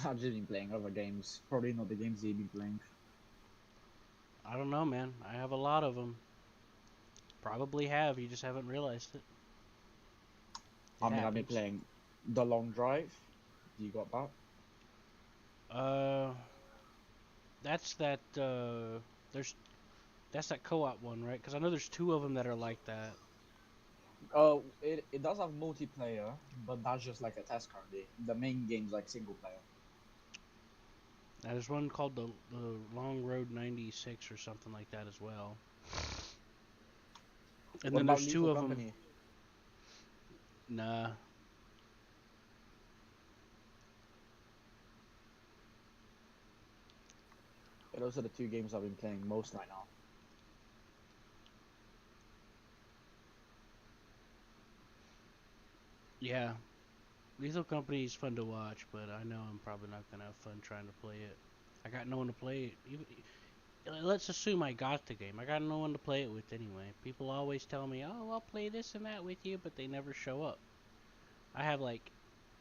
I've just been playing other games. Probably not the games you've been playing. I don't know, man. I have a lot of them. Probably have. You just haven't realized it. It I mean, I've been happens. playing The Long Drive. You got that? Uh, that's that. There's that's that co-op one, right? Because I know there's two of them that are like that. It does have multiplayer, but that's just like a test currently. The main game's like single player. Now, there's one called the Long Road 96 or something like that as well. And What then about there's Lethal two of them. Company? Nah. Yeah, those are the two games I've been playing most right now. Yeah. Lethal Company is fun to watch, but I know I'm probably not gonna have fun trying to play it. I got no one to play it. Let's assume I got the game. I got no one to play it with anyway. People always tell me, "Oh, I'll play this and that with you," but they never show up. I have like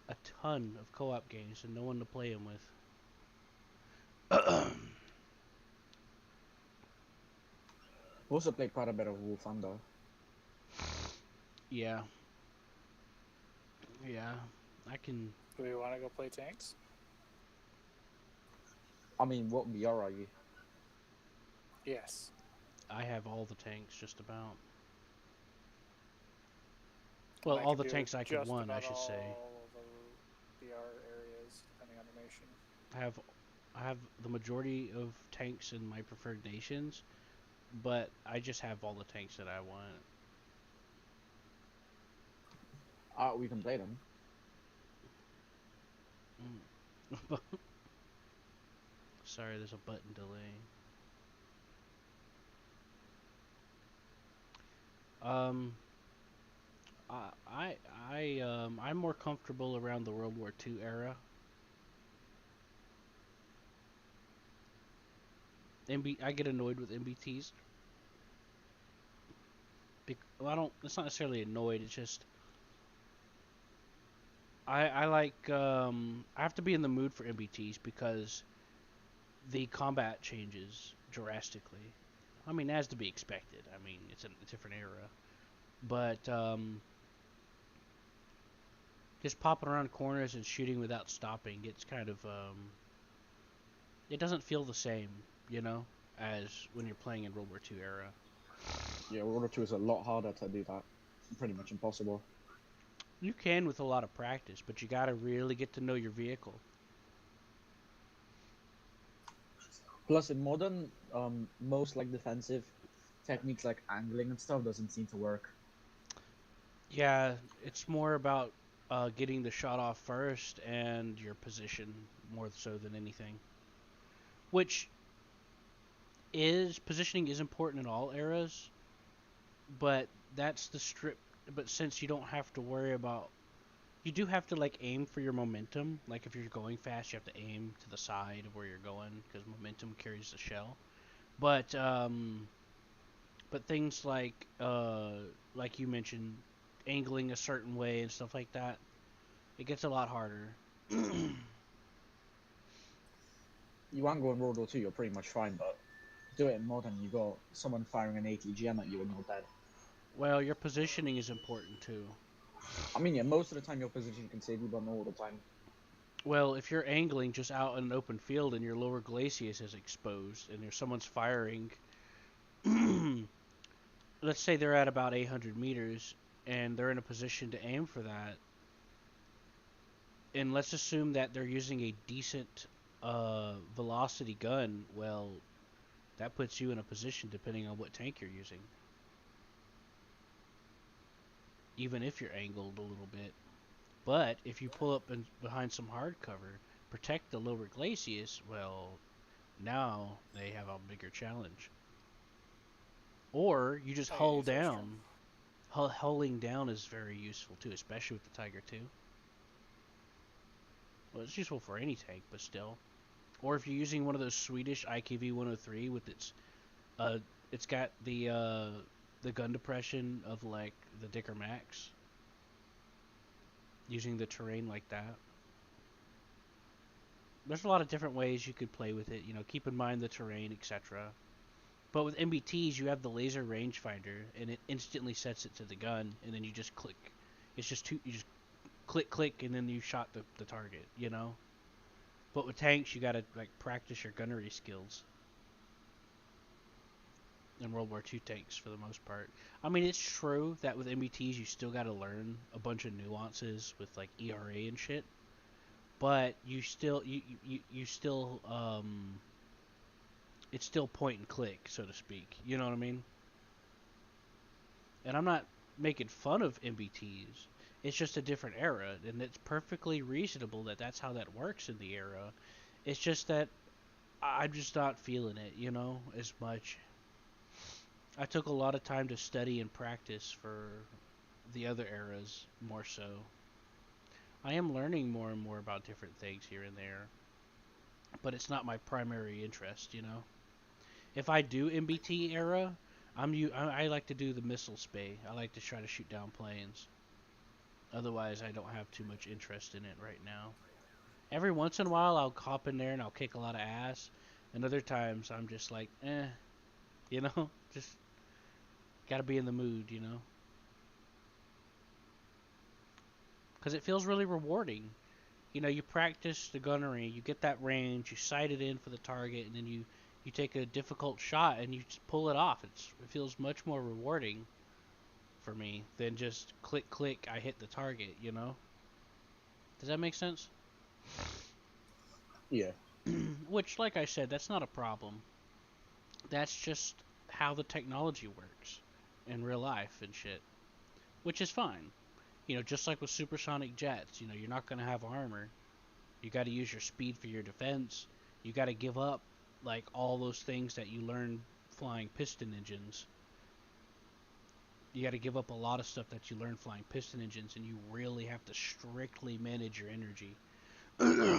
a ton of co-op games and no one to play them with. I also played quite a bit of War Thunder. Yeah, yeah. I can. Do we want to go play tanks? I mean, what VR are you? Yes. I have all the tanks just about. And Well, I all can the do tanks I could just want, I about should say. all of the BR areas, depending on the nation. I have I have the majority of tanks in my preferred nations, but I just have all the tanks that I want. We can play them. Mm. Sorry, there's a button delay. Um, I'm more comfortable around the World War II era. I get annoyed with MBTs. Well, I don't. It's not necessarily annoyed. It's just I like I have to be in the mood for MBTs because the combat changes drastically. I mean, as to be expected. I mean, it's a different era, but just popping around corners and shooting without stopping, it's kind of it doesn't feel the same, you know, as when you're playing in World War II era. Yeah, World War Two is a lot harder to do that. Pretty much impossible. You can with a lot of practice, but you got to really get to know your vehicle. Plus, in modern, most like defensive techniques like angling and stuff doesn't seem to work. Yeah, it's more about getting the shot off first and your position more so than anything. Which is positioning is important in all eras, but that's the strip. But since you don't have to worry about, you do have to like aim for your momentum. Like if you're going fast, you have to aim to the side of where you're going because momentum carries the shell. But but things like you mentioned, angling a certain way and stuff like that, it gets a lot harder. You won't go in World War Two, you're pretty much fine, but do it in modern, you got someone firing an ATGM at you and you're dead. Well, your positioning is important too. I mean, yeah, most of the time your position can save you, but not all the time. Well, if you're angling just out in an open field and your lower glacis is exposed and there's someone's firing, let's say they're at about 800 meters and they're in a position to aim for that, and let's assume that they're using a decent velocity gun, well, that puts you in a position depending on what tank you're using, even if you're angled a little bit. But if you pull up behind some hard cover, protect the lower glacis, well, now they have a bigger challenge. Or you just Oh yeah, hull use that strong. down. Hulling down is very useful too, especially with the Tiger 2. Well, it's useful for any tank, but still. Or if you're using one of those Swedish IKV 103 with uh, it's got the gun depression of like the Dicker Max, using the terrain like that. there's a lot of different ways you could play with it. You know, keep in mind the terrain, etc. But with MBTs, you have the laser rangefinder, and it instantly sets it to the gun, and then you just click. It's just two. You just click, click, and then you shot the target. You know. But with tanks, you gotta like practice your gunnery skills. In World War II tanks, for the most part. I mean, it's true that with MBTs, you still gotta learn a bunch of nuances with like ERA and shit. But you still it's still point and click, so to speak. You know what I mean? And I'm not making fun of MBTs. It's just a different era, and it's perfectly reasonable that that's how that works in the era. It's just that I'm just not feeling it, you know, as much. I took a lot of time to study and practice for the other eras more so. I am learning more and more about different things here and there, but it's not my primary interest, you know. If I do MBT era, I like to do the missile spay. I like to try to shoot down planes. Otherwise, I don't have too much interest in it right now. Every once in a while, I'll hop in there and I'll kick a lot of ass, and other times I'm just like, you know, just gotta be in the mood, you know, because it feels really rewarding. You know, you practice the gunnery, you get that range, you sight it in for the target, and then you take a difficult shot and you just pull it off. It feels much more rewarding for me than just click click I hit the target, you know? Does that make sense? Yeah. Which, like I said, that's not a problem. That's just how the technology works in real life and shit, which is fine. You know, just like with supersonic jets, you know, you're not going to have armor. You got to use your speed for your defense. You got to give up like all those things that you learned flying piston engines. You got to give up a lot of stuff that you learned flying piston engines, and you really have to strictly manage your energy,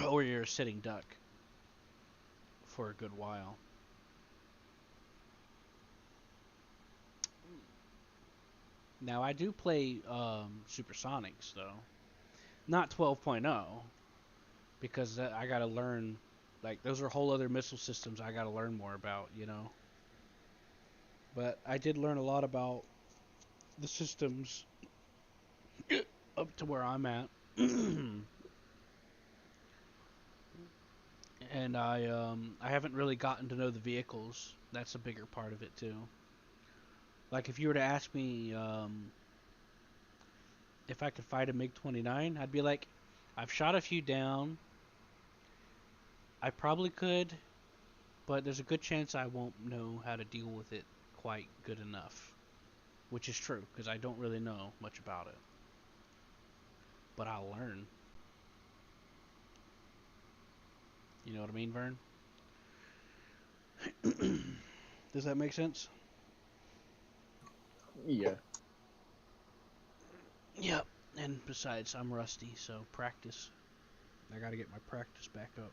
or you're a sitting duck for a good while. Now I do play supersonics though, not 12.0, because I got to learn. Like those are whole other missile systems I got to learn more about, you know. But I did learn a lot about the systems up to where I'm at. And I haven't really gotten to know the vehicles. That's a bigger part of it too. Like if you were to ask me if I could fight a MiG-29, I'd be like, I've shot a few down. I probably could, but there's a good chance I won't know how to deal with it quite good enough. Which is true, because I don't really know much about it. But I'll learn. You know what I mean, Vern? Does that make sense? Yeah. Yep. And besides, I'm rusty, so practice. I gotta get my practice back up.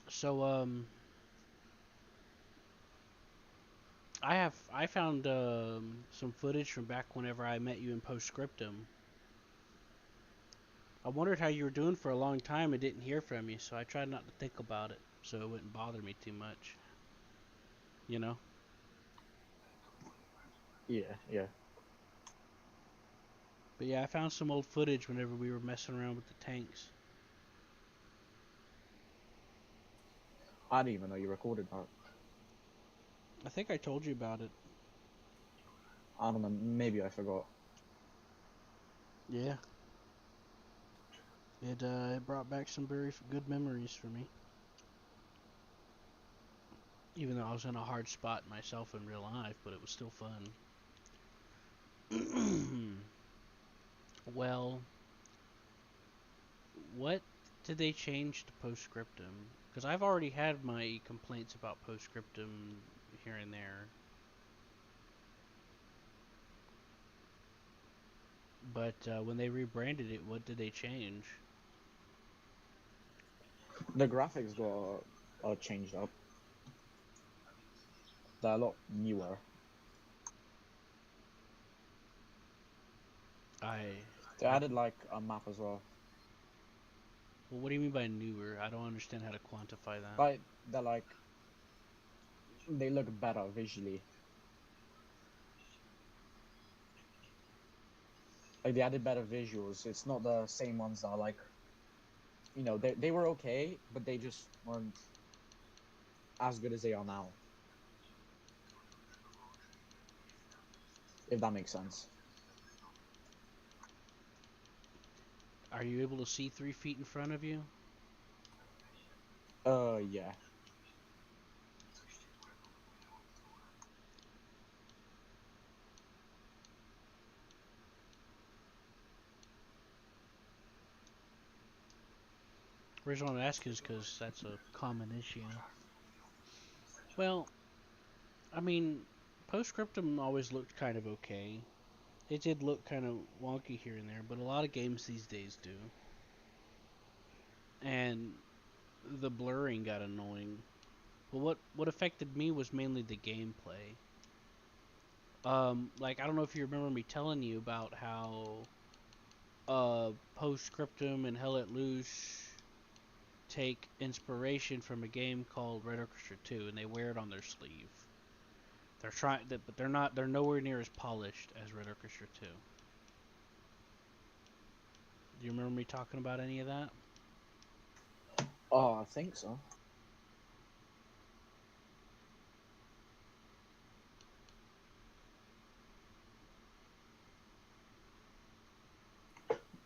So, I found some footage from back whenever I met you in Postscriptum. I wondered how you were doing for a long time and didn't hear from you, so I tried not to think about it, so it wouldn't bother me too much. You know? Yeah. Yeah. But yeah, I found some old footage whenever we were messing around with the tanks. I didn't even know you recorded that. I think I told you about it. I don't know. Maybe I forgot. Yeah. It brought back some very good memories for me. Even though I was in a hard spot myself in real life, but it was still fun. Well, what did they change to Postscriptum? Because I've already had my complaints about Postscriptum here and there. But when they rebranded it, what did they change? The graphics got changed up. They're a lot newer. They added like a map as well. Well, what do you mean by newer? I don't understand how to quantify that. Like they look better visually. Like they added better visuals. It's not the same ones that are like, they were okay, but they just weren't as good as they are now. If that makes sense. Are you able to see 3 feet in front of you? Yeah. The reason I'm asking is because that's a common issue. Well, I mean, Postscriptum always looked kind of okay. It did look kind of wonky here and there, but a lot of games these days do. And the blurring got annoying. But what affected me was mainly the gameplay. Like I don't know if you remember me telling you about how Postscriptum and Hell Let Loose take inspiration from a game called Red Orchestra 2, and they wear it on their sleeve. They're trying, but they're not. They're nowhere near as polished as Red Orchestra 2. Do you remember me talking about any of that? Oh, I think so.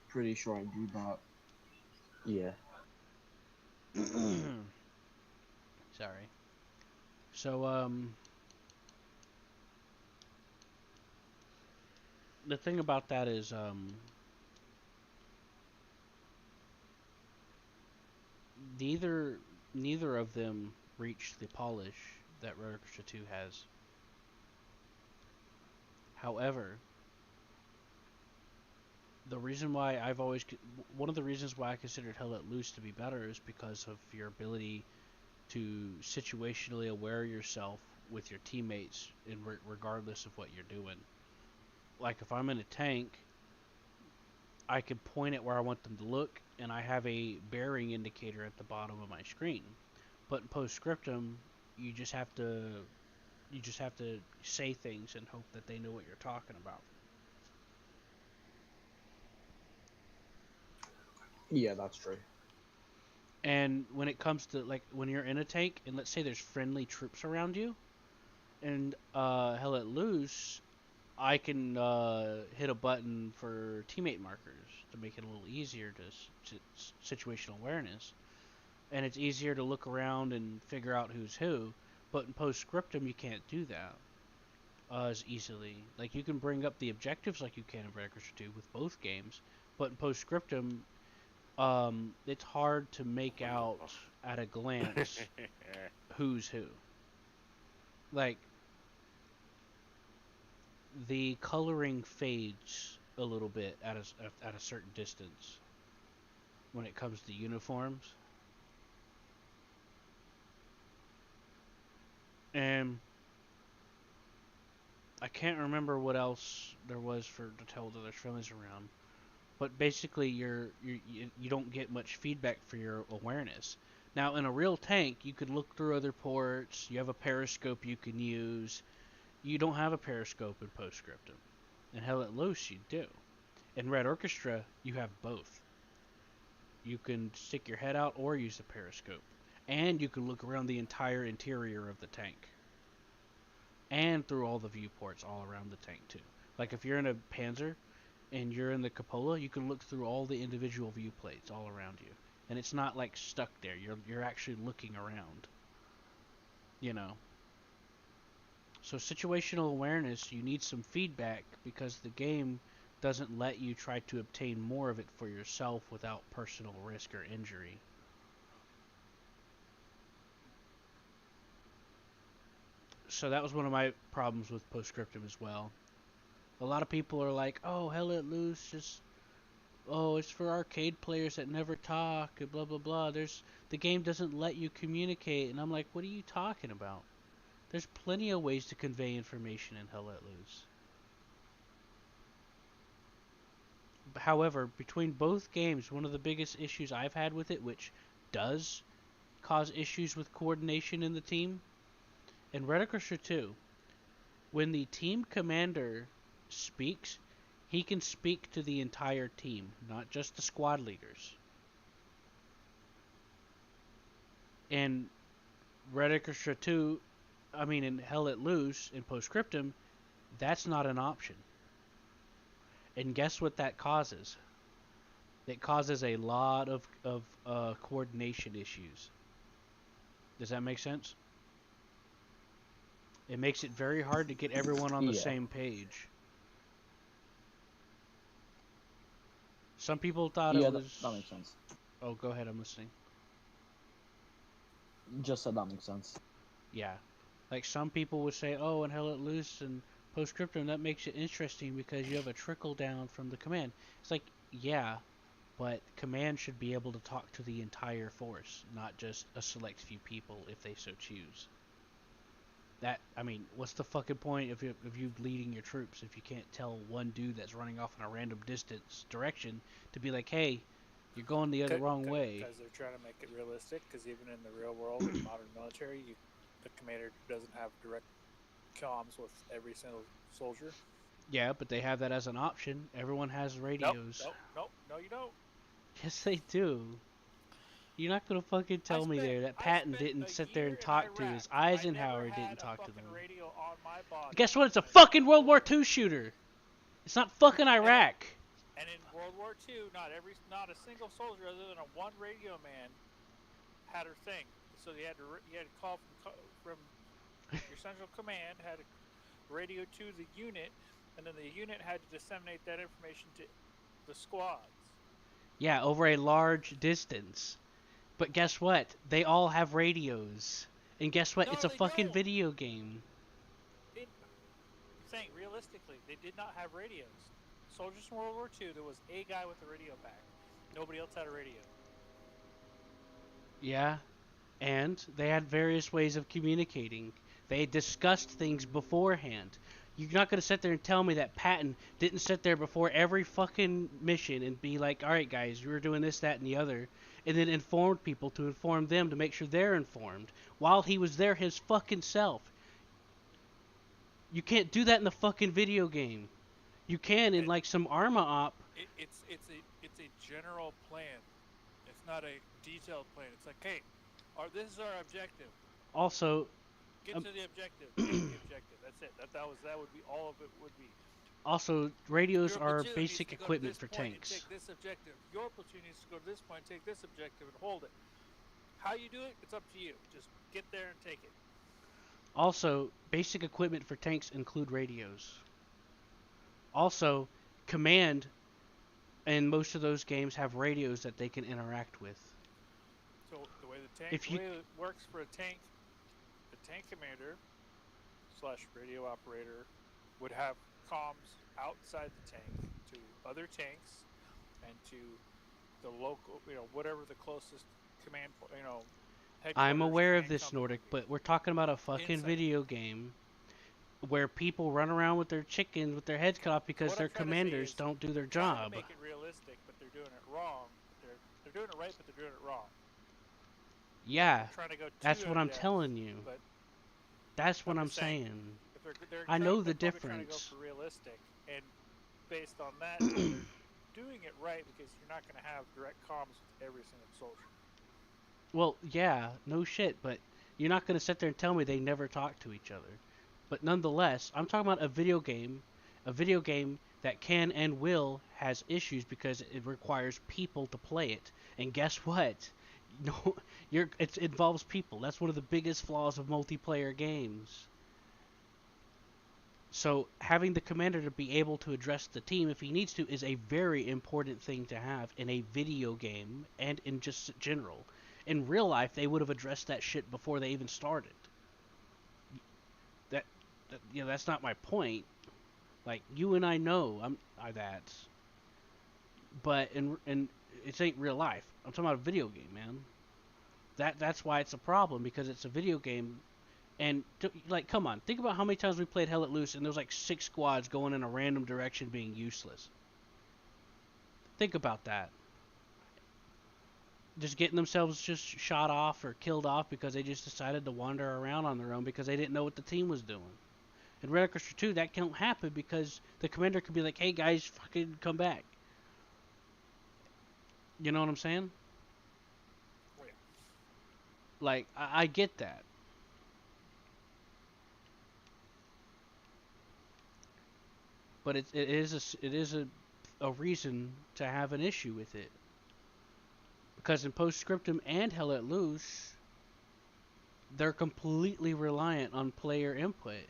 Pretty sure I do, but yeah. Sorry. So the thing about that is neither neither of them reach the polish that Red Orchestra 2 has. However, the reason why I've always one of the reasons why I considered Hell Let Loose to be better is because of your ability to situationally aware yourself with your teammates in regardless of what you're doing. Like if I'm in a tank, I can point it where I want them to look, and I have a bearing indicator at the bottom of my screen. But in Postscriptum, you just have to say things and hope that they know what you're talking about. Yeah, that's true. And when it comes to like when you're in a tank and let's say there's friendly troops around you, and Hell Let Loose, I can hit a button for teammate markers to make it a little easier to situational awareness, and it's easier to look around and figure out who's who. But in Postscriptum, you can't do that as easily. Like you can bring up the objectives like you can in Red Orchestra 2 with both games, but in Postscriptum, it's hard to make out at a glance who's who. Like the coloring fades a little bit at a certain distance when it comes to uniforms. And I can't remember what else there was for to tell that there's friendlies around. But basically, you don't get much feedback for your awareness. Now, in a real tank, you could look through other ports. You have a periscope you can use. You don't have a periscope in Postscriptum. In Hell Let Loose, you do. In Red Orchestra, you have both. You can stick your head out or use the periscope. And you can look around the entire interior of the tank. And through all the viewports all around the tank, too. Like if you're in a Panzer, and you're in the cupola, you can look through all the individual viewplates all around you, and it's not like stuck there. You're actually looking around. You know. So situational awareness, you need some feedback because the game doesn't let you try to obtain more of it for yourself without personal risk or injury. So that was one of my problems with Postscriptum as well. A lot of people are like, "Oh, Hell Let Loose, just it's for arcade players that never talk, and blah blah blah. The game doesn't let you communicate," and I'm like, "What are you talking about? There's plenty of ways to convey information in Hell Let Loose." However, between both games, one of the biggest issues I've had with it, which does cause issues with coordination in the team, in Red Orchestra 2, when the team commander speaks, he can speak to the entire team, not just the squad leaders. In Red Orchestra 2, in Hell Let Loose, in Postscriptum, that's not an option. And guess what that causes? It causes a lot of coordination issues. Does that make sense? It makes it very hard to get everyone on the same page. Some people thought it was... that makes sense. Oh, go ahead, I'm listening. Just said that makes sense. Yeah. Like, some people would say, oh, in Hell Let Loose and Postscriptum, that makes it interesting because you have a trickle down from the command. It's like, yeah, but command should be able to talk to the entire force, not just a select few people if they so choose. What's the fucking point of you leading your troops if you can't tell one dude that's running off in a random distance direction to be like, hey, you're going the wrong way? Because they're trying to make it realistic, because even in the real world, in modern military, the commander doesn't have direct comms with every single soldier. Yeah, but they have that as an option. Everyone has radios. No, you don't. Yes, they do. You're not gonna fucking tell me there that Patton didn't sit there and talk to his Eisenhower didn't talk to them. Radio on my body. Guess what? It's a fucking World War II shooter. It's not fucking Iraq. And in World War II, not a single soldier other than a one radio man had her thing. So you had to call from your central command, had to radio to the unit, and then the unit had to disseminate that information to the squads. Yeah, over a large distance. But guess what? They all have radios. And guess what? No, it's a fucking don't. video game. Saying realistically, they did not have radios. Soldiers in World War II, there was a guy with a radio pack. Nobody else had a radio. Yeah, and they had various ways of communicating. They discussed things beforehand. You're not going to sit there and tell me that Patton didn't sit there before every fucking mission and be like, alright guys, you were doing this, that, and the other, and then informed people to inform them to make sure they're informed while he was there his fucking self. You can't do that in the fucking video game. You can in like some Arma op. It's a general plan. It's not a detailed plan. It's like, hey, this is our objective. Also, get to the objective. Get to the objective. That's it. That would be all of it. Would be. Also, radios are basic equipment for tanks. Take this objective. Your platoon needs to go to this point, take this objective, and hold it. How you do it, it's up to you. Just get there and take it. Also, basic equipment for tanks include radios. Also, command in most of those games have radios that they can interact with. So the way it works for a tank, the tank commander / radio operator would have comms outside the tank to other tanks and to the local, whatever the closest command, I'm aware of this, Nordic, but we're talking about a fucking video game where people run around with their chickens with their heads cut off because their commanders don't do their job. To make it realistic, but they're doing it wrong. They're doing it right, but they're doing it wrong. Yeah, Trying to go that's what I'm telling you. That's what I'm saying. I know the difference. Trying to go for realistic, and based on that, they're doing it right because you're not going to have direct comms with every single soldier. Well, yeah, no shit, but you're not going to sit there and tell me they never talk to each other. But nonetheless, I'm talking about a video game that can and will has issues because it requires people to play it. And guess what? No, it involves people. That's one of the biggest flaws of multiplayer games. So having the commander to be able to address the team if he needs to is a very important thing to have in a video game and in just general. In real life, they would have addressed that shit before they even started. That that's not my point. Like you and I know I that, but in it ain't real life. I'm talking about a video game, man. That's why it's a problem because it's a video game. And like, come on, think about how many times we played Hell Let Loose and there was like 6 squads going in a random direction being useless. Think about that. Just getting themselves just shot off or killed off because they just decided to wander around on their own because they didn't know what the team was doing. In Red Orchestra 2, that can't happen because the commander could be like, hey guys, fucking come back. You know what I'm saying? Oh, yeah. Like, I get that. But it is a reason to have an issue with it. Because in Postscriptum and Hell Let Loose, they're completely reliant on player input.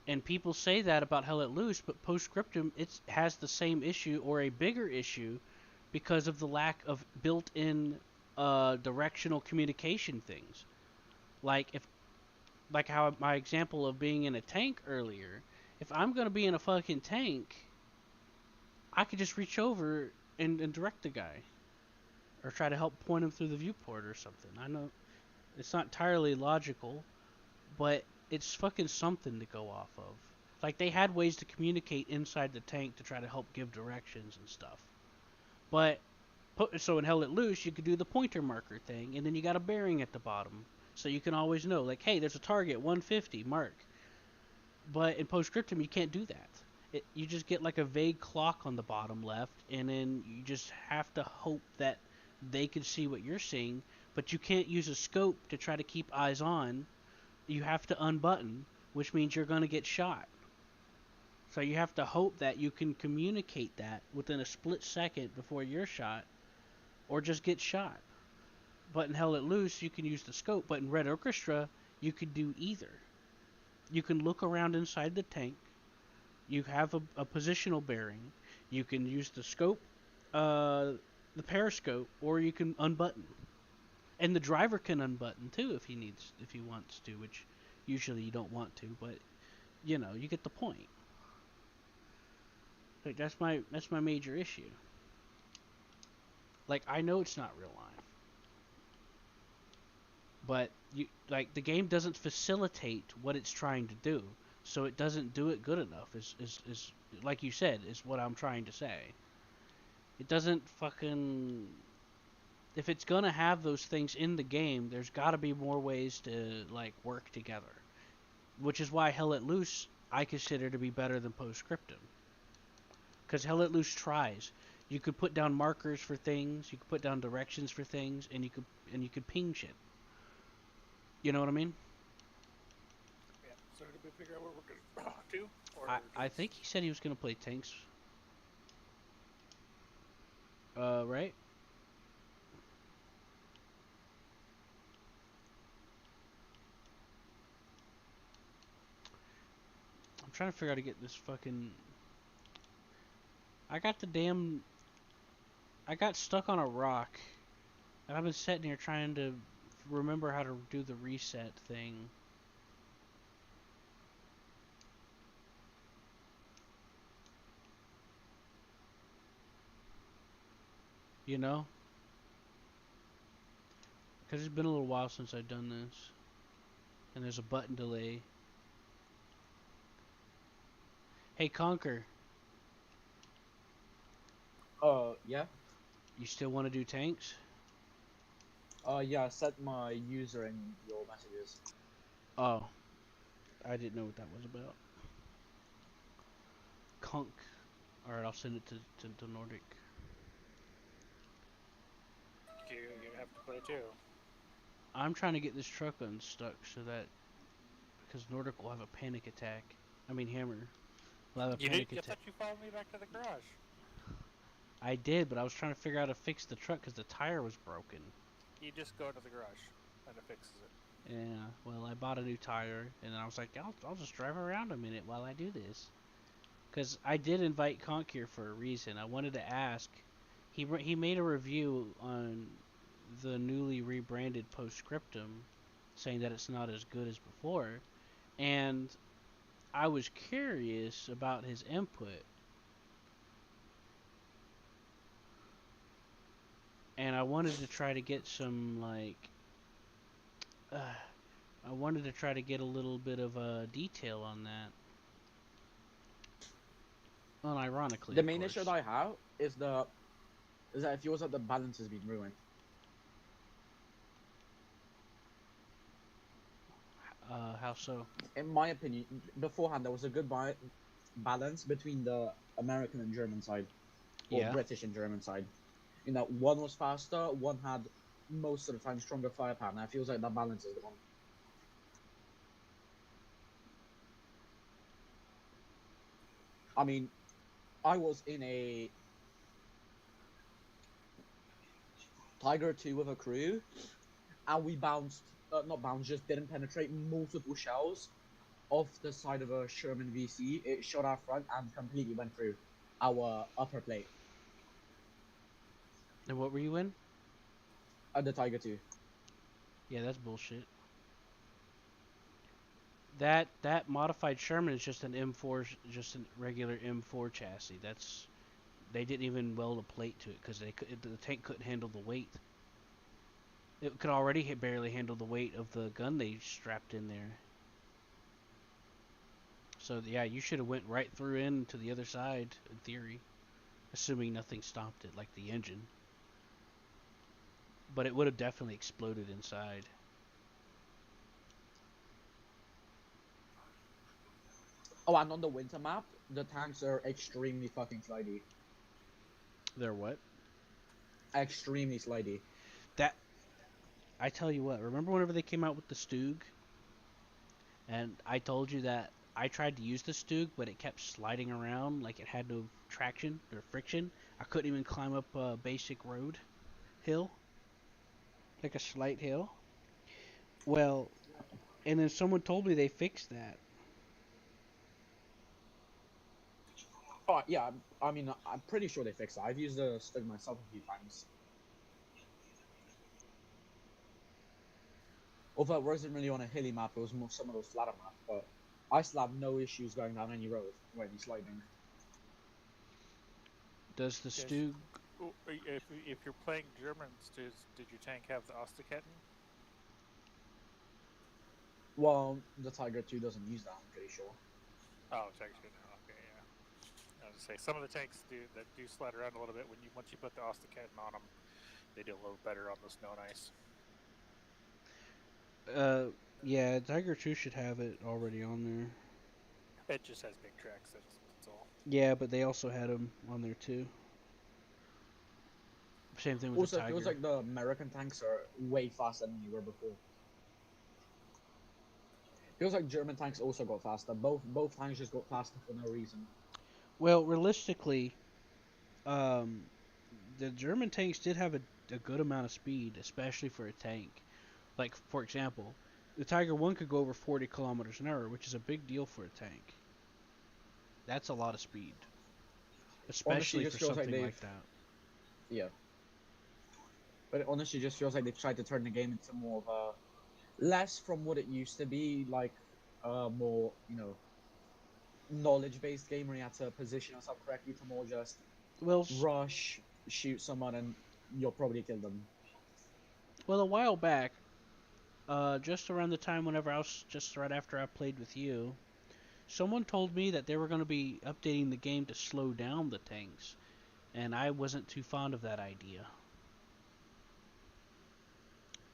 And people say that about Hell Let Loose, but Postscriptum it has the same issue or a bigger issue because of the lack of built-in directional communication things. Like how my example of being in a tank earlier, if I'm gonna be in a fucking tank, I could just reach over and direct the guy, or try to help point him through the viewport or something. I know it's not entirely logical, but it's fucking something to go off of. Like they had ways to communicate inside the tank to try to help give directions and stuff. But so in Hell Let Loose, you could do the pointer marker thing, and then you got a bearing at the bottom, so you can always know, like, hey, there's a target, 150, mark. But in Postscriptum, you can't do that. You just get like a vague clock on the bottom left, and then you just have to hope that they can see what you're seeing, but you can't use a scope to try to keep eyes on. You have to unbutton, which means you're going to get shot. So you have to hope that you can communicate that within a split second before you're shot, or just get shot. But in Hell Let Loose, you can use the scope, but in Red Orchestra, you can do either. You can look around inside the tank, you have a positional bearing, you can use the scope, the periscope, or you can unbutton. And the driver can unbutton too if he wants to, which usually you don't want to, but you know, you get the point. Like that's my major issue. Like I know it's not real life, but the game doesn't facilitate what it's trying to do, so it doesn't do it good enough. Is like you said, is what I'm trying to say. It doesn't fucking. If it's gonna have those things in the game, there's got to be more ways to like work together, which is why Hell Let Loose I consider to be better than Postscriptum. Because Hell Let Loose tries. You could put down markers for things, you could put down directions for things, and you could ping shit. You know what I mean? Yeah. So did we figure out what we're gonna do? Or I think he said he was gonna play tanks. Right? I'm trying to figure out how to get this fucking. I got stuck on a rock, and I've been sitting here trying to remember how to do the reset thing. You know? Because it's been a little while since I've done this. And there's a button delay. Hey, Conker. Yeah. You still want to do tanks? Yeah, I set my user in your messages. Oh. I didn't know what that was about. Conk. Alright, I'll send it to Nordic. you have to play too. I'm trying to get this truck unstuck so that... Because Nordic will have a panic attack. I mean, Hammer. We'll have a You did? panic I attack. thought you followed me back to the garage. I did, but I was trying to figure out how to fix the truck because the tire was broken. You just go to the garage, and it fixes it. Yeah, well, I bought a new tire, and then I was like, I'll just drive around a minute while I do this. Because I did invite Conk here for a reason. I wanted to ask. He made a review on the newly rebranded Postscriptum, saying that it's not as good as before, and I was curious about his input. And I wanted to try to get some, like, I wanted to try to get a little bit of detail on that. Unironically, The of main course. issue that I have is that it feels like the balance has been ruined. How so? In my opinion, beforehand there was a good balance between the American and German side, or Yeah. British and German side. You know, one was faster, one had most of the time stronger firepower, and it feels like that balance is gone. I mean, I was in a Tiger 2 with a crew, and we bounced, not bounced, just didn't penetrate multiple shells off the side of a Sherman VC. It shot our front and completely went through our upper plate. And what were you in? The Tiger 2. Yeah, that's bullshit. That modified Sherman is just an M4, just a regular M4 chassis. They didn't even weld a plate to it because the tank couldn't handle the weight. It could already barely handle the weight of the gun they strapped in there. So yeah, you should have went right through into the other side in theory, assuming nothing stopped it, like the engine. But it would have definitely exploded inside. Oh, and on the winter map, the tanks are extremely fucking slidey. They're what? Extremely slidey. That I tell you what. Remember whenever they came out with the Stug, and I told you that I tried to use the Stug, but it kept sliding around like it had no traction or friction. I couldn't even climb up a basic road hill, like a slight hill. Well, and then someone told me they fixed that. Oh, yeah, I mean, I'm pretty sure they fixed it. I've used the Stug myself a few times. Although it wasn't really on a hilly map, it was more some of those flatter maps, but I still have no issues going down any road or any sliding. Does the Yes. Stug? If you're playing Germans, did your tank have the Osterketten? Well, the Tiger 2 doesn't use that, I'm pretty sure. Oh, it's actually no. Okay, yeah. I was gonna say some of the tanks that do slide around a little bit. Once you put the Osterketten on them, they do a little better on the snow and ice. Yeah, Tiger 2 should have it already on there. It just has big tracks. That's all. Yeah, but they also had them on there too. Same thing with Also, the it Tiger. feels like the American tanks are way faster than they were before. Feels like German tanks also got faster. Both tanks just got faster for no reason. Well, realistically, um, the German tanks did have a good amount of speed, especially for a tank. Like, for example, the Tiger 1 could go over 40 kilometers an hour, which is a big deal for a tank. That's a lot of speed, Honestly, especially just for feels like something they've like that. yeah. But it honestly just feels like they've tried to turn the game into more of a less from what it used to be, like more, you know, knowledge-based game where you had to position yourself correctly to more just Well, rush, shoot someone, and you'll probably kill them. well, a while back, just around the time whenever I was just right after I played with you, someone told me that they were going to be updating the game to slow down the tanks, and I wasn't too fond of that idea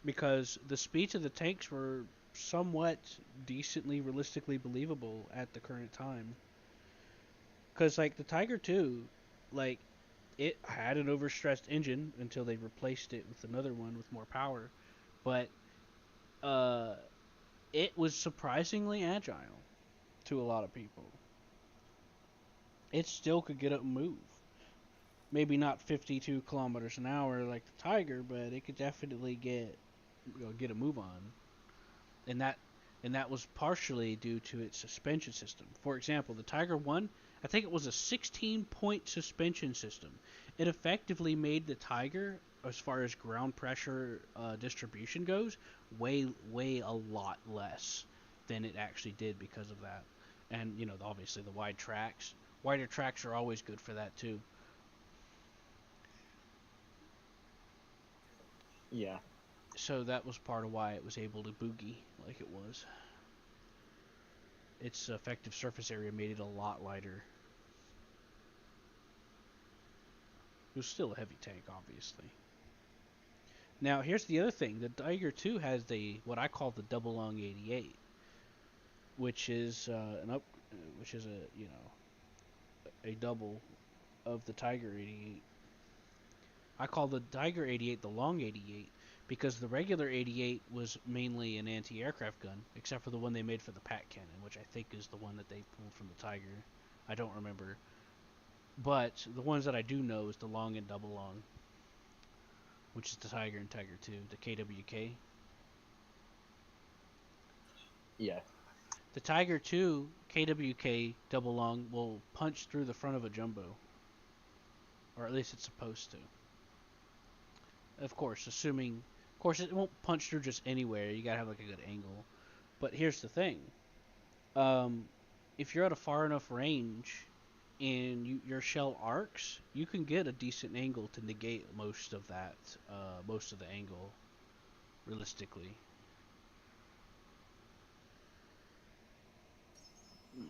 because the speeds of the tanks were somewhat decently realistically believable at the current time. Because like the Tiger 2, like it had an overstressed engine until they replaced it with another one with more power, but uh, it was surprisingly agile to a lot of people. it still could get up and move. Maybe not 52 kilometers an hour like the Tiger, but it could definitely get a move on. And that was partially due to its suspension system. For example, the Tiger 1, I think it was a 16-point suspension system. It effectively made the Tiger, as far as ground pressure distribution goes, way a lot less than it actually did because of that. And obviously the wider tracks are always good for that too. Yeah. So that was part of why it was able to boogie like it was. Its effective surface area made it a lot lighter. It was still a heavy tank, obviously. Now, here's the other thing. The Tiger 2 has what I call the double lung 88, which is which is a double of the Tiger 88. I call the Tiger 88 the long 88 because the regular 88 was mainly an anti-aircraft gun, except for the one they made for the Pat cannon, which I think is the one that they pulled from the Tiger. I don't remember. But the ones that I do know is the long and double long, which is the Tiger and Tiger 2, the KWK. Yeah. The Tiger 2 KWK double long will punch through the front of a jumbo. Or at least it's supposed to. Of course, it won't punch through just anywhere. You gotta have like a good angle. But here's the thing. If you're at a far enough range and your shell arcs, you can get a decent angle to negate most of the angle, realistically.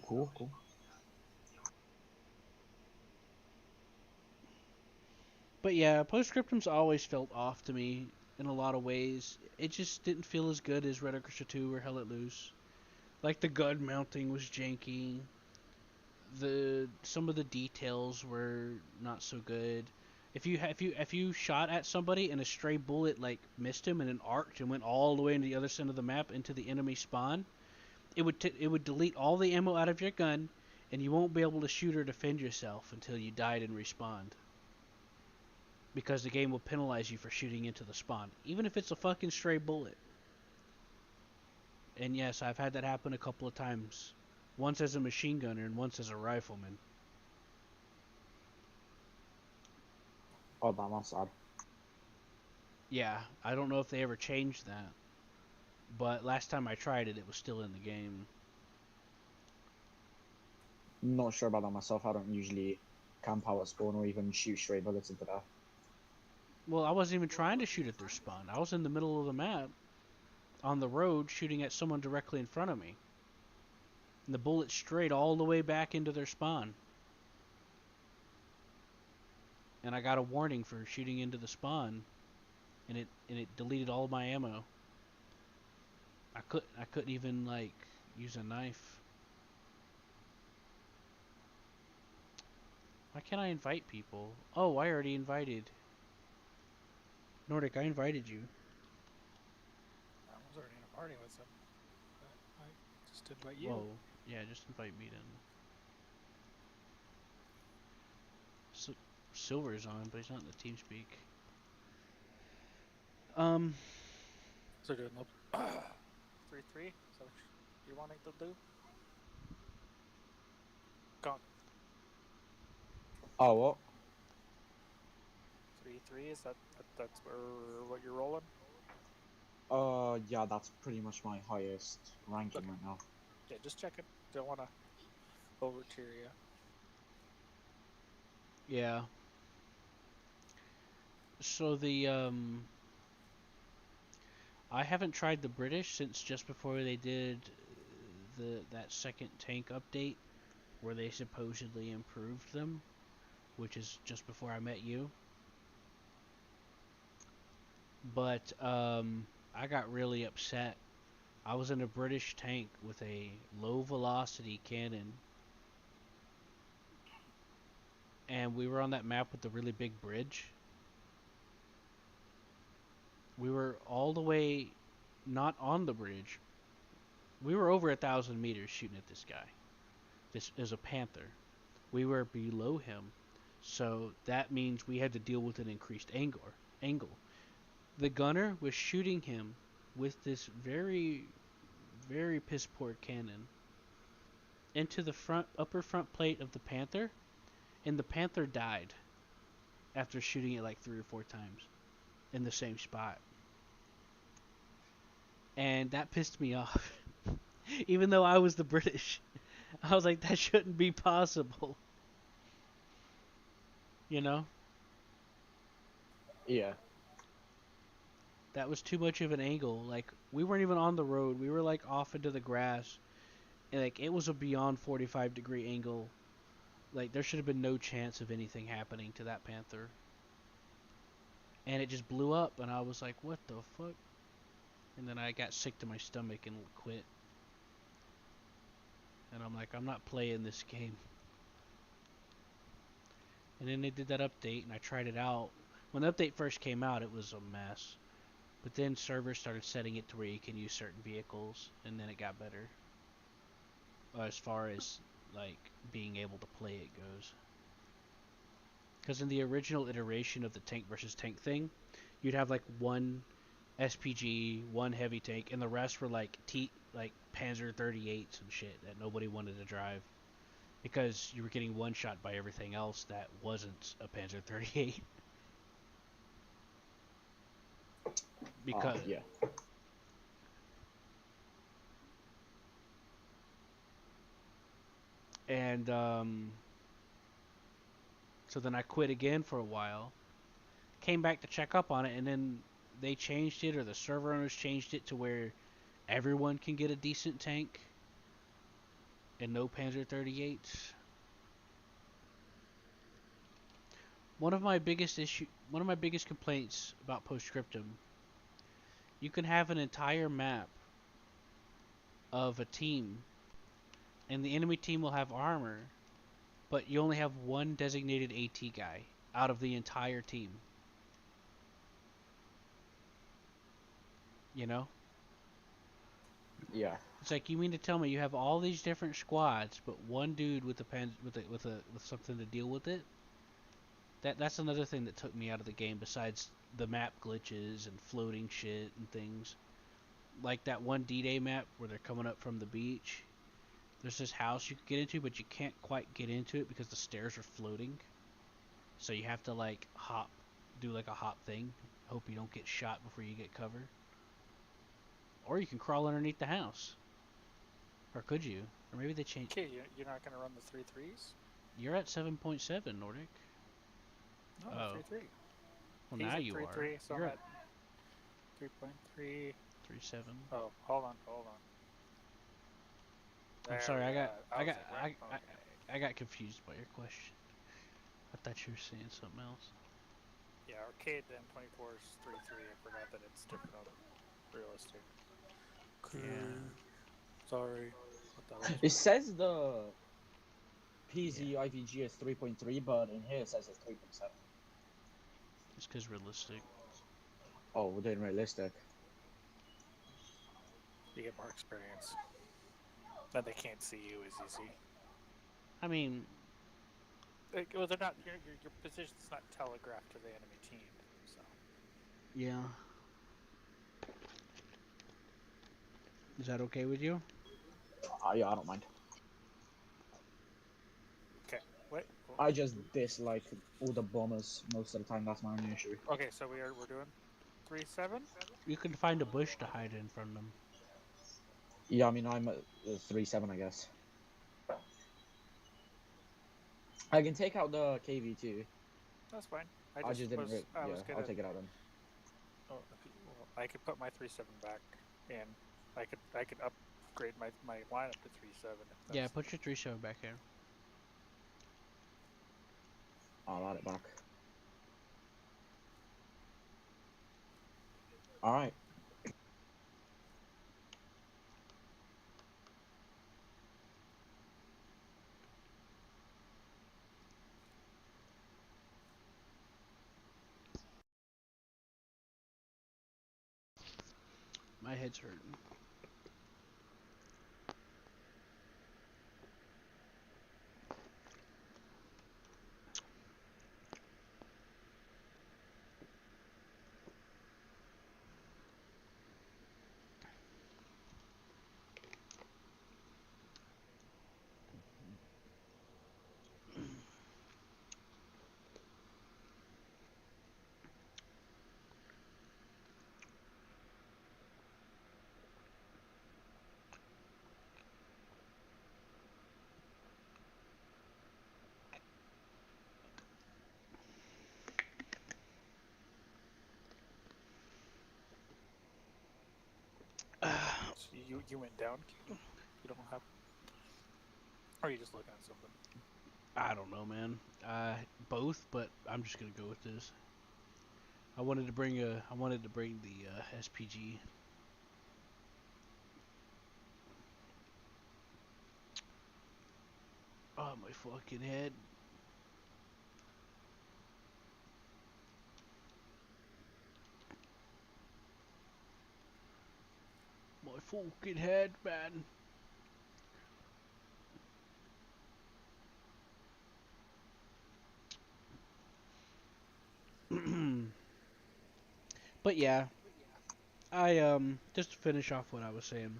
Cool. But yeah, Postscriptum's always felt off to me in a lot of ways. It just didn't feel as good as Red Orchestra 2 or Hell Let Loose. Like the gun mounting was janky. Some of the details were not so good. If you shot at somebody and a stray bullet like missed him and then arced and went all the way into the other side of the map into the enemy spawn, it would delete all the ammo out of your gun, and you won't be able to shoot or defend yourself until you died and respawned. Because the game will penalize you for shooting into the spawn, even if it's a fucking stray bullet. And yes, I've had that happen a couple of times. Once as a machine gunner and once as a rifleman. Oh, that's sad. Yeah, I don't know if they ever changed that. But last time I tried it, it was still in the game. Not sure about that myself. I don't usually camp out at spawn or even shoot stray bullets into death. Well, I wasn't even trying to shoot at their spawn. I was in the middle of the map, on the road, shooting at someone directly in front of me. And the bullet strayed all the way back into their spawn. And I got a warning for shooting into the spawn, and it deleted all of my ammo. I couldn't even like use a knife. Why can't I invite people? Oh, I already invited. Nordic, I invited you. I was already in a party with them. But I just invite you. Whoa. Yeah, just invite me then. Silver's on, but he's not in the TeamSpeak. So doing the 3-3? Is that what you're wanting to do? Gone. Oh, what? 3-3? Is that's what you're rolling? Yeah, that's pretty much my highest ranking Okay. right now. Yeah, just checking. Don't want to over tier you. Yeah. So I haven't tried the British since just before they did that second tank update where they supposedly improved them, which is just before I met you. But I got really upset. I was in a British tank with a low velocity cannon, and we were on that map with the really big bridge. We were all the way not on the bridge. We were over 1,000 meters shooting at this guy. This is a Panther. we were below him. So that means we had to deal with an increased angle. The gunner was shooting him with this very, very piss poor cannon into the upper front plate of the Panther, and the Panther died after shooting it like 3 or 4 times in the same spot. And that pissed me off. Even though I was the British, I was like, that shouldn't be possible. You know? Yeah. That was too much of an angle. Like, we weren't even on the road. We were like off into the grass. And like, it was a beyond 45-degree angle. Like, there should have been no chance of anything happening to that Panther. And it just blew up, and I was like, what the fuck? And then I got sick to my stomach and quit. And I'm like, I'm not playing this game. And then they did that update, and I tried it out. When the update first came out, it was a mess. But then servers started setting it to where you can use certain vehicles, and then it got better. As far as, like, being able to play it goes. Because in the original iteration of the tank versus tank thing, you'd have, like, one SPG, one heavy tank, and the rest were, like, Panzer 38s and shit that nobody wanted to drive. Because you were getting one-shot by everything else that wasn't a Panzer 38. Because... yeah. And, so then I quit again for a while. Came back to check up on it, and then they changed it, or the server owners changed it to where everyone can get a decent tank. And no Panzer 38s. One of my biggest complaints about Postscriptum, you can have an entire map of a team, and the enemy team will have armor, but you only have one designated AT guy out of the entire team. You know? Yeah. It's like, you mean to tell me you have all these different squads, but one dude with something to deal with it? That's another thing that took me out of the game, besides the map glitches and floating shit and things. Like that one D-Day map where they're coming up from the beach. There's this house you can get into, but you can't quite get into it because the stairs are floating. So you have to like do like a hop thing. Hope you don't get shot before you get cover. Or you can crawl underneath the house. Or could you? Or maybe they changed. Okay, you're not going to run the 3.3s? You're at 7.7, Nordic. No, Oh. 3.3. Well, He's now at you 3.3, are. so You're I'm at at 3.3. 3.7. Oh, hold on. I'm There sorry, we I are. was like, I got confused by your question. I thought you were saying something else. Yeah, arcade the M24 is 3.3. I forgot that it's different on realistic. Yeah. Sorry. It says the PZ IVG is 3.3, but in here it says it's 3.7. It's because realistic. Oh, we're doing realistic. You get more experience. Then they can't see you as easy. I mean, Well, they're not. Your position's not telegraphed to the enemy team. So. yeah. Is that okay with you? Yeah, I don't mind. Okay. Wait. I just dislike all the bombers most of the time. That's my only issue. Okay, so we're doing 3.7. You can find a bush to hide in from them. Yeah, I mean I'm at 3.7, I guess. I can take out the KV2. That's fine. I just didn't. I Yeah, was gonna. I'll take it out then. Oh, well, I could put my 3.7 back in. I could upgrade my lineup to 3.7. Yeah, put your 3.7 back in. I'll add it back. All right. My head's hurting. You went down, King? You don't have... Or are you just looking at something? I don't know, man. Both, but I'm just gonna go with this. I wanted to bring the SPG. Oh, my fucking head. My fucking head, man. But yeah, I just to finish off what I was saying.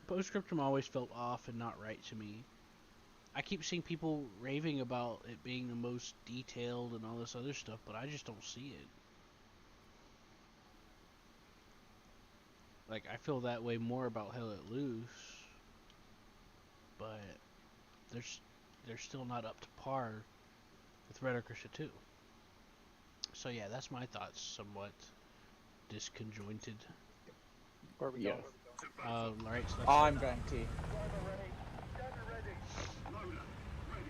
Postscriptum always felt off and not right to me. I keep seeing people raving about it being the most detailed and all this other stuff, but I just don't see it. Like, I feel that way more about Hell Let Loose, but they're still not up to par with Red Orchestra 2. So yeah, that's my thoughts, somewhat disconjointed. Where are we Yeah. going? Alright, so that's I'm going T.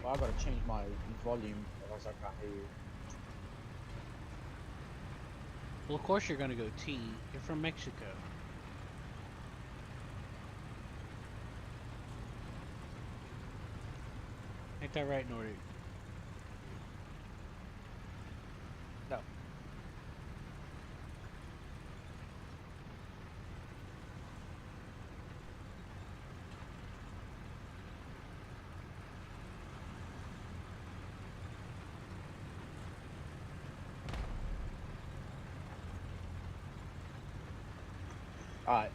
Well, I gotta change my volume, otherwise I can't hear you. well, of course you're gonna go T. You're from Mexico. Ain't that right, Nordic? No. Alright.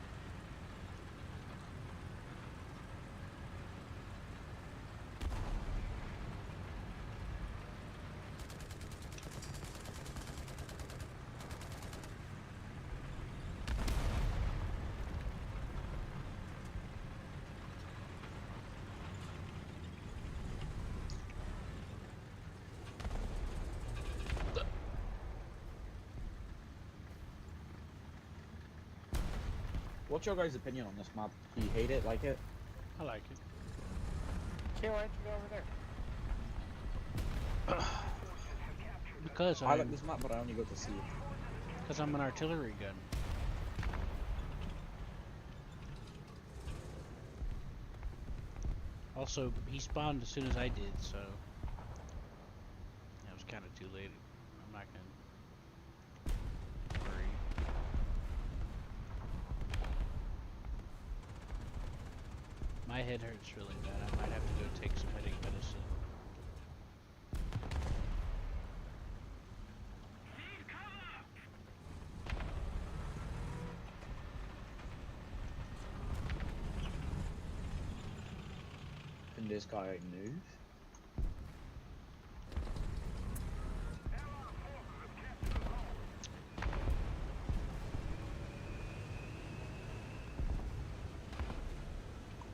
What's your guys' opinion on this map? Do you hate it, like it? I like it. Okay, why don't you go over there? Because I like this map, but I only go to C. Because I'm an artillery gun. Also, he spawned as soon as I did, so that was kind of too late. I'm not gonna worry. My head hurts really bad. I might have to go take some headache medicine. Can this guy move?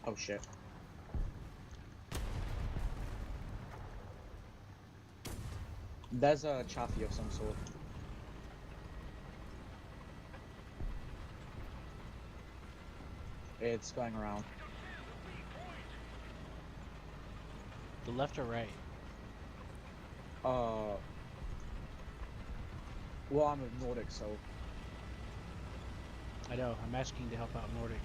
Oh shit. There's a chaffee of some sort. It's going around. The left or right? Well, I'm with Nordic, so. I know. I'm asking to help out Nordic.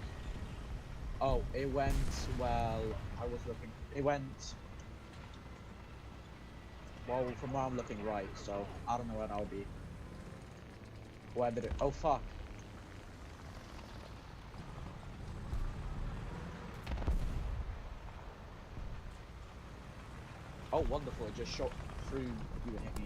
Oh, it went, well, I was looking. It went. Well, from where I'm looking, right, so I don't know where that'll be. Where did it? Oh, fuck. Oh, wonderful. It just shot through you and hit me.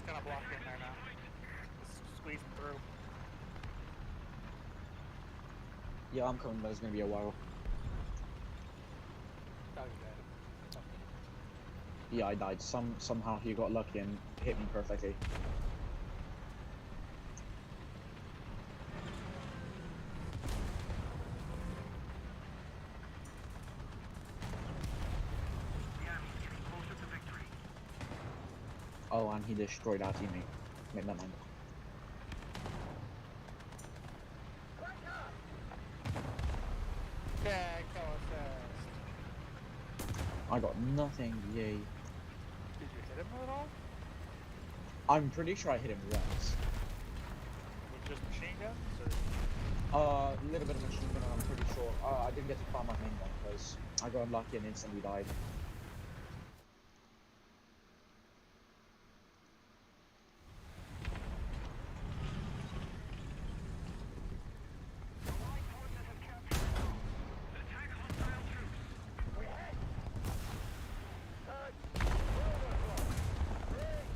kind of blocked in there now. It's squeezing through. Yeah, I'm coming, but it's gonna be a while. Oh, you got it. Okay. Yeah, I died. Somehow he got lucky and hit me perfectly. Oh, and he destroyed our teammate. Wait, never mind. Okay, kill assist. I got nothing, yay. Did you hit him at all? I'm pretty sure I hit him once. With just machine guns, or? A little bit of machine gun, and I'm pretty sure. I didn't get to find my main gun because I got unlucky and instantly died.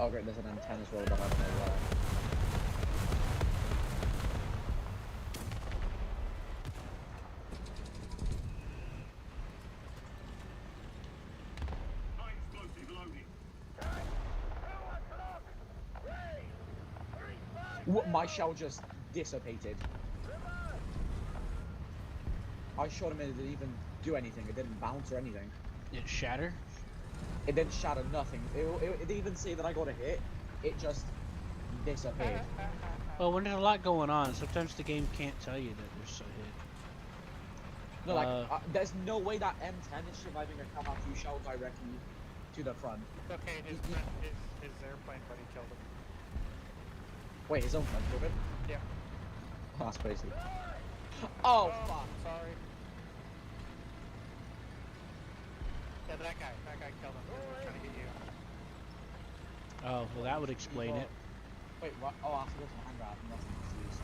Oh great, there's an M10 as well, but I don't know where. What, my shell just dissipated. I shot him and it didn't even do anything. It didn't bounce or anything. It shatter? It didn't shatter nothing. It didn't even say that I got a hit. It just disappeared. Well, when there's a lot going on, sometimes the game can't tell you that there's a hit. No, like, there's no way that M10 is surviving a come after you shell directly to the front. Okay, his airplane buddy killed him. Wait, his own friend killed him? Yeah. Oh, that's crazy. Oh, fuck. Sorry. Yeah, that guy killed him. He was trying to get you. Oh, well that would explain it. Wait, what? Oh, I forgot my hand grab. Nothing to use.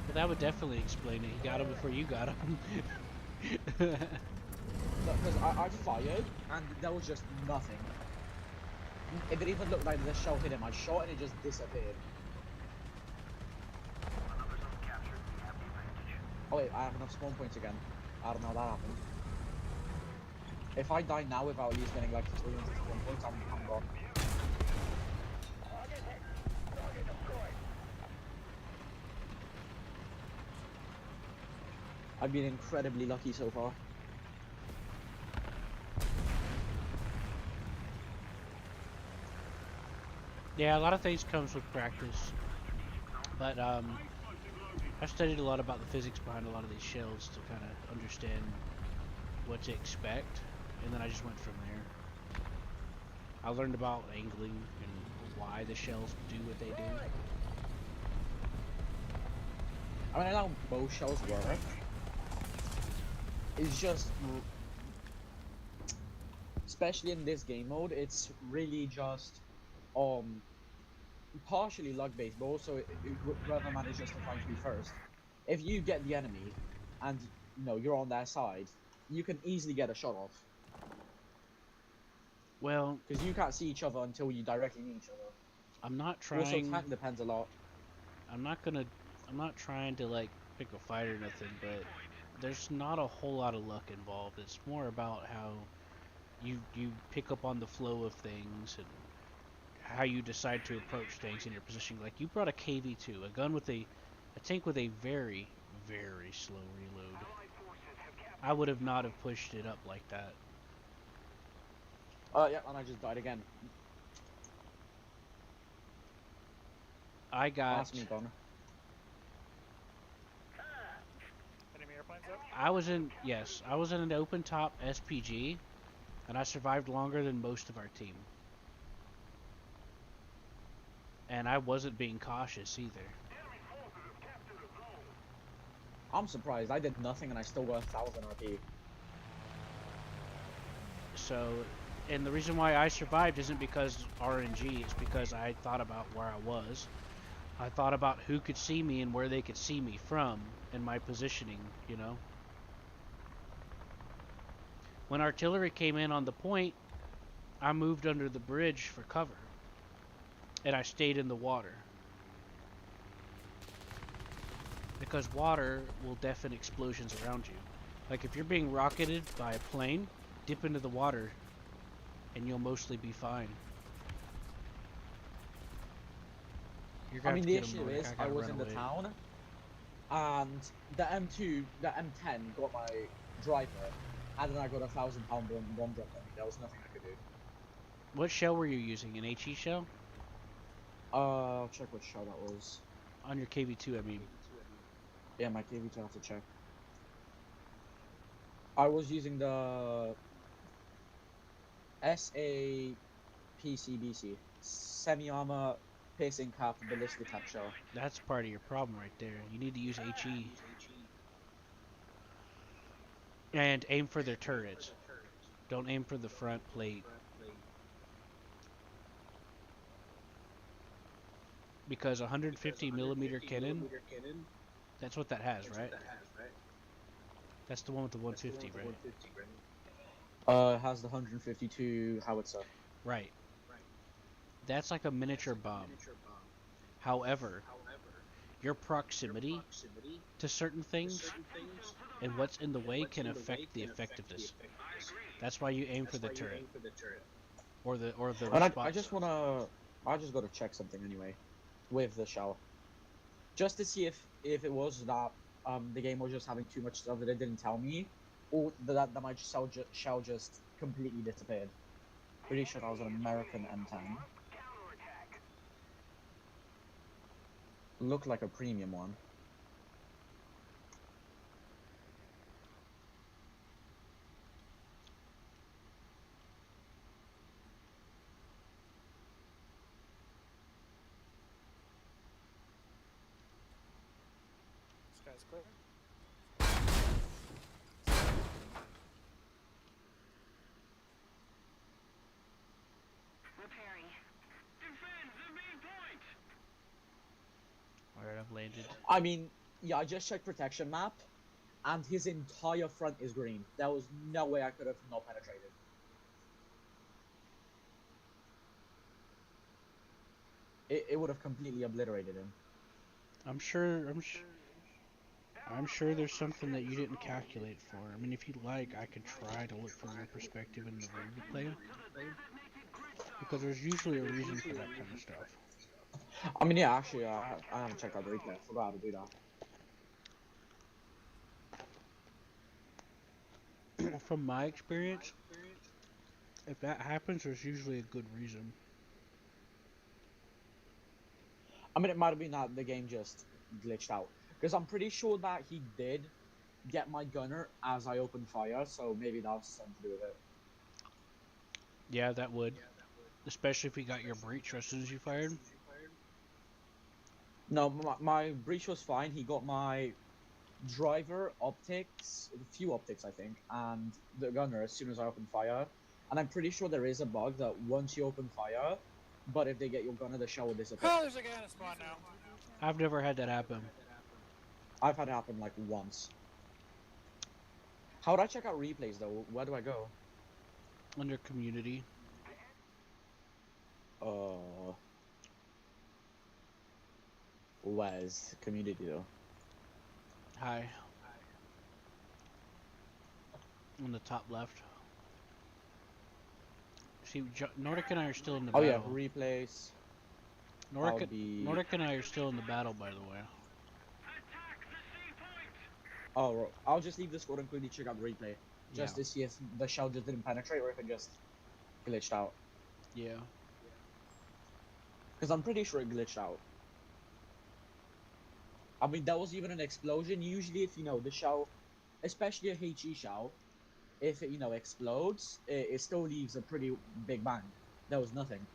Well, that would definitely explain it. He got him before you got him. Because I fired, and there was just nothing. It didn't even look like the shell hit him. I shot and it just disappeared. Oh wait, I have enough spawn points again. I don't know how that happened. If I die now without at least getting like 300 spawn points, I'm gone. I've been incredibly lucky so far. Yeah, a lot of things comes with practice. But I've studied a lot about the physics behind a lot of these shells to kind of understand what to expect, and then I just went from there. I learned about angling and why the shells do what they do. I mean, I know how bow shells work. It's just, especially in this game mode, it's really just, partially luck based, but also whoever manages to find you first. If you get the enemy, and you know you're on their side, you can easily get a shot off. Well, Because you can't see each other until you directly meet each other. I'm not Also, trying. time depends a lot. I'm not trying to like pick a fight or nothing, but there's not a whole lot of luck involved. It's more about how you pick up on the flow of things and how you decide to approach things in your position. Like you brought a KV-2, a gun with a tank with a very, very slow reload. I would have not have pushed it up like that. Yeah, and I just died again. I got. Ask me, Connor. Enemy airplanes up? I was in an open top SPG, and I survived longer than most of our team. And I wasn't being cautious either. I'm surprised. I did nothing and I still got 1,000 RP. So, and the reason why I survived isn't because RNG, it's because I thought about where I was. I thought about who could see me and where they could see me from, and my positioning, you know. When artillery came in on the point, I moved under the bridge for cover. and I stayed in the water. Because water will deafen explosions around you. Like if you're being rocketed by a plane, dip into the water and you'll mostly be fine. You're I gonna mean, have to the get him, issue Nordic. is I I gotta was run in the away. town, and the M10 got my driver, and then I got a 1,000-pound bomb dropped on me. There was nothing I could do. What shell were you using? An HE shell? I'll check what shell that was. On your KV2, I mean. Yeah, my KV2, I have to check. I was using the SAPCBC, semi-armor, piercing cap, ballistic cap shell. That's part of your problem right there. You need to use HE. And aim for their turrets. Don't aim for the front plate. Because 150 millimeter cannon, that's what that has, right? That's the one with the 150, right? It has the 152 howitzer. Right. That's like a miniature bomb. However, your proximity to certain things and what's in the way can affect the effectiveness. That's why you aim for the turret or the And I response. just gotta check something anyway, with the shell, just to see if it was that the game was just having too much stuff that it didn't tell me, or that my shell just completely disappeared. Pretty sure that was an American M10. Looked like a premium one. This guy's clear. Alright, I've landed. I mean, yeah, I just checked protection map, and his entire front is green. There was no way I could have not penetrated. It would have completely obliterated him. I'm sure there's something that you didn't calculate for. I mean, if you like, I could try to look from your perspective in the replay. Because there's usually a reason for that kind of stuff. I mean, yeah, actually, I haven't checked out the replay. I forgot how to do that. From my experience, if that happens, there's usually a good reason. I mean, it might have been that the game just glitched out. Because I'm pretty sure that he did get my gunner as I opened fire, so maybe that was something to do with it. Yeah, that would. Especially if he got your breach as soon as you fired. No, my breach was fine. He got my driver, optics, a few optics, I think, and the gunner as soon as I opened fire. And I'm pretty sure there is a bug that once you open fire, but if they get your gunner, the shell will disappear. Oh, there's a guy in a spawn now. I've never had that happen. I've had it happen like once. How would I check out replays though? Where do I go? Under community. Where's community though? Hi. On the top left. See, Nordic and I are still in the Oh battle. yeah, replays. Nordic and I are still in the battle, by the way. Oh, I'll just leave the squad and quickly check out the replay, just Yeah. to see if the shell just didn't penetrate or if it just glitched out. Yeah. Because I'm pretty sure it glitched out. I mean, there was even an explosion. Usually, if the shell, especially a HE shell, if it explodes, it still leaves a pretty big bang. There was nothing.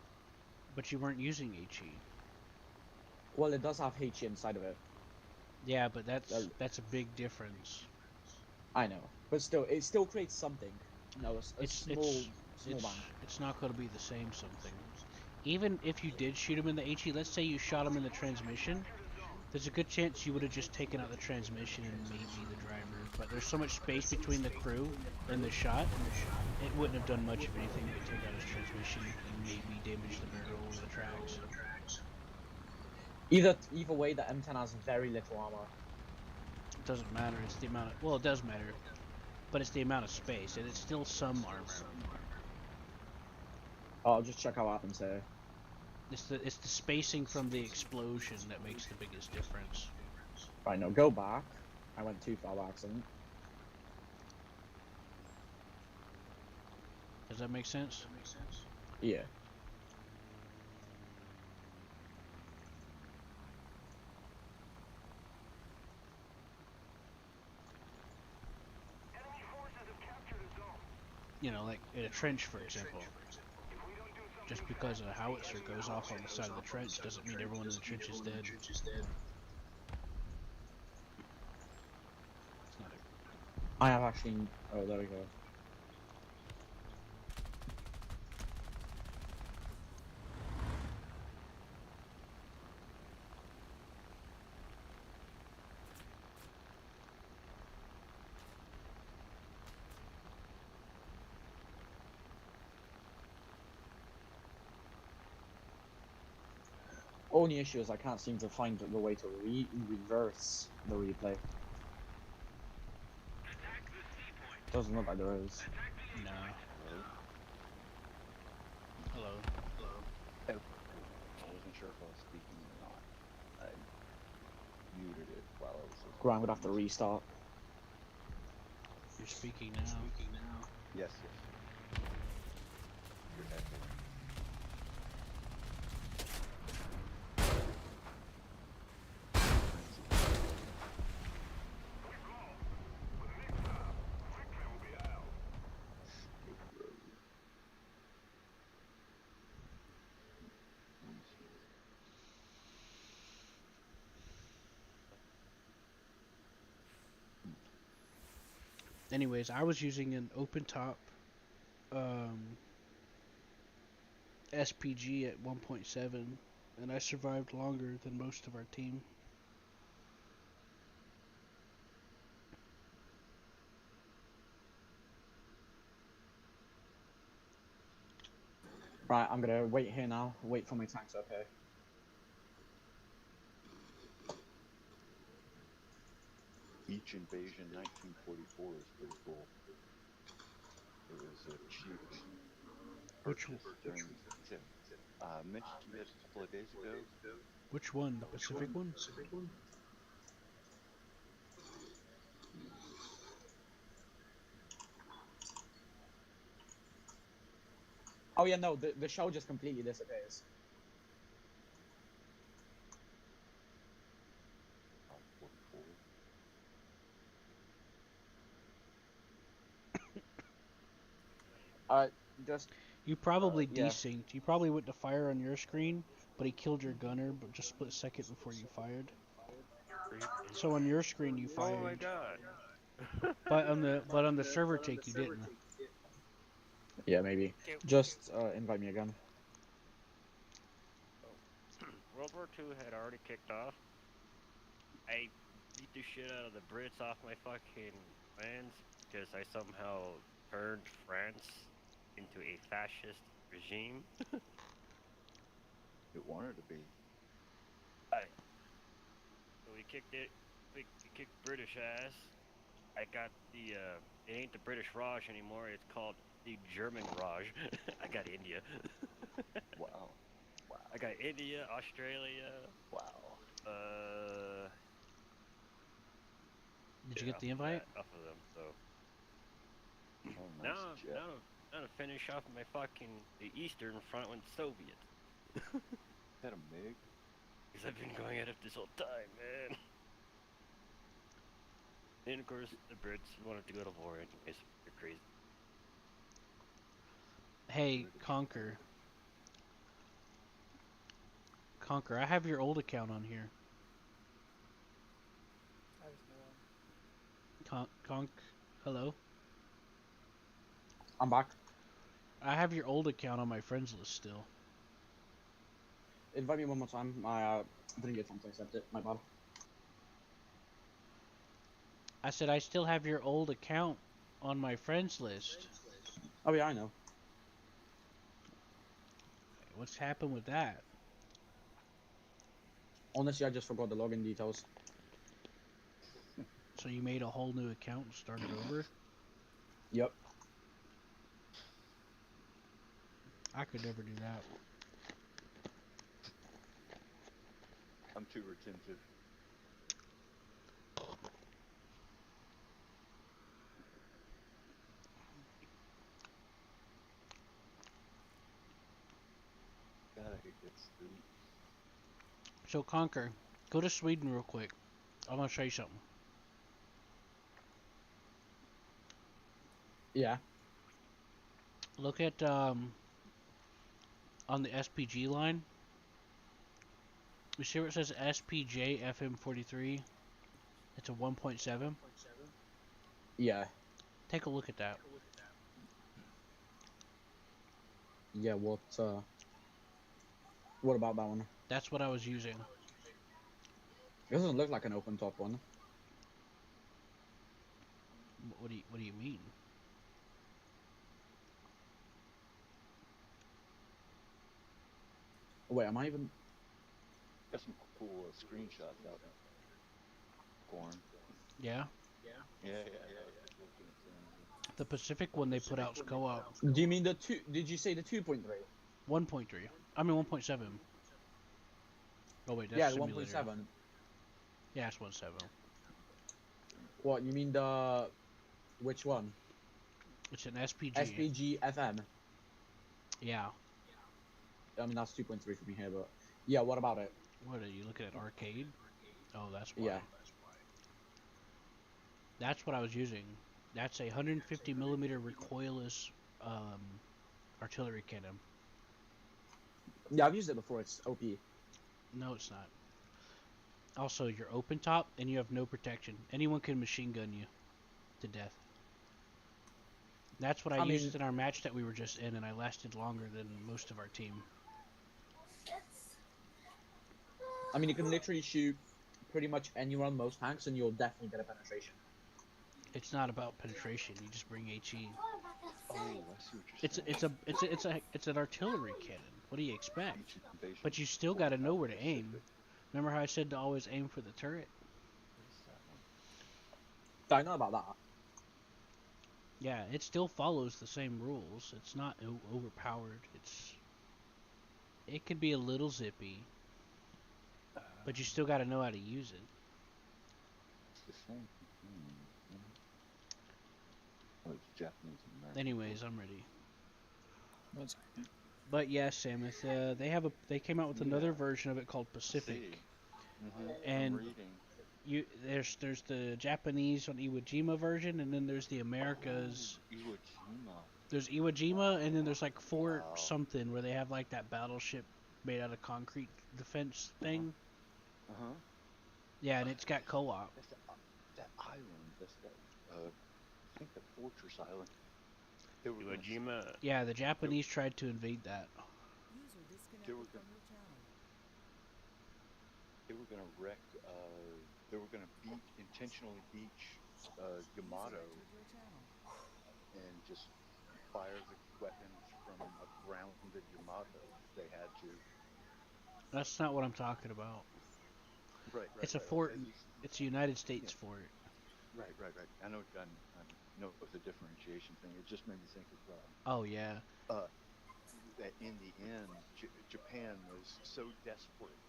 But you weren't using HE. Well, it does have HE inside of it. Yeah, but that's a big difference. I know, but still, it still creates something. A small bang. It's not going to be the same something. Even if you did shoot him in the HE, let's say you shot him in the transmission, there's a good chance you would have just taken out the transmission and maybe the driver. But there's so much space between the crew and the shot, it wouldn't have done much of anything but take out his transmission and maybe damage the barrel or the tracks. Either way, the M10 has very little armor. It doesn't matter. It's the amount of, well, it does matter, but it's the amount of space, and it's still some armor. I'll just check how what happens here. It's the spacing from the explosion that makes the biggest difference. Right, no, go back. I went too far by accident. Does that make sense? Yeah. You know, like in a trench, for example. Just because a howitzer goes off on the side of the trench doesn't mean everyone in the trench is dead. It's not I have actually. Oh, there we go. Only issue is I can't seem to find the way to reverse the replay. Doesn't look like there is. no. Hello. I wasn't sure if I was speaking or not. I muted it while I was listening. Grant would have to restart. You're speaking now. Yes. You're echoing. Anyways, I was using an open top SPG at 1.7, and I survived longer than most of our team. Right, I'm gonna wait here now. Wait for my tanks up here. Beach Invasion 1944 is pretty cool. It was a cheap Which purchase during I mentioned to you guys a couple of days ago. Which one? The Pacific one? Oh yeah, no, the show just completely disappears. Oh, 44. Just You probably yeah. desynced. You probably went to fire on your screen, but he killed your gunner, but just split second before you fired. So on your screen you fired. Oh my god. But on the server take you didn't. Yeah, maybe. Okay, Just invite me again. World War II had already kicked off. I beat the shit out of the Brits off my fucking lands because I somehow turned France into a fascist regime. It wanted to be. So we kicked it. We kicked British ass. I got the. It ain't the British Raj anymore. It's called the German Raj. I got India. Wow. I got India, Australia. Wow. Did you get the invite? Off of them, so. Oh, nice jet. Now to finish off my fucking the Eastern Front with Soviets. Is that a MiG? Because I've been going at it this whole time, man. And of course, the Brits wanted to go to war anyways. They're crazy. Hey, Conquer, I have your old account on here. I was new one. Conk, hello. I'm back. I have your old account on my friends list still. Invite me one more time. I didn't get time to accept it. My bad. I said I still have your old account on my friends list. Oh yeah, I know. What's happened with that? Honestly, I just forgot the login details. So you made a whole new account and started over? Yep. I could never do that. I'm too retentive. God, I hate that sleep. So Conquer, go to Sweden real quick. I want to show you something. Yeah. Look at on the SPG line. You see where it says SPJ FM43? It's a 1.7. Yeah. Take a look at that. Yeah. What about that one? That's what I was using. It doesn't look like an open top one. What do you mean? Wait, am I even? Got some cool screenshots out there. Corn. Yeah. Yeah. The Pacific one they put out's co-op. Do you mean the two? Did you say the 2.3? 1.3. I mean 1.7. Oh wait, that's Yeah, the simulator. 1.7. Yeah, it's 1.7. What you mean the? Which one? It's an SPG. SPG FM. Yeah. I mean that's 2.3 for me here, but yeah. What about it? What are you looking at? Arcade? Oh, that's why. Yeah. That's what I was using. That's a 150 millimeter recoilless artillery cannon. Yeah, I've used it before. It's OP. No, it's not. Also, you're open top and you have no protection. Anyone can machine gun you to death. That's what I used in our match that we were just in, and I lasted longer than most of our team. I mean, you can literally shoot pretty much anyone, most tanks, and you'll definitely get a penetration. It's not about penetration. You just bring HE. Oh, I see what you're saying. It's an artillery cannon. What do you expect? Beach invasion. But you still got to know where to aim. Pacific. Remember how I said to always aim for the turret? What is that one? I know about that. Yeah, it still follows the same rules. It's not overpowered. It could be a little zippy, but you still got to know how to use it. It's the same. Oh, it's Japanese American. Anyways, I'm ready. That's okay. But yes, Samus, they came out with another version of it called Pacific. And I'm reading. There's the Japanese on Iwo Jima version, and then there's the Americas. Iwo Jima. There's Iwo Jima, and then there's like Fort Wow. something where they have like that battleship made out of concrete defense thing. Yeah, and it's got co-op. That's that island. That's that. I think the fortress island. Iwo Jima. Yeah, the Japanese tried to invade that. They were gonna wreck. They were gonna intentionally beach Yamato, and just fire the weapons from a grounded Yamato if they had to. That's not what I'm talking about. Right. It's a fort. It's a United States fort. Right. I know the differentiation thing. It just made me think of. Oh yeah. That in the end, Japan was so desperate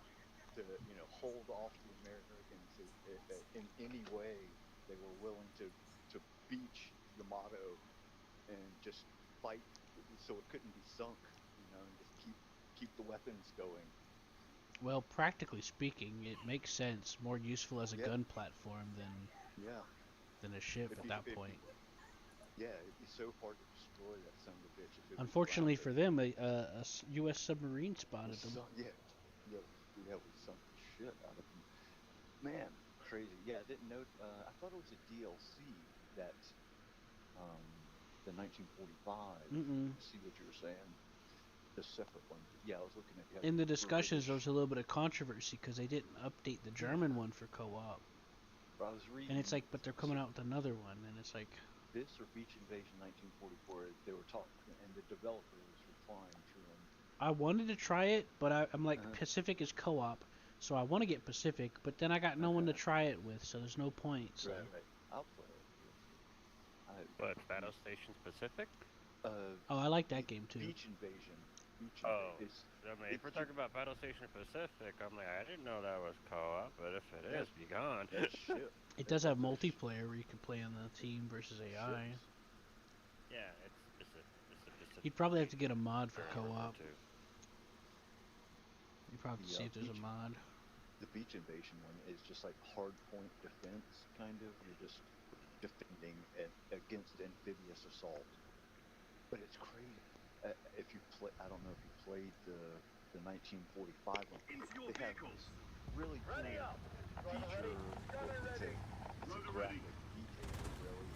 to hold off the Americans in any way. They were willing to beach Yamato and just fight so it couldn't be sunk, and just keep the weapons going. Well, practically speaking, it makes sense. More useful as a gun platform than a ship at that point. It'd be so hard to destroy that son of a bitch. If it Unfortunately was for them, a U.S. submarine spotted them. we sunk the shit out of them. Man, crazy. Yeah, I didn't know. I thought it was a DLC that the 1945. See what you were saying. The separate one. Yeah, I was looking at. In the discussions, there was a little bit of controversy because they didn't update the German one for co-op. I was reading. And it's like, but they're coming out with another one, and it's like. This or Beach Invasion 1944, they were talking, and the developer was replying to them. I wanted to try it, but I'm like, Pacific is co-op, So I want to get Pacific, but then I got no one to try it with, so there's no point. So. Right. I'll play it. But Battle Station Pacific? Oh, I like that game too. Beach Invasion. Oh, It's, I mean, if we're talking about Battle Station Pacific, I'm like, I didn't know that was co-op, but if it is, be gone. that ship. It does have multiplayer where you can play on the team versus AI. Ships. Yeah, it's a Pacific. You'd probably have to get a mod for World War co-op. II. You probably have to see if there's a mod. The Beach Invasion one is just like hard point defense, kind of. You're just defending against amphibious assault. But it's crazy. If you play, I don't know if you played the 1945 one. They have this really cool feature. It's a graphic detail, really.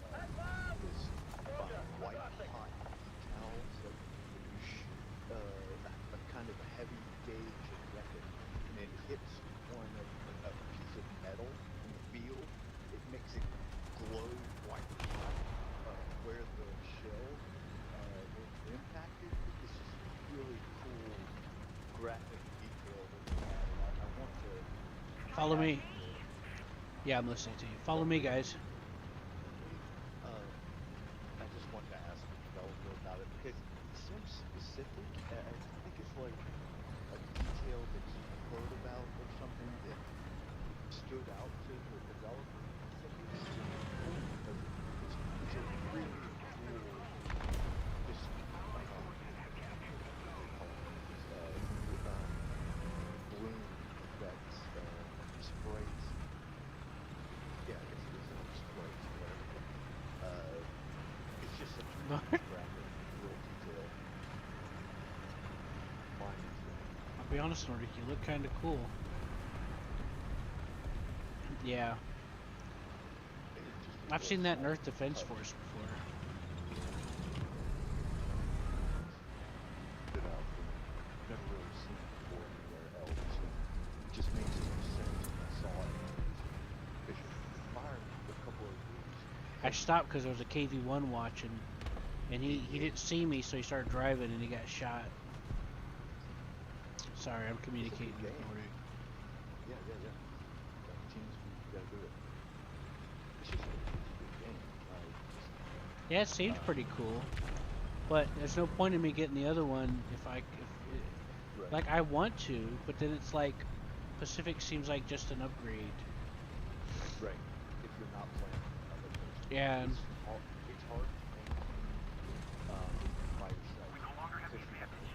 This white hot decals that when you shoot a kind of a heavy gauge weapon and it hits a piece of metal in the field, it makes it glow white hot where the shell was impacted. This is really cool graphic detail that they have. And I want to Follow me. Yeah, I'm listening to you. Follow me, guys. I just want to ask the developer about it because it seems specific. I think it's like a detail that you heard about or something that stood out to the developer. I think it's super cool because it's a really cool, just bloom that sprays. Yeah, I guess it is sprays. It's just such a graphic, real detail. I'll be honest, Nordic, you look kind of cool. Yeah. I've seen that in Earth Defense Force before. That I've never really seen before anywhere else. It just makes no sense when I saw it. Bishop fired a couple of years. I stopped because there was a KV-1 watching, and he didn't see me, so he started driving and he got shot. Sorry, I'm communicating with Nordic. Yeah. Teams, you gotta do it. It's just a good game. Yeah, it seems pretty cool, but there's no point in me getting the other one Right. like I want to, but then it's like Pacific seems like just an upgrade. Right. If you're not playing other person. Yeah. It's hard to maintain by yourself.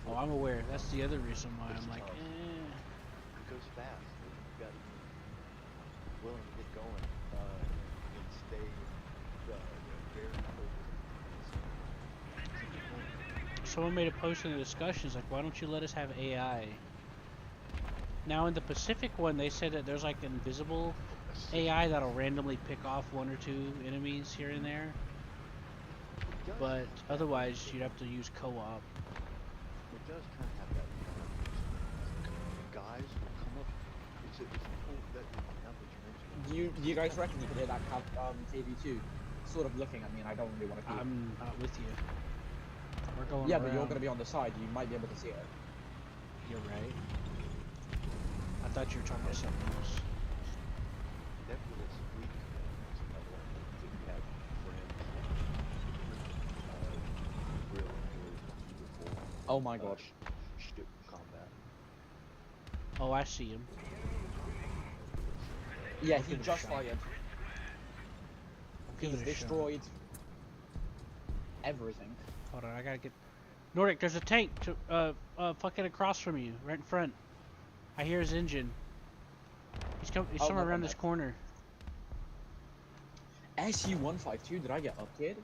Oh, I'm aware. That's the other reason why I'm like, It goes fast. You gotta be willing to get going and stay very focused. Someone made a post in the discussions like, why don't you let us have AI? Now in the Pacific one, they said that there's like invisible AI that'll randomly pick off one or two enemies here and there, but otherwise you'd have to use co-op. It does kind of have that. Guys will come up. It's cool that now that you mention it. Do you guys reckon you could hear that KV2 sort of looking at me, and I don't really want to keep. I'm not with you. We're going Yeah, around. but you're going to be on the side. You might be able to see it. You're right. I thought you were talking about something else. Nebulous week. Did you have friends? Really beautiful. Oh my god. Ship combat. Oh, I see him. Yeah, I'll he give it a just shot. fired. Give He's it a shot. destroyed everything. Hold on, I gotta get. Nordic, there's a tank to fucking across from you, right in front. I hear his engine. He's Oh, somewhere look around on this that. corner. SU-152, did I get upgraded?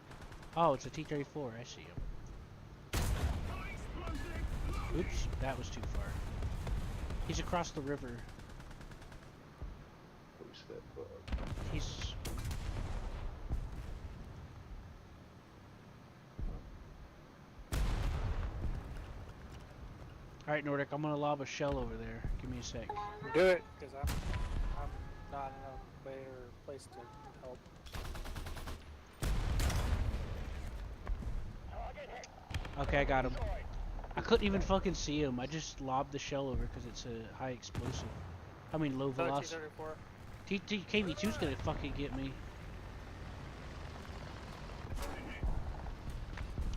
Oh, it's a T-34. I see him. Oops, that was too far. He's across the river. Post that bug. He's. All right, Nordic. I'm gonna lob a shell over there. Give me a sec. Do it, because I'm not in a better place to help. Okay, I got him. I couldn't even fucking see him. I just lobbed the shell over because it's a high explosive. I mean, low Another velocity. T-34. KV2's gonna fucking get me.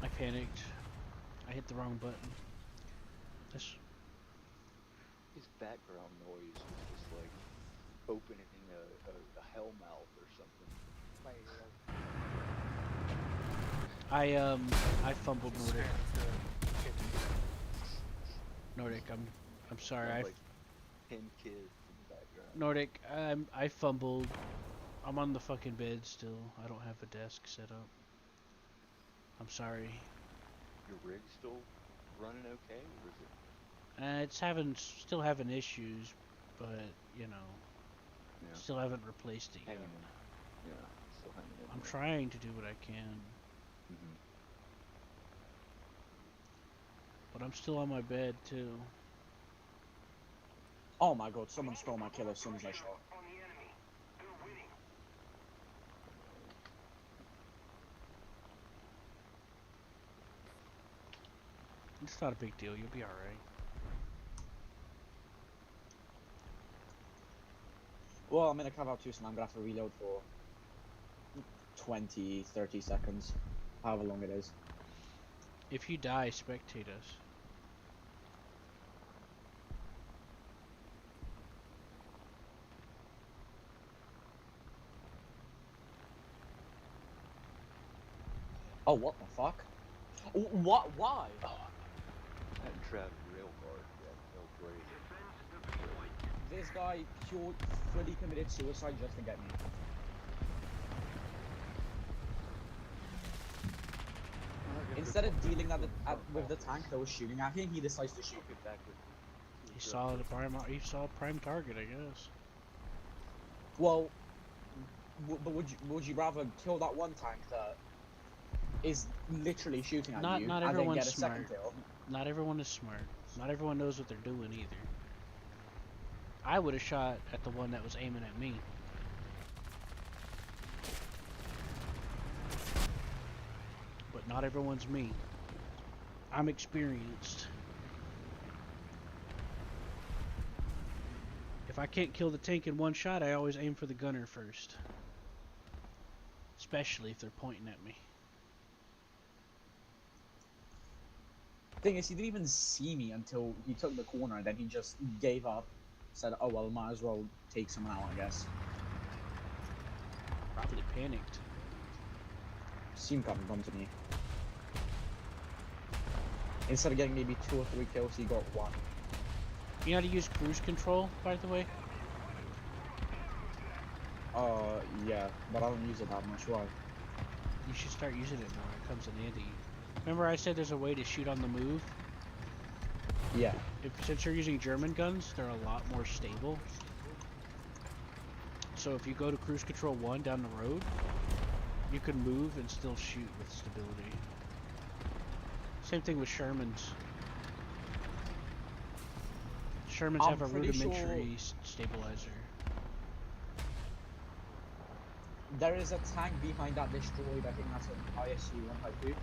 I panicked. I hit the wrong button. This. His background noise was just like opening a hell mouth or something. It's my 8-year-old. I fumbled Nordic. Nordic, I'm sorry. Sounds like 10 kids in the background. Nordic, I fumbled. I'm on the fucking bed still. I don't have a desk set up. I'm sorry. Your rig still running okay, or is it? It's still having issues, but you know, Yeah. still haven't replaced it yet. Hanging in. Yeah, still hanging in. I'm trying to do what I can, Mm-hmm. but I'm still on my bed too. Oh my god, someone stole my kill as soon as I shot. It's not a big deal. You'll be all right. Well, I'm in a cav out too, so I'm gonna have to reload for 20, 30 seconds. However long it is. If you die, spectate us. Oh, what the fuck? What? Why? I hadn't tried rail guard yet. Oh, great. This guy fully committed suicide just to get me. Instead of dealing with the tank that was shooting at him, he decides to shoot. I'll get back with you. He saw the prime. He saw a prime target, I guess. Well, but would you rather kill that one tank that is literally shooting at you Not and then everyone's get a second smart. kill? Not everyone is smart. Not everyone knows what they're doing either. I would have shot at the one that was aiming at me. But not everyone's me. I'm experienced. If I can't kill the tank in one shot, I always aim for the gunner first. Especially if they're pointing at me. Thing is, he didn't even see me until he took the corner, and then he just gave up. Said, "Oh well, might as well take someone out, I guess." Probably panicked. Seemed kind of dumb to me. Instead of getting maybe 2 or 3 kills, he got 1. You know how to use cruise control, by the way? Yeah, but I don't use it that much. Why? You should start using it more. It comes in handy. Remember I said there's a way to shoot on the move? Yeah. Since you're using German guns, they're a lot more stable. So if you go to cruise control 1 down the road, you can move and still shoot with stability. Same thing with Shermans. Shermans I'm have a pretty rudimentary stabilizer. There is a tank behind that destroyed. I think that's an ISU 152.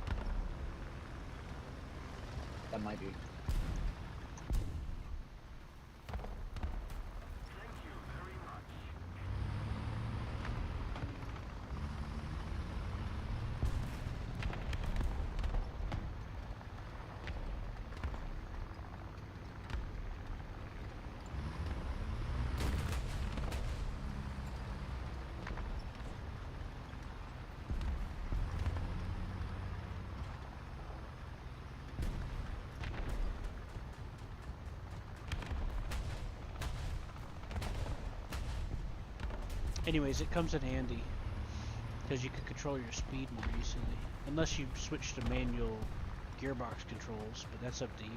That might be. Anyways, it comes in handy because you can control your speed more easily. Unless you switch to manual gearbox controls, but that's up to you.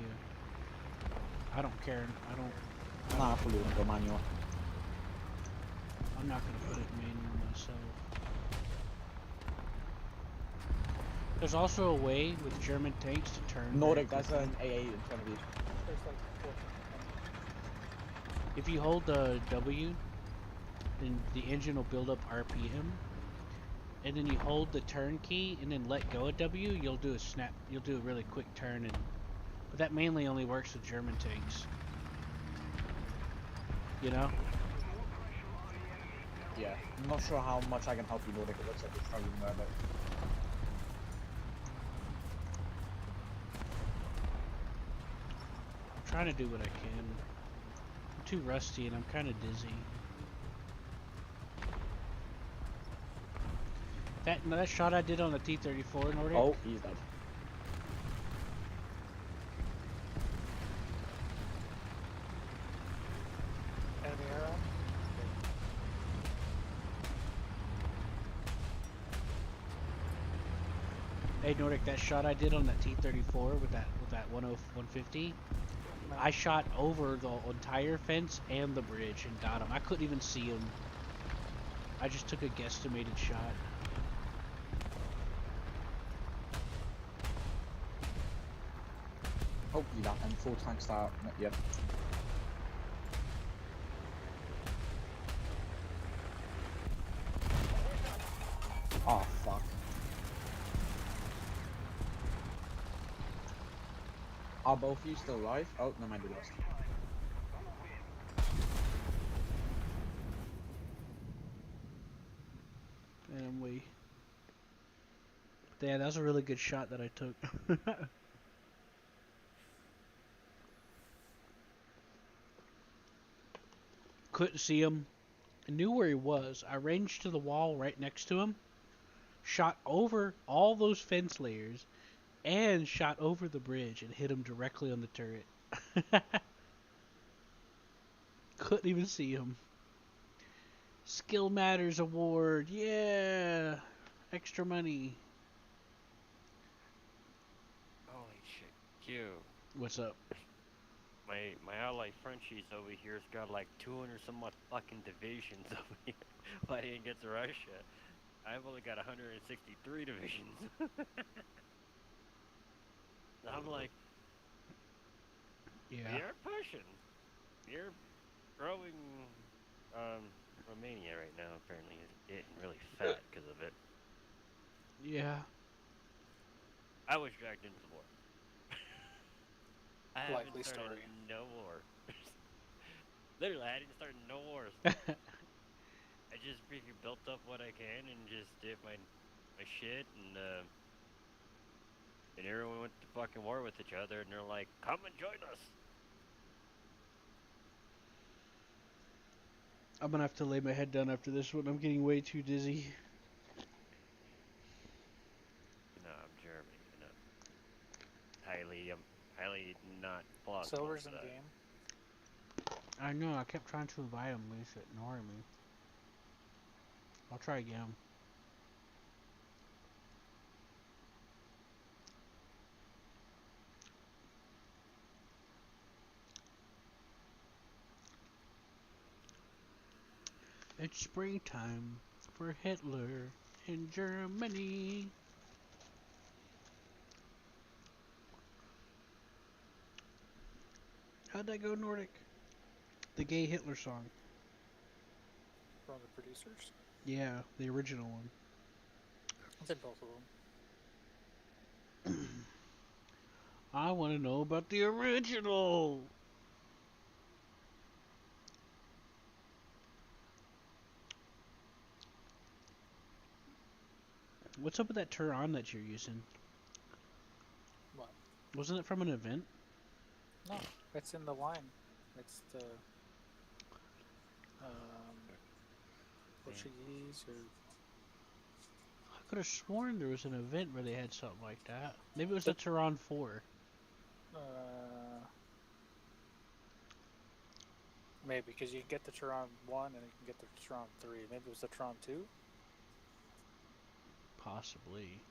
I don't care. Nah, fully go manual. I'm not gonna put it in manual myself. There's also a way with German tanks to turn. Nordic, that's an AA in front of you. There's like 4. If you hold the W, then the engine will build up RPM. And then you hold the turn key and then let go of W, you'll do a really quick turn, but that mainly only works with German tanks. You know? Yeah, I'm not sure how much I can help you, Nordic. It looks like you're struggling there, but I'm trying to do what I can. I'm too rusty and I'm kind of dizzy. That shot I did on the T-34, Nordic. oh, he's dead. Enemy arrow. Hey Nordic, that shot I did on that T-34 with that 150, I shot over the entire fence and the bridge and got him. I couldn't even see him. I just took a guesstimated shot. Oh, you got him. Full tank start. Yep. Oh, fuck. Are both of you still alive? Oh, no, mind, we lost. And we... Yeah, that was a really good shot that I took. Couldn't see him. I knew where he was. I ranged to the wall right next to him. Shot over all those fence layers. And shot over the bridge and hit him directly on the turret. Couldn't even see him. Skill Matters Award. Yeah. Extra money. Holy shit. Q. What's up? My ally Frenchie's over here's got like 200 some odd fucking divisions over here. Why didn't get to Russia? I've only got 163 divisions. I'm like, Yeah. you're pushing. You're growing. Romania right now apparently is getting really fat because of it. Yeah. I was dragged into the war. I haven't Likely started story. no war. Literally, I didn't start no wars. I just freaking built up what I can and just did my shit and everyone went to fucking war with each other and they're like, come and join us. I'm gonna have to lay my head down after this one. I'm getting way too dizzy. No, I'm German. You know, highly not plausible. Silver's in for that. game. I know, I kept trying to invite him, but he's ignoring me. I'll try again. It's springtime for Hitler in Germany. How'd that go, Nordic? The gay Hitler song. From the producers. Yeah, the original one. I did both of them. I want to know about the original. What's up with that Turon that you're using? What? Wasn't it from an event? No, it's in the line. It's the Portuguese or I could have sworn there was an event where they had something like that. Maybe it was the Turon 4. maybe because you can get the Turon 1 and you can get the Turon 3. Maybe it was the Turon 2. Possibly.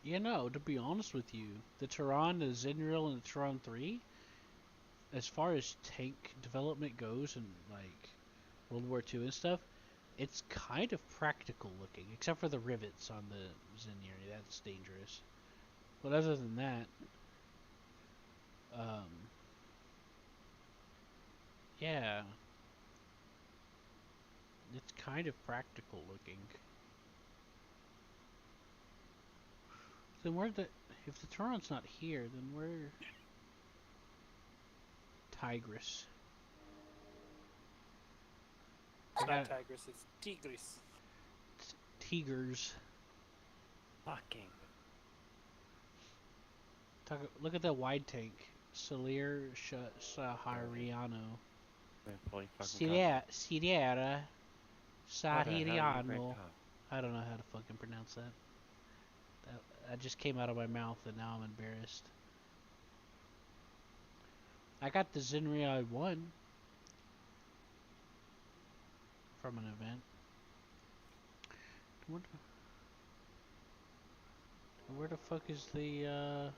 You know, to be honest with you, the Turon, the Zenreal, and the Turon 3, as far as tank development goes and like World War II and stuff, it's kind of practical looking, except for the rivets on the Zenreal. That's dangerous. But other than that, yeah, it's kind of practical looking. Then where the... If the Toronto's not here, then where... Tigris. It's I not got Tigris, it's Tigris. Tigers. Fucking. Look at that wide tank. Salir Sahariano. Fully fucking copy. Sierra How the hell you Sahariano. break up? I don't know how to fucking pronounce that. That just came out of my mouth and now I'm embarrassed. I got the Zenria 1 from an event. Where the fuck is the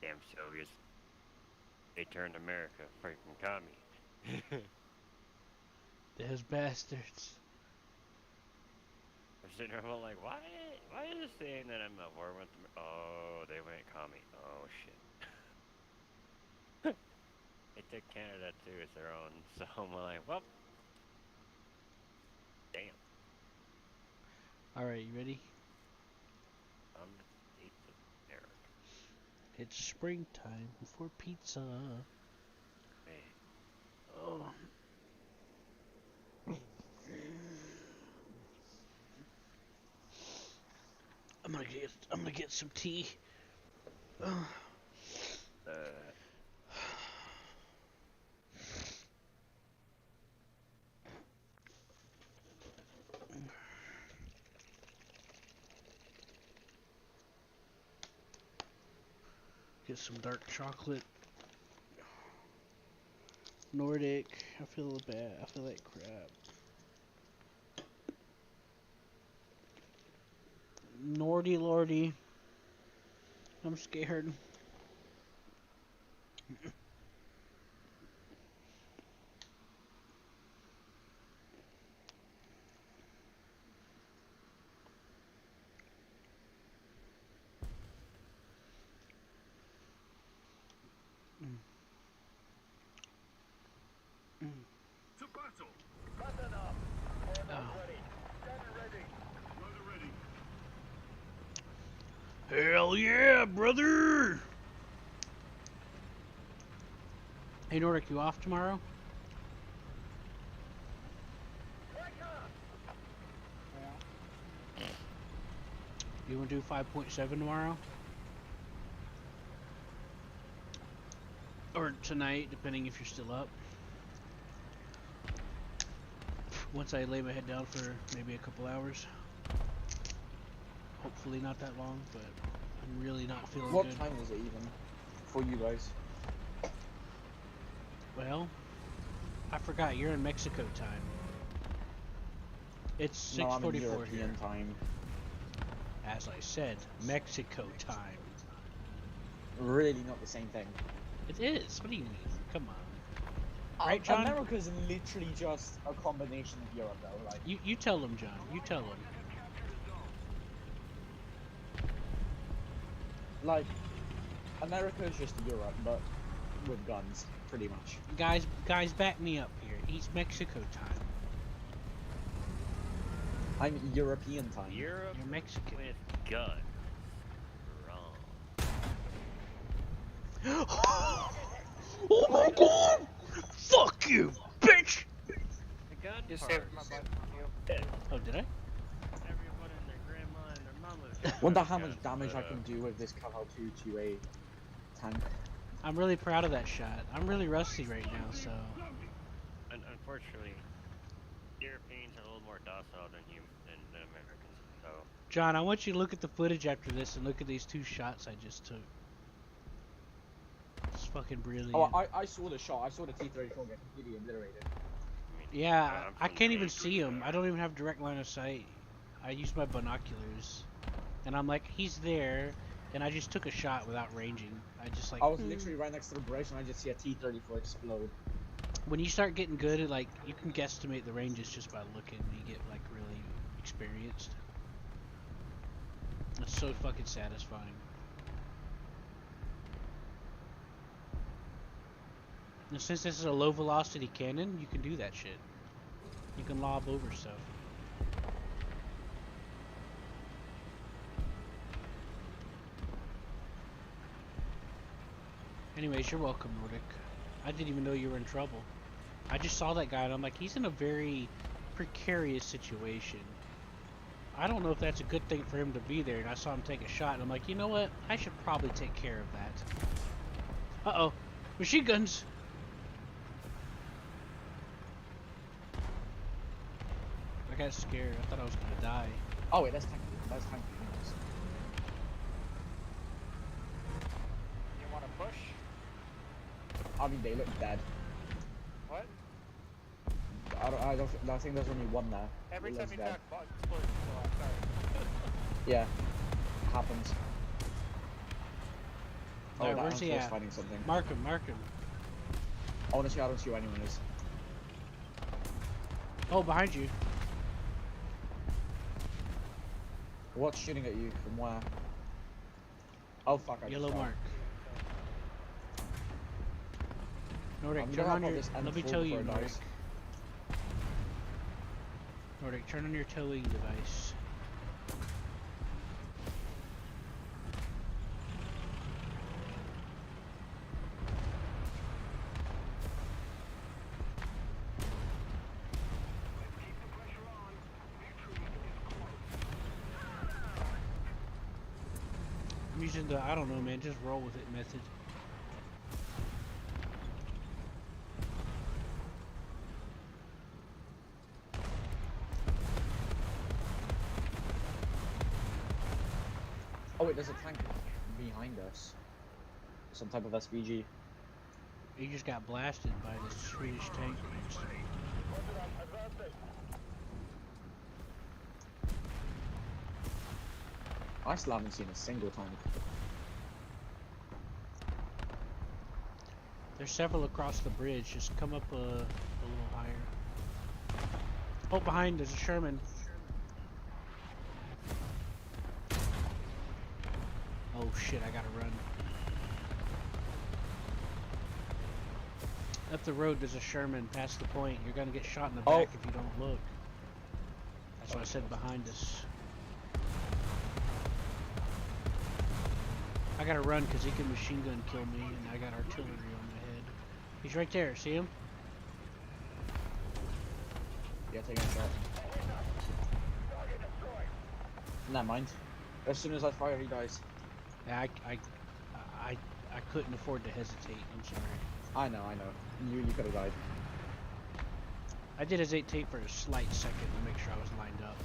Damn Soviets. They turned America freaking commie. those bastards? I'm sitting there going like, why is it saying that I'm at war with them? Oh, they went commie. Oh shit. They took Canada too as their own, so I'm like, well, damn. Alright, you ready? I'm the states of America. It's springtime for pizza. Man. Oh. I'm gonna get some tea. Get some dark chocolate. Nordic. I feel bad. I feel like crap. Nordy lordy. I'm scared. To battle! Button up. Orders Oh. ready. Gun ready. Weather ready. Hell yeah, brother! Hey Nordic, you off tomorrow? Wake up! You wanna do 5.7 tomorrow? Or tonight, depending if you're still up. Once I lay my head down for maybe a couple hours. Hopefully not that long, but I'm really not feeling What good. time is it even for you guys? Well, I forgot, you're in Mexico time. It's No, I'm in 6:44 here. European time. As I said, Mexico time. Really not the same thing. It is. What do you mean? Come on. Right, John? America's literally just a combination of Europe, though. Like, You tell them, John. You tell them. like, America is just Europe, but with guns, pretty much. Guys, back me up here. He's Mexico time. I'm European time. Europe You're Mexican. with guns. Wrong. Oh my god! Fuck you, bitch! The gun Just part. saved my butt from you. Oh, did I? Everyone and their grandma and their mama. Wonder how much damage I can do with this Caval 2 to a tank. I'm really proud of that shot. I'm really rusty right now, so... Unfortunately, Europeans are a little more docile than Americans. So John, I want you to look at the footage after this and look at these two shots I just took. It's fucking brilliant. Oh, I saw the shot. I saw the T-34 get completely obliterated. I mean, Yeah, I'm I from can't the even East, see him. so- I don't even have direct line of sight. I use my binoculars. And I'm like, he's there, and I just took a shot without ranging. I just like... I was literally right next to the bridge, and I just see a T-34 explode. When you start getting good at, like, you can guesstimate the ranges just by looking. You get, like, really experienced. It's so fucking satisfying. And since this is a low velocity cannon, you can do that shit. You can lob over stuff. Anyways, you're welcome, Nordic. I didn't even know you were in trouble. I just saw that guy and I'm like, he's in a very precarious situation. I don't know if that's a good thing for him to be there, and I saw him take a shot and I'm like, you know what? I should probably take care of that. Uh-oh. Machine guns! I got scared. I thought I was gonna die. Oh wait, that's tank. That's tank. You want to push? I mean, they look dead. What? I think there's only one there. Every He time looks you dead. talk about explosions go off. Sorry. Yeah. Happens. Alright, that where's he Anthro's at? fighting something. Mark him, mark him. Honestly, I don't see where anyone is. Oh, behind you. What's shooting at you? From where? Oh fuck, I Yellow just mark. Nordic, I'm turn gonna on pop your... this Let me M4 tell you, before it Nordic. dies. Nordic, turn on your towing device. I'm using the, I don't know, man, just roll with it method. Oh wait, there's a tank behind us. Some type of SVG. You just got blasted by this Swedish tank. I still haven't seen a single tank. There's several across the bridge. Just come up a little higher. Oh, behind, there's a Sherman. Oh shit, I gotta run. Up the road, there's a Sherman past the point. You're gonna get shot in the back if you don't look. That's why I said behind us. I gotta run because he can machine gun kill me, and I got artillery on my head. He's right there. See him? Yeah, taking a shot. Never mind. As soon as I fire, he dies. Yeah, I couldn't afford to hesitate. I'm sorry. I know. You could have died. I did hesitate for a slight second to make sure I was lined up.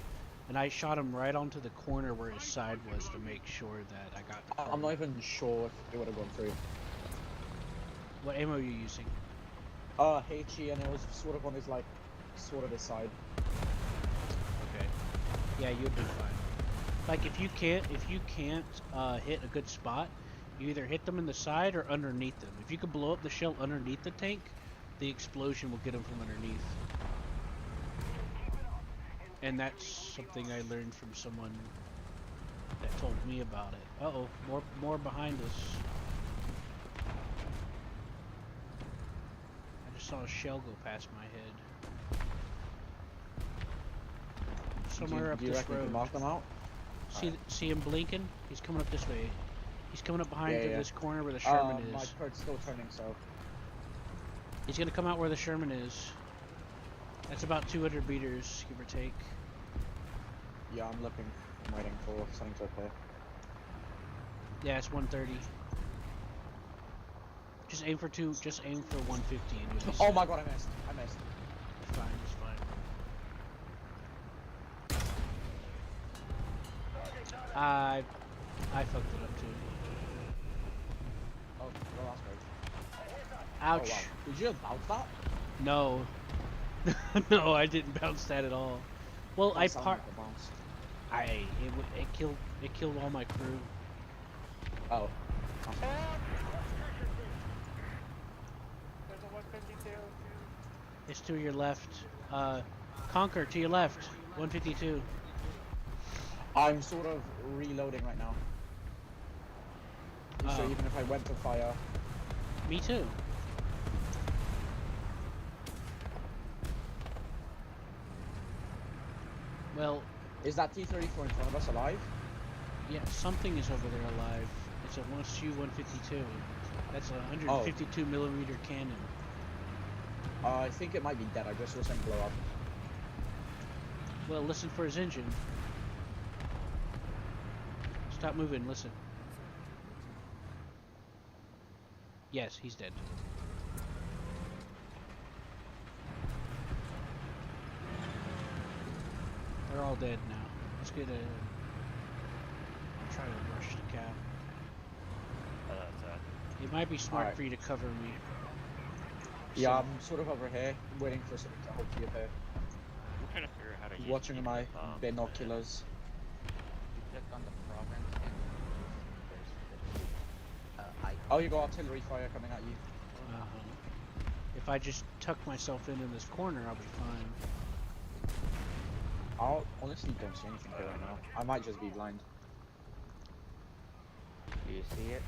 And I shot him right onto the corner where his side was to make sure that I got the I'm not even sure if it would have gone through. What ammo are you using? HE, and it was sort of on his, like, sort of his side. Okay. Yeah, you'd be fine. Like, if you can't hit a good spot, you either hit them in the side or underneath them. If you could blow up the shell underneath the tank, the explosion will get them from underneath. And that's something I learned from someone that told me about it. Uh-oh, more behind us. I just saw a shell go past my head. Somewhere up Do you this reckon you road. can mark them out? See him blinking? He's coming up this way. He's coming up behind Yeah. this corner where the Sherman My is. card's still turning, so... He's gonna come out where the Sherman is. That's about 200 meters, give or take. Yeah, I'm looking. I'm waiting for something to appear. Yeah, it's 130. Just aim for 150 and you'll be Oh set. my god, I missed. It's fine, it's fine. I fucked it up too. Oh, well, that's great. Ouch. Oh, wow. Did you bounce that? No. No, I didn't bounce that at all. Well, That sounded like a bounce. it killed all my crew. Oh. There's a 152. It's to your left. Conquer to your left. 152. I'm sort of reloading right now. So Oh. even if I went to fire... Me too. Well, Is that T-34 in front of us alive? yeah, something is over there alive. It's a Su-152. That's a 152 millimeter cannon. I think it might be dead. I just saw something blow up. Well, listen for his engine. Stop moving, listen. Yes, he's dead. They're all dead now. Let's get a... I'll try to rush the cap. It might be smart Alright. for you to cover me. Yeah, I'm sort of over here, waiting for something to hopefully appear. I'm trying to figure out how to use Watching these my bombs, binoculars. You click on the province and there's icon. Oh, you got artillery fire coming at you. If I just tuck myself in this corner, I'll be fine. I honestly don't see anything here right now. I might just be blind. Do you see it?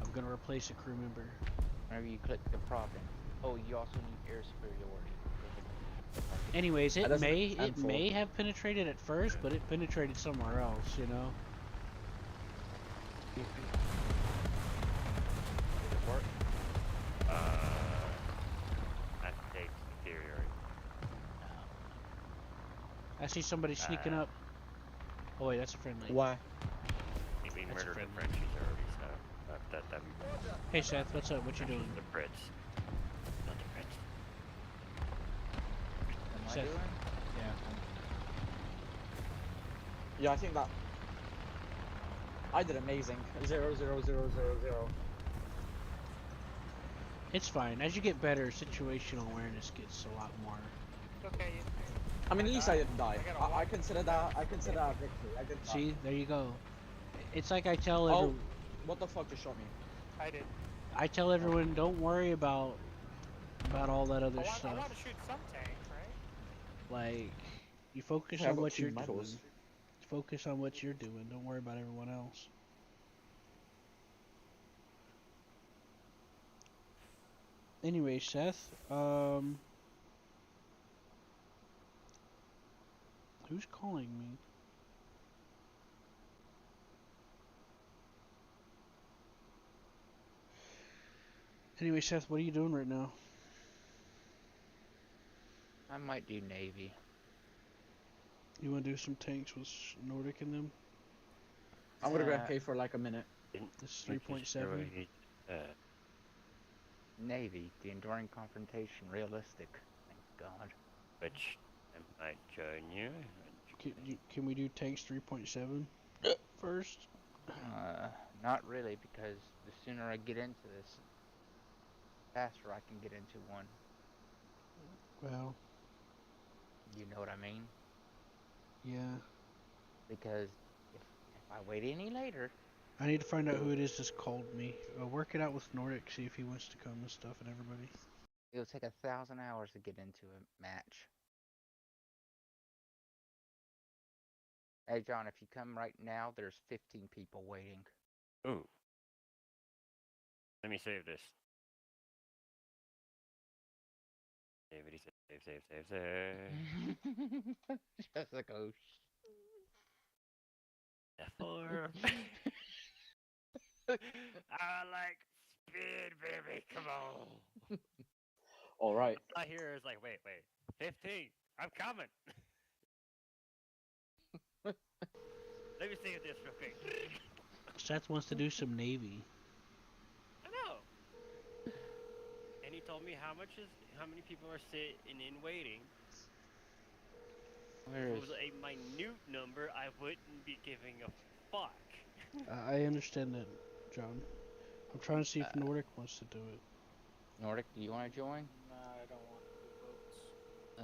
I'm gonna replace a crew member. Whenever you click the province. Oh, you also need air superiority. Anyways, That it doesn't may M4. have penetrated at first, but it penetrated somewhere else, you know. Did it work? That takes superiority. I see somebody sneaking up. Oh wait, that's a friendly. Why? We That's murdered the friendly. Frenchies already, so that Hey Seth, what's up? What you doing? the Brits, not the Brits. Am I Seth. doing? Yeah. Yeah, I think that I did amazing. 0, 0, 0, 0, 0. It's fine. As you get better, situational awareness gets a lot more. Okay. I mean, at least I didn't die. I gotta I consider that. I consider that a victory. I didn't die. See, there you go. It's like I tell Oh, everyone. what the fuck just shot me? I did. I tell everyone, don't worry about all that other I stuff. want to shoot some tank, right? Like, you focus Hey, I on got what 2 you're medals. doing. Focus on what you're doing. Don't worry about everyone else. Anyway, Seth, who's calling me? Anyway, Seth, what are you doing right now? I might do Navy. You want to do some tanks with Nordic in them? I'm gonna go pay for like a minute. This is Which 3.7. destroyed, Navy, the enduring confrontation, realistic. Thank God. which I might join you. Can we do tanks 3.7 first? Not really, because the sooner I get into this, the faster I can get into one. Well, You know what I mean? yeah. Because if I wait any later, I need to find out who it is that's called me. Work it out with Nordic, see if he wants to come and stuff and everybody. it'll take 1,000 hours to get into a match. Hey, John, if you come right now, there's 15 people waiting. Ooh. Let me save this. Save it, save. Just like, oh, F4. I like speed, baby. Come on. All right. All I hear is like, wait. 15. I'm coming. Let me save this real quick. Seth wants to do some Navy. I know. And he told me how many people are sitting in waiting. If it was a minute number, I wouldn't be giving a fuck. I understand that, John. I'm trying to see if Nordic wants to do it. Nordic, do you want to join? Nah, I don't want to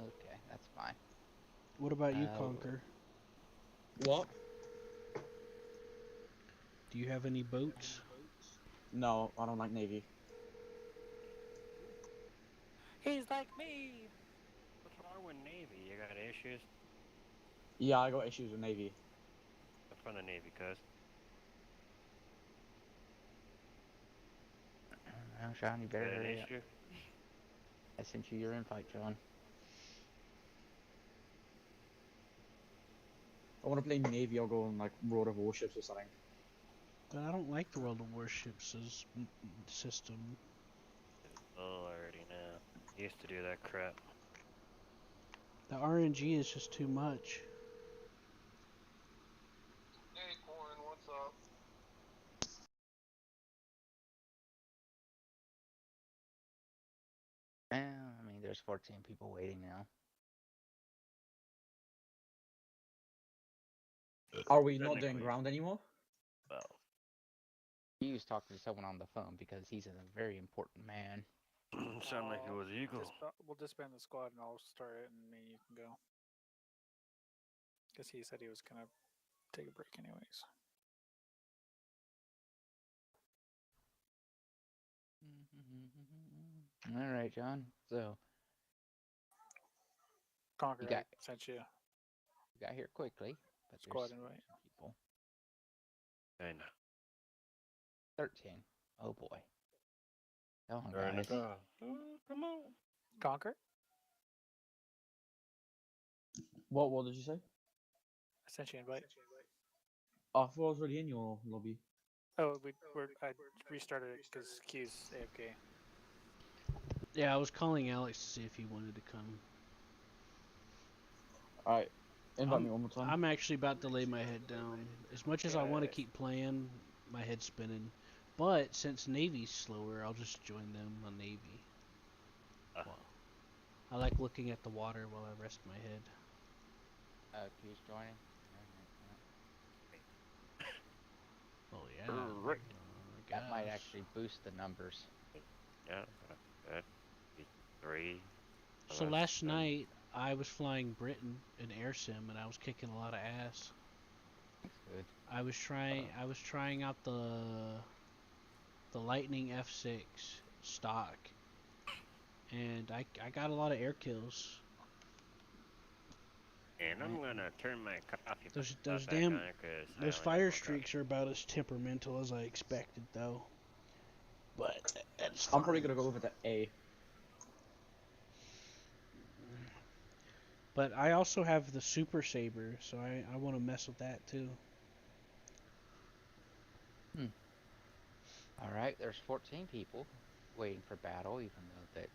do boats. Okay, that's fine. What about you, Conquer? What? Do you have any boats? No, I don't like Navy. He's like me. What's wrong with Navy? You got issues? Yeah, I got issues with Navy. I'm from the Navy, cuz. Well, John, you better Got an hurry up. issue? I sent you your invite, John. I want to play Navy or go on like World of Warships or something. But I don't like the World of Warships system. Oh, I already know. Used to do that crap. The RNG is just too much. Hey, Corin, what's up? I mean, there's 14 people waiting now. Are we not doing Technically. ground anymore? Well, He was talking to someone on the phone because he's a very important man. sound like it was Eagle. We'll disband the squad and I'll start it, and me and you can go. Because he said he was gonna take a break anyways. All right, John. So Conquer, You got- I sent you you got here quickly, but squad there's invite. some people. I know. 13. Oh boy. Come on, Turn guys. it on. Come on. Conquer? What did you say? I sent you an invite. Oh, I thought I was already in your lobby. Oh, I restarted it because Q's AFK. Yeah, I was calling Alex to see if he wanted to come. Alright, invite me one more time. I'm actually about to lay my head down. As much as I want to keep playing, my head's spinning. But since Navy's slower, I'll just join them on Navy. Well, I like looking at the water while I rest my head. Q's joining. Oh yeah. Rick. That might actually boost the numbers. Yeah. Good. 3. So last night I was flying Britain in air sim and I was kicking a lot of ass. That's good. I was trying out the Lightning F6 stock, and I got a lot of air kills. And I'm gonna turn my coffee Those back damn on 'cause I those only fire have one streaks are about as temperamental as I expected, though. But that's I'm probably fine. gonna go over to A. But I also have the Super Saber, so I want to mess with that too. All right, there's 14 people waiting for battle, even though that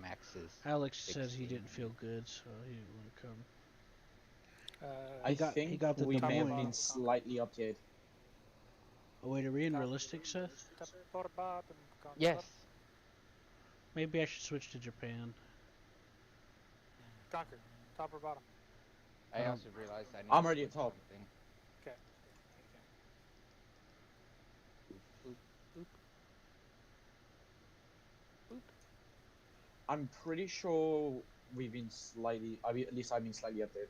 max is. Alex said he 16. didn't feel good, so he didn't want to come. I think he got the we Des may have Moines. been slightly updated. Oh wait, are we in realistic, Seth? Yes. Maybe I should switch to Japan. Conquer, top or bottom? I also realized I need I'm to already at switch top. something. Okay. I'm pretty sure we've been slightly, at least I've been slightly updated.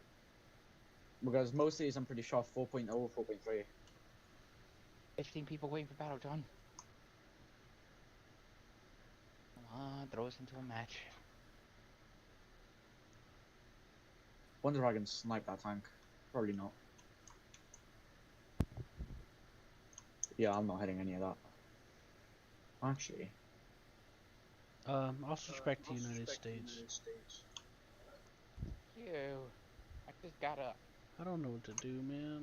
Because most days I'm pretty sure 4.0 or 4.3. 15 people waiting for battle, John. Come on, throw us into a match. Wonder if I can snipe that tank. Probably not. Yeah, I'm not hitting any of that. Actually. I'll switch back to United States. Ew. I just got up. I don't know what to do, man.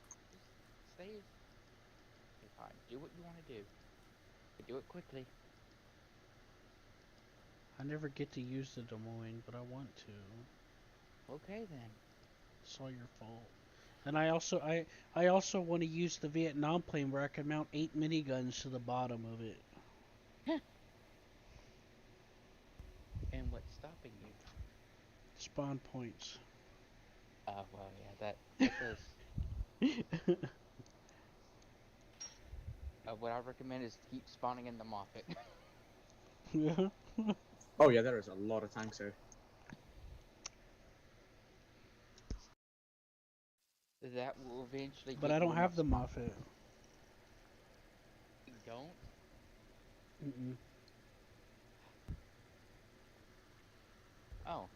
Just stay. Okay, fine. Do what you want to do. But do it quickly. I never get to use the Des Moines, but I want to. Okay then. It's all your fault. And I also want to use the Vietnam plane where I can mount 8 miniguns to the bottom of it. And what's stopping you? Spawn points. Well, yeah, that does. What I recommend is keep spawning in the Moffat. Oh yeah, there is a lot of tanks here. That will eventually. But get I don't you have enough the spawn- Moffat. You don't? Mm-mm. Oh.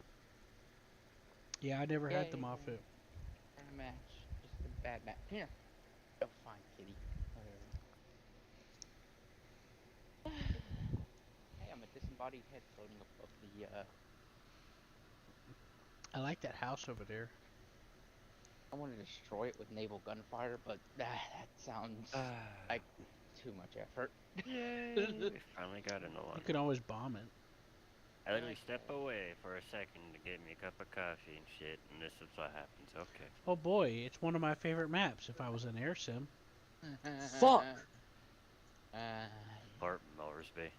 Yeah, I never had the Yay. Moffat. In a match. Just a bad match. Here. Oh, fine, kitty. Whatever. Hey, I'm a disembodied head floating above the, I like that house over there. I want to destroy it with naval gunfire, but that sounds like too much effort. Yay! We finally got another You one. can always bomb it. I literally step away for a second to get me a cup of coffee and shit, and this is what happens. Okay. Oh boy, it's one of my favorite maps if I was an air sim. Fuck! Fort Moresby.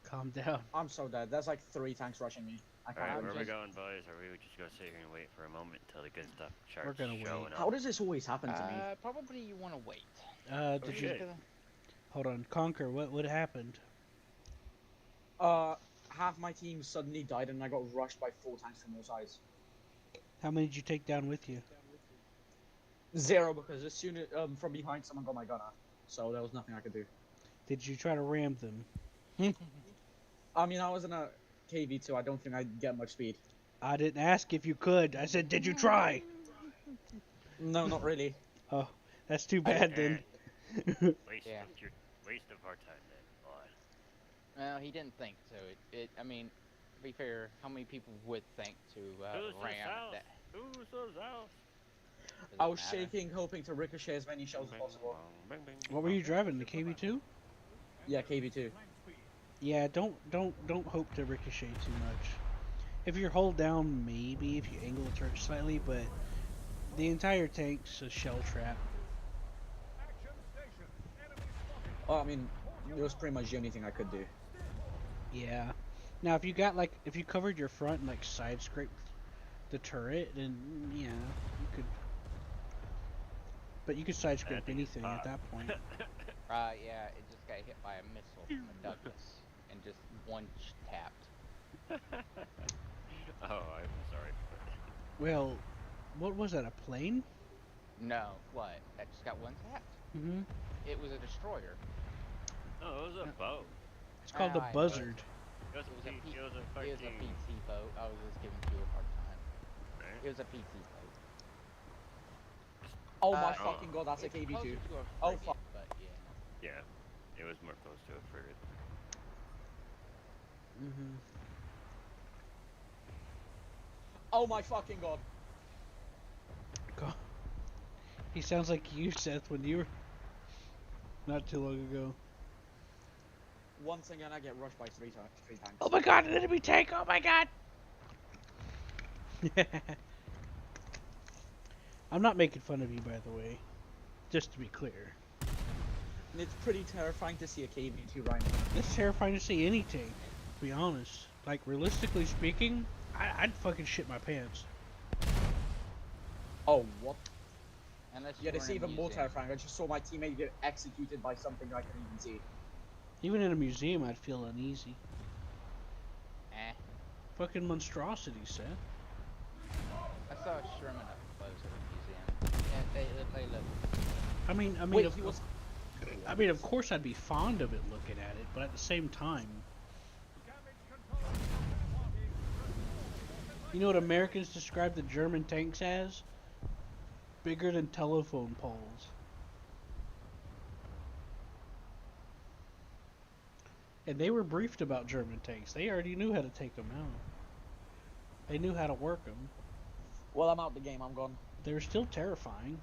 Calm down. I'm so dead. There's like 3 tanks rushing me. I can't. Alright, I'm where are we just- going, boys? Or we just go sit here and wait for a moment until the good stuff starts We're gonna wait. showing up? How does this always happen to me? Probably you want to wait. Did you shit. hold on, Conquer? What happened? Half my team suddenly died and I got rushed by 4 tanks from all sides. How many did you take down with you? 0, because as soon as from behind someone got my gunner, so there was nothing I could do. Did you try to ram them? I mean, I was in a KV2. I don't think I'd get much speed. I didn't ask if you could. I said, did you try? No, not really. Oh, that's too bad then. Yeah. Waste of our time then, boy. Well, he didn't think so. I mean, to be fair, how many people would think to ram that? Who's those out? Does I it was matter? shaking, hoping to ricochet as many shells as possible. What were you driving? The KV2? Yeah, KV2. Yeah, don't hope to ricochet too much. If you hold down, maybe if you angle the turret slightly, but the entire tank's a shell trap. Oh, I mean, it was pretty much the only thing I could do. Yeah. Now, if you covered your front and like side scraped the turret, then yeah, you could. But you could side scrape anything at that point. Yeah, it just got hit by a missile from a Douglas and just one tapped. Oh, I'm sorry. Well, what was that? A plane? No, what? That just got one tapped. Mm-hmm. It was a destroyer. Oh, it was a boat. It's called the I know. Buzzard. It was It was a a, P- it was a It fucking... was a PT boat. I was just giving you a hard time. Right? It was a PT boat. Oh my Uh, fucking god, that's a It's KV2. closer to a Oh, frigate, fuck. But yeah. Yeah, it was more close to a frigate. Mm-hmm. Oh my fucking god. God. He sounds like you, Seth, when you were not too long ago. Once again, I get rushed by 3 tanks. Oh my god, an enemy tank! Oh my god! I'm not making fun of you, by the way. Just to be clear. And it's pretty terrifying to see a KV2 right now. It's terrifying to see any tank, to be honest. Like, realistically speaking, I'd fucking shit my pants. Oh, what? Unless you Yeah, were it's in a even more museum. terrifying. I just saw my teammate get executed by something I couldn't even see. Even in a museum, I'd feel uneasy. Eh. Fucking monstrosity, Seth. I saw Sherman up close at the museum. Yeah, they look. I mean, Wait, he was... of course I'd be fond of it looking at it, but at the same time, you know what Americans describe the German tanks as? Bigger than telephone poles. And they were briefed about German tanks. They already knew how to take them out. They knew how to work them. Well, I'm out the game. I'm gone. They were still terrifying.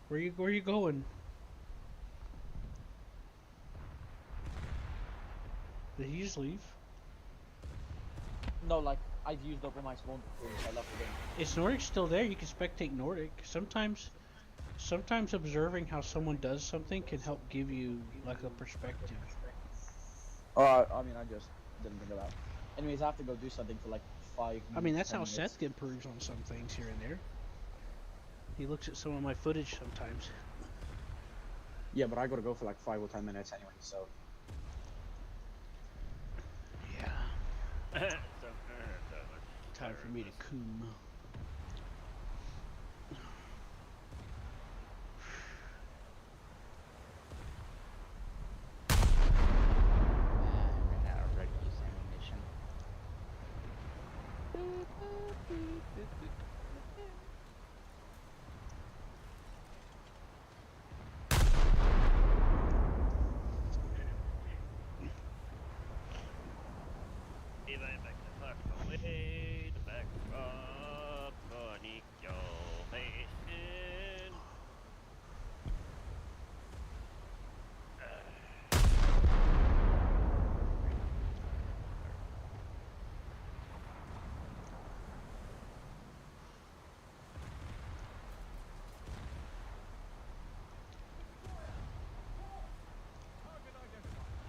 Where you going? Did he just leave? No, like, I've used up all my spawn points. I left the game. Is Nordic still there? You can spectate Nordic. Sometimes observing how someone does something can help give you like a perspective. I mean, I just didn't think of that. Anyways, I have to go do something for like 5 minutes. I mean, that's 10 how minutes. Seth improves on some things here and there. He looks at some of my footage sometimes. Yeah, but I gotta go for like 5 or 10 minutes anyway, so. Yeah. Time for me to coom. Ran out of red use ammunition. Levi back the fuck away.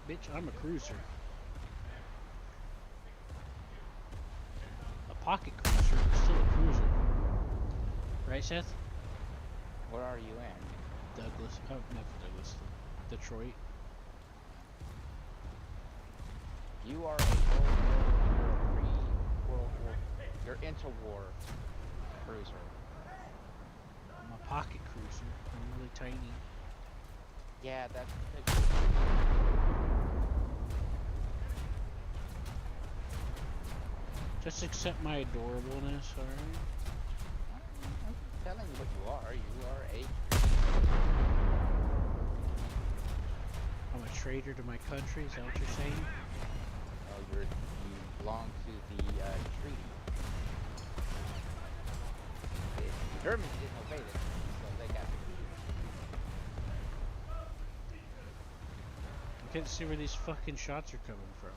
Bitch, I'm a cruiser. A pocket cruiser, but still a cruiser. Right, Seth? What are you in? Douglas. Oh, not Douglas. Detroit. You are a World War, you're a pre-World War, you're interwar cruiser. I'm a pocket cruiser. I'm really tiny. Yeah, that's because Just accept my adorableness, alright? I'm telling you what you are. You are a. I'm a traitor to my country, is that what you're saying? Oh, you belong to the treaty. The Germans didn't obey this, so they got. I can't see where these fucking shots are coming from.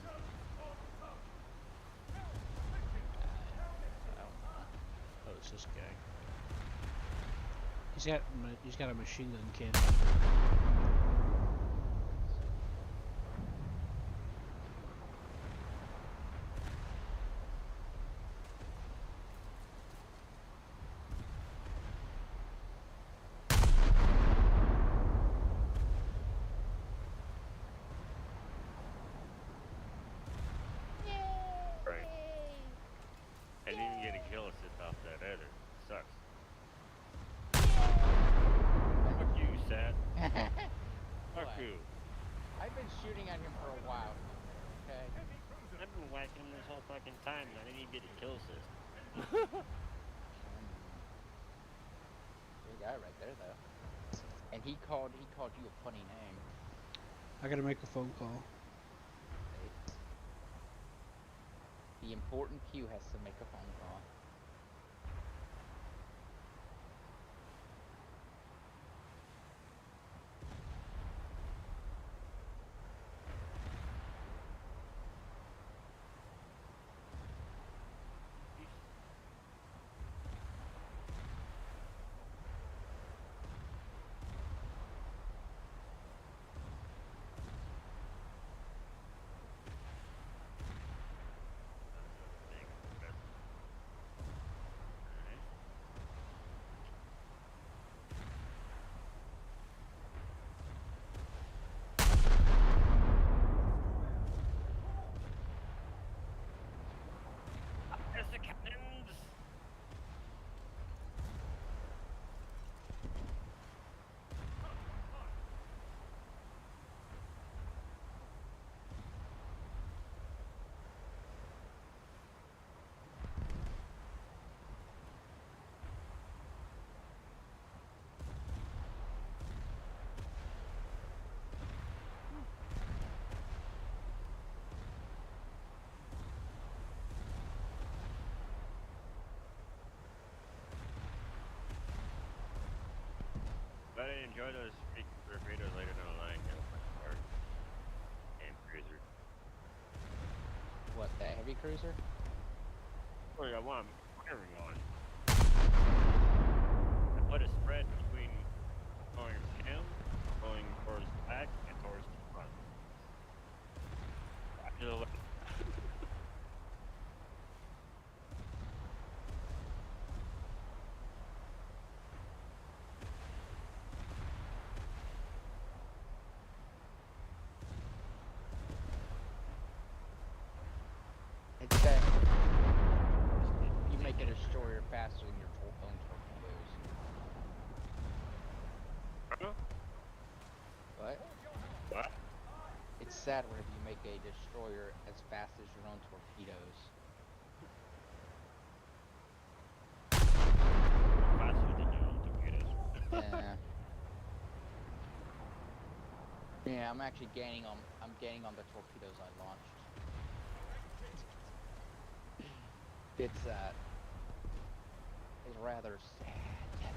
Oh, it's this guy. He's got a machine gun cannon. Right. I didn't even get a kill assist off that either. Sucks. Fuck you, Seth. Fuck What? you. I've been shooting at him for a while. Okay. I've been whacking him this whole fucking time and I didn't even get a kill assist. Good guy right there, though. And he called you a funny name. I gotta make a phone call. The important Q has to make a phone call. There's the cannons! But I enjoy those freaking torpedoes later down the line, or and cruiser. What, the heavy cruiser? Oh, I want firing on. I put a spread between going him, going towards the back, and towards the front. I feel like It's that you make a destroyer faster than your own torpedoes. huh? What? What? It's sad whenever you make a destroyer as fast as your own torpedoes. Faster than your own torpedoes. Yeah. Yeah, I'm actually gaining on the torpedoes I launched. It's rather sad.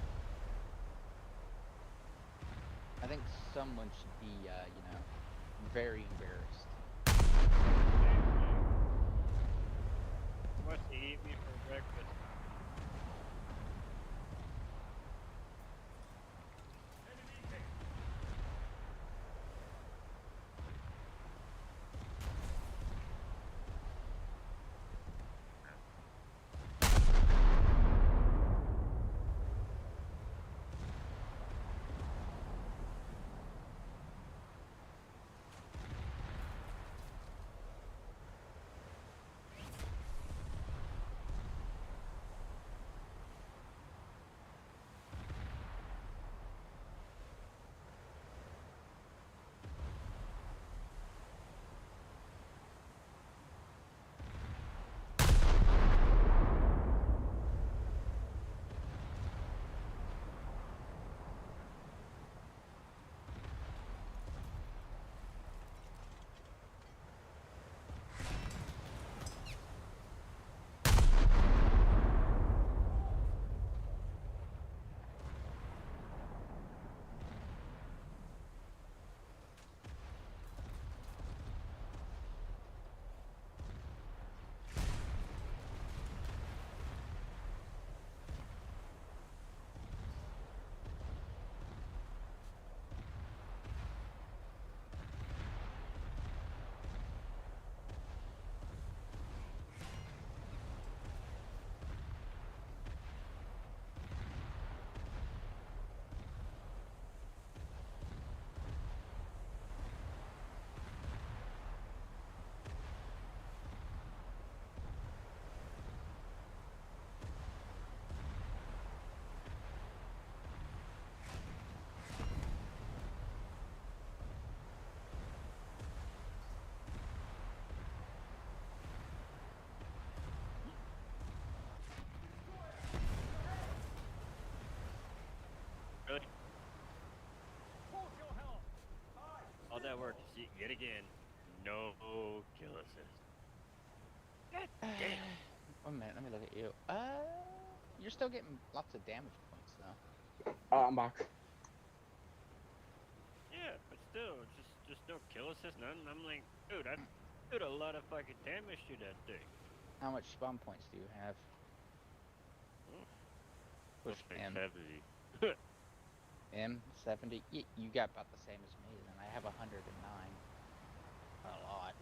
I think someone should be very embarrassed. What to eat me for breakfast? that works yet again. No kill assist. God damn. 1 minute, let me look at you. You're still getting lots of damage points though. I'm back. Yeah, but still, just no kill assist, none. I'm like, dude, I did a lot of fucking damage to that thing. How much spawn points do you have? Hmm. Push Looks like M. 70. M70. You got about the same as me then. I have 109. A lot.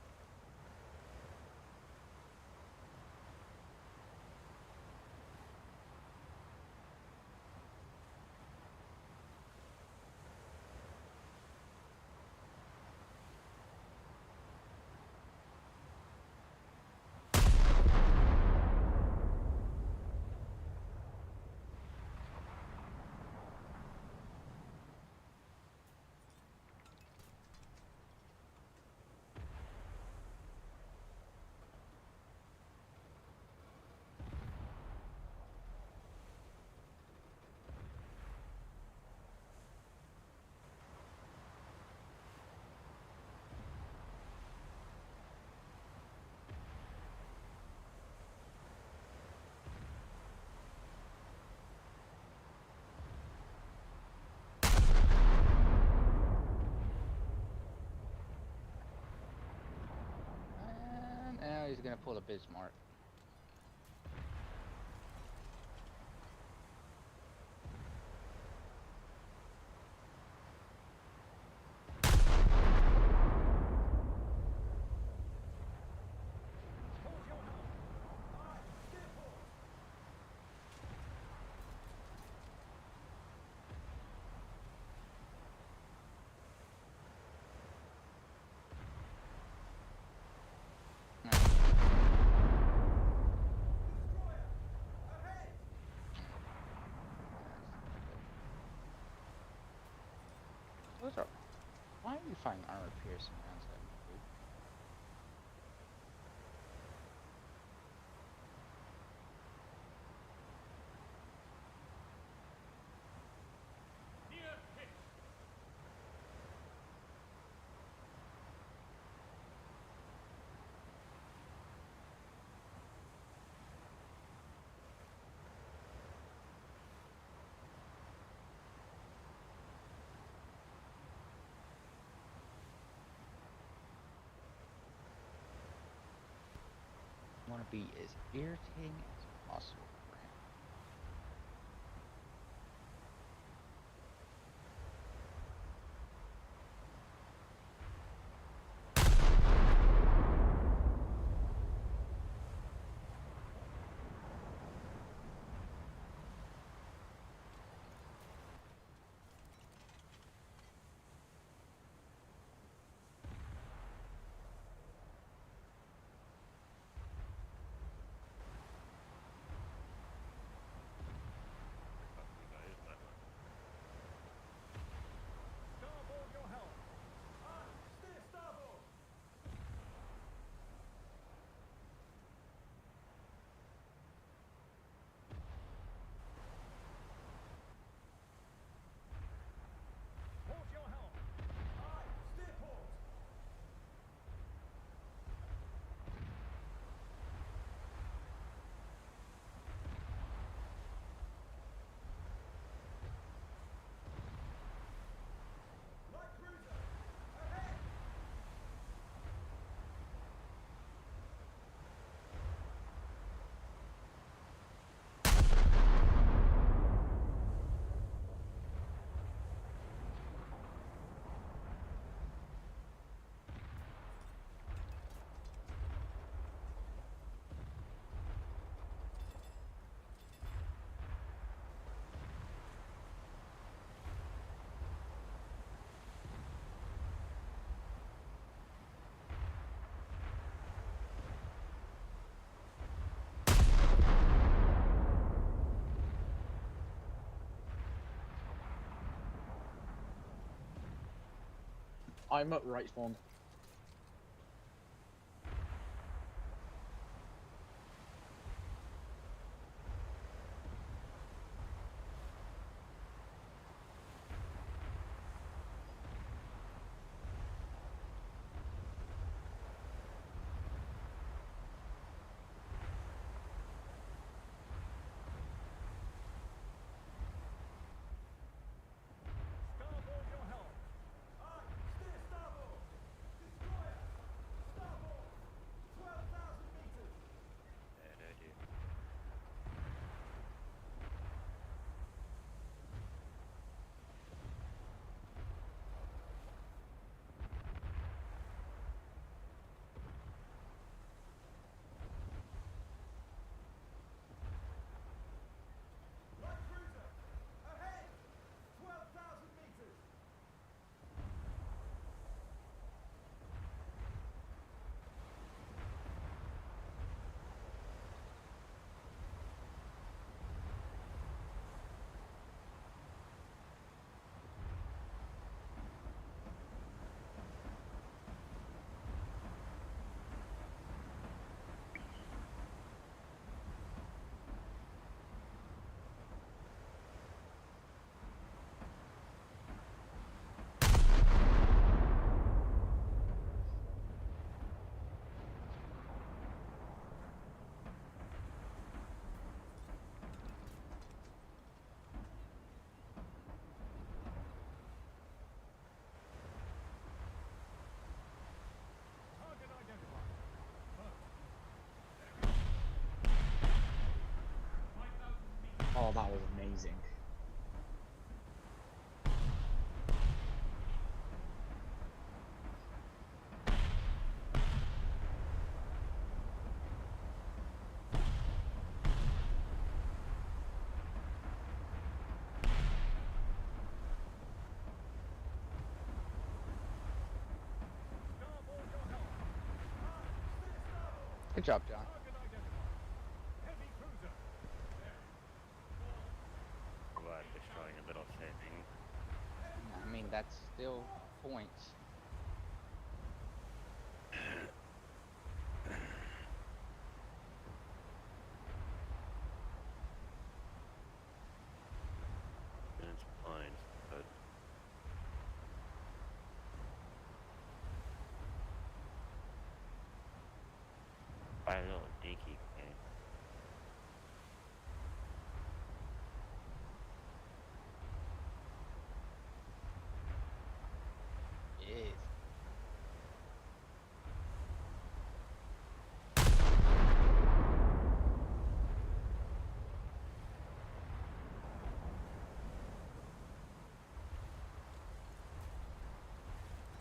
And now he's gonna pull a Bismarck. Those are. Why are you finding armor piercing rounds at me, dude? Near hit. I want to be as irritating as possible for him. Starboard your helm. Aye, steer starboard. Port your helm. Aye, steer port. Light cruiser. Ahead. I'm at right spawn. Oh, that was amazing. Starboard your helm. Steer starboard. Good job, John. Target identified. Heavy cruiser. But destroying a little saving. I mean, that's still points. And it's fine, but I don't know, dinky game. Yes.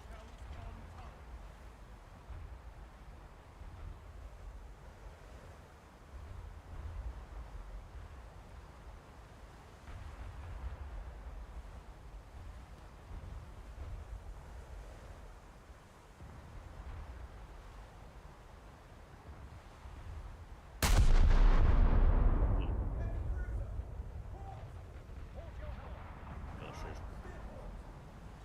Shells on target. Port your helm. No system. Steer port.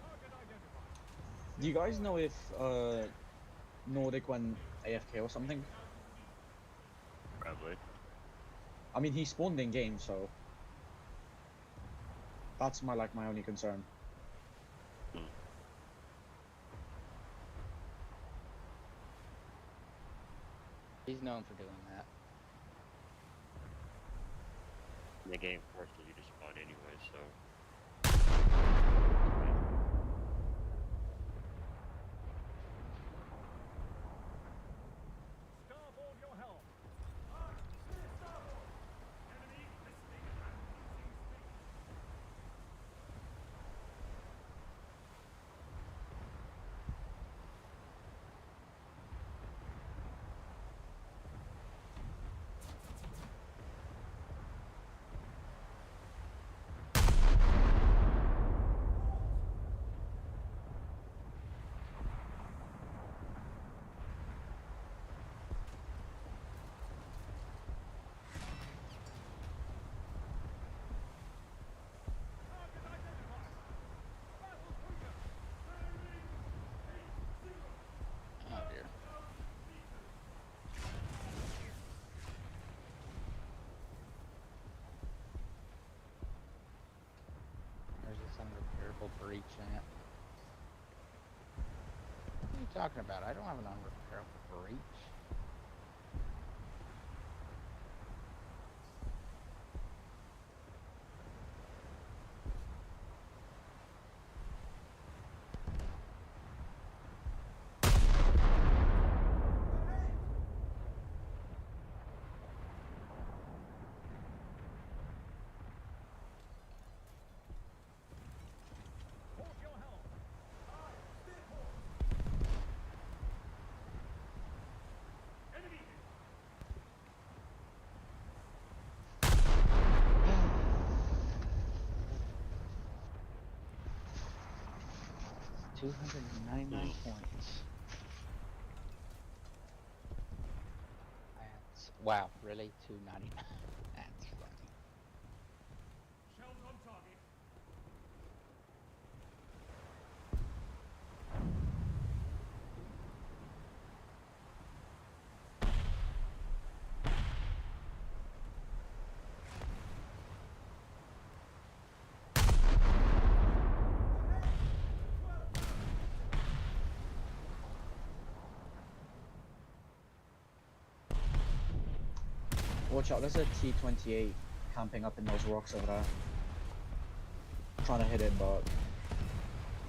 Target identified. Do you guys know if Nordic went AFK or something? Probably. I mean, he spawned in game, so that's my only concern. He's known for doing that. In the game forces you to spawn anyway, so. Starboard your helm. Steer starboard. Enemy listening and losing speed. Target identified. Battle cruiser. Oh dear. There's this unrepairable breach in it. What are you talking about? I don't have an unrepairable breach. Port your helm. Steer port. Enemy hit. 299 points. That's wow, really? 299. That's funny. Shells on target. Watch out, there's a T-28 camping up in those rocks over there. Trying to hit it, but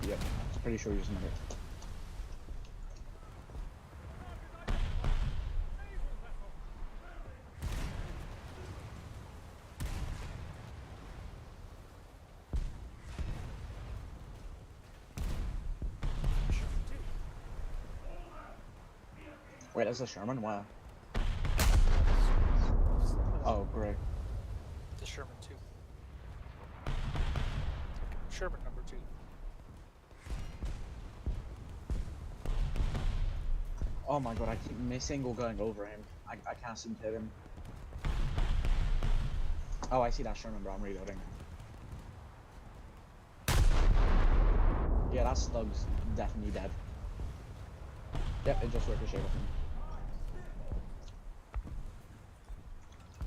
yep, I'm pretty sure he's gonna hit. Naval vessel. Wait, there's a Sherman? Where? Oh, great. The Sherman 2. Sherman number 2. Oh my god, I keep missing or going over him. I can't seem to hit him. Oh, I see that Sherman, bro. I'm reloading. Yeah, that Stug's definitely dead. Yep, it just ricocheted off him.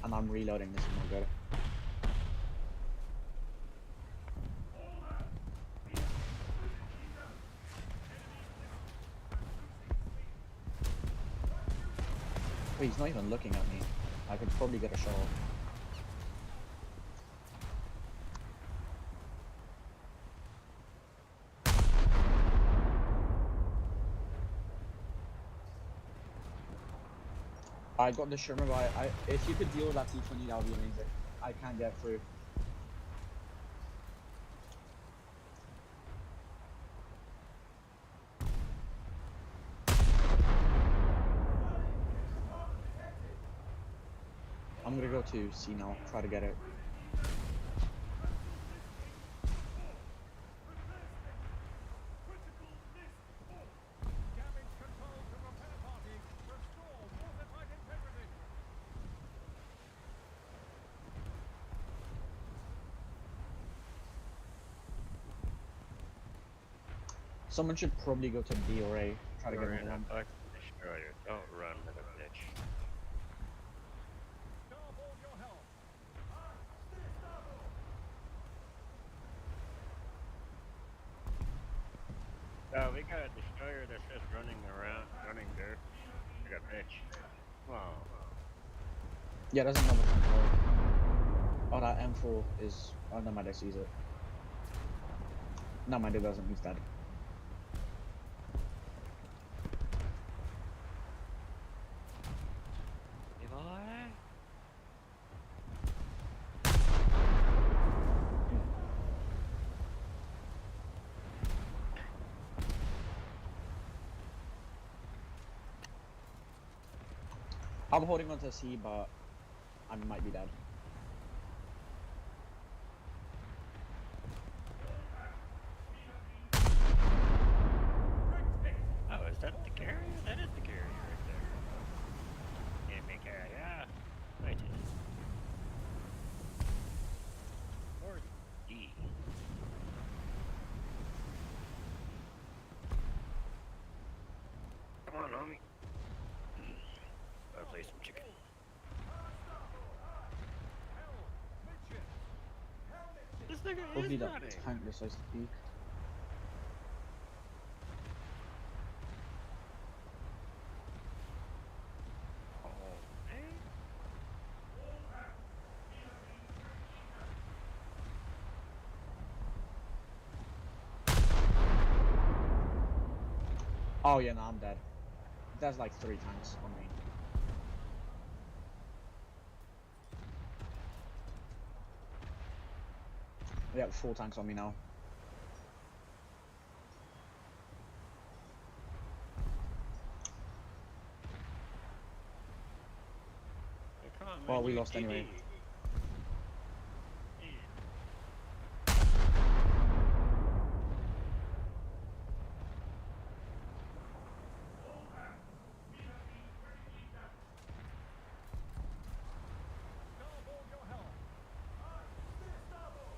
And I'm reloading, this is not good. Wait, he's not even looking at me. I could probably get a shot. I got the Sherman, but if you could deal with that T20, that would be amazing. I can't get through. I'm gonna go to C now, try to get it. Damage control to repair party. Restore watertight integrity. Someone should probably go to B or A, try to get You're another in a one. fucking destroyer. Don't run, little bitch. Starboard your helm. Oh, we got a destroyer that's just running around, running there. Like a bitch. Oh. Yeah, there's another control. Oh, that M4 is... Oh, no, my deck sees it. No, my dude doesn't, he's dead. Hey, boy. I'm holding on to C, but I might be dead. Oh, is that the carrier? That is the carrier right there. Enemy carrier. Right. Or D. Come on, homie. Gotta play some chicken. This nigga Hopefully is that running. tank decides to peek. Oh, man. Oh yeah, no, I'm dead. There's like 3 tanks on me. Yeah, 4 tanks on me now. Hey, come on, man. Well, we you lost anyway. GG. Starboard your helm. Starboard.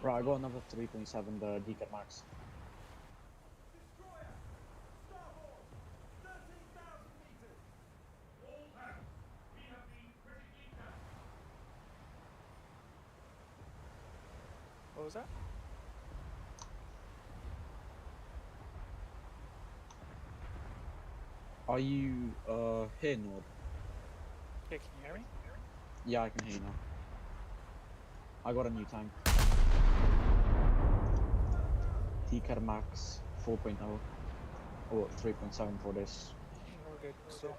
Right, I got another 3.7, the DK Max. Destroyer. Starboard. 13,000 meters. What was that? Are you, here, Nord? Yeah, can you hear me? Yeah, I can hear you now. I got a new tank. TCAR Max 4.0 or 3.7 for this. Okay, so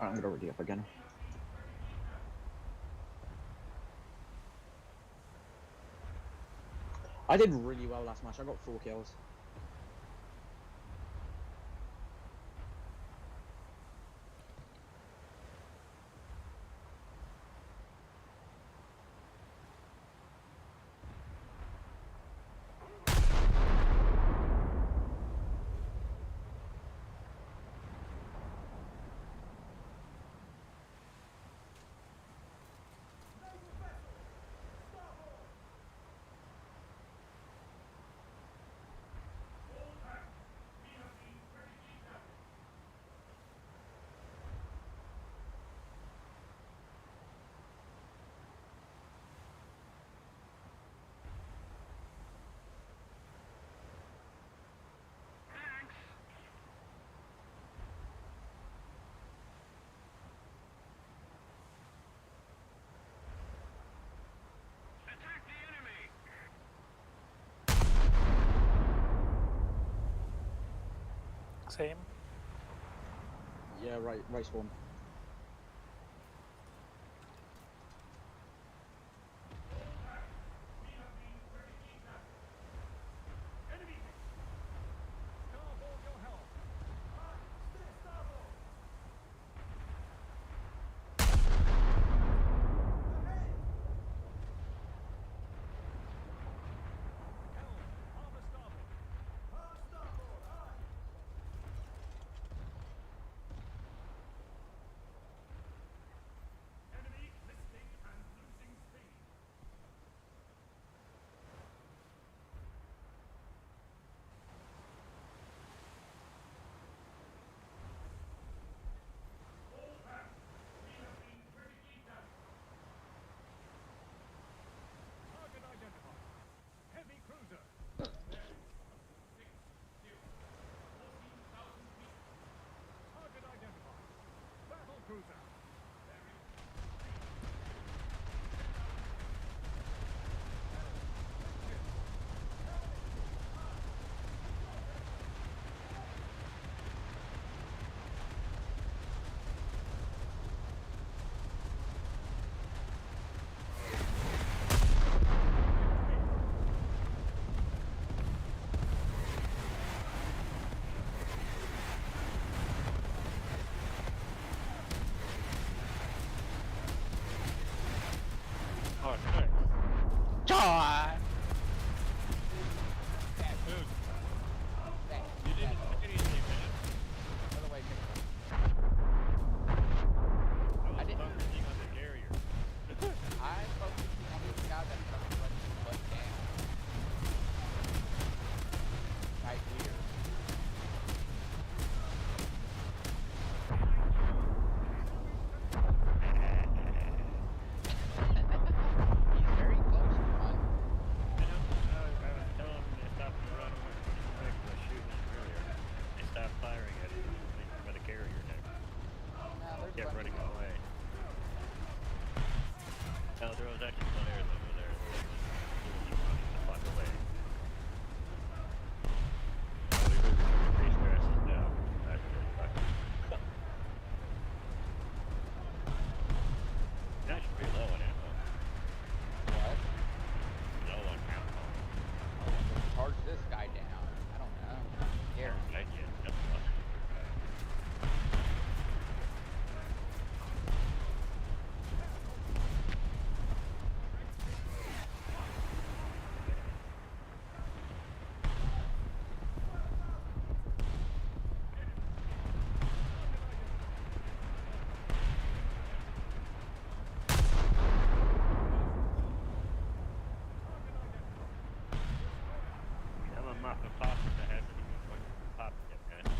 I'm gonna ready up again. I did really well last match. I got 4 kills. same. Yeah, right spawn. Enemy! Starboard your helm! Steer starboard! Ahead! Helm, harbor starboard! Harbor starboard, aye! Enemy listing and losing speed! All hands, we have been critically damaged. Target identified. Heavy cruiser. Bearings 14,000 feet. Target identified. Battle cruiser. Bearings Oh, nice. God! Dude, Thanks. you didn't say anything, man. By the way, I was didn't- focusing on the carrier. I'm focusing on this guy that's trying to run his butt down. Right here. He's very close to mine. I know. I was telling them to stop and run away from the back was shooting him earlier. They stopped firing at him by the carrier deck. Now there's a Kept bunch running of away. No, there was actually players over there. Running the fuck away. Oh, we were trying to race grasses down. That's really fucking. You're actually pretty low on ammo. what? Low on ammo. Oh, I'm gonna charge this guy down. I don't know. Here. Right, yeah, that's fine. I'm a mop and pop that hasn't even fucking popped yet, man.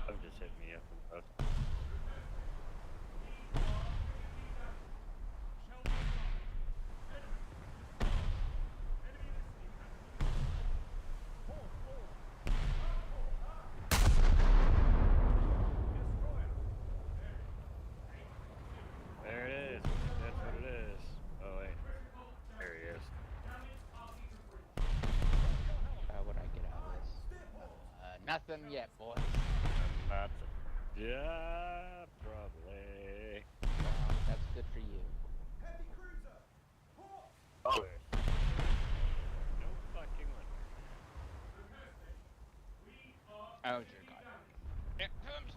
I've just hit me up and stuff. them yet, boy. That's yeah, probably. That's good for you. Heavy cruiser! Port! Oh, no fucking wonder. Oh dear God. It comes.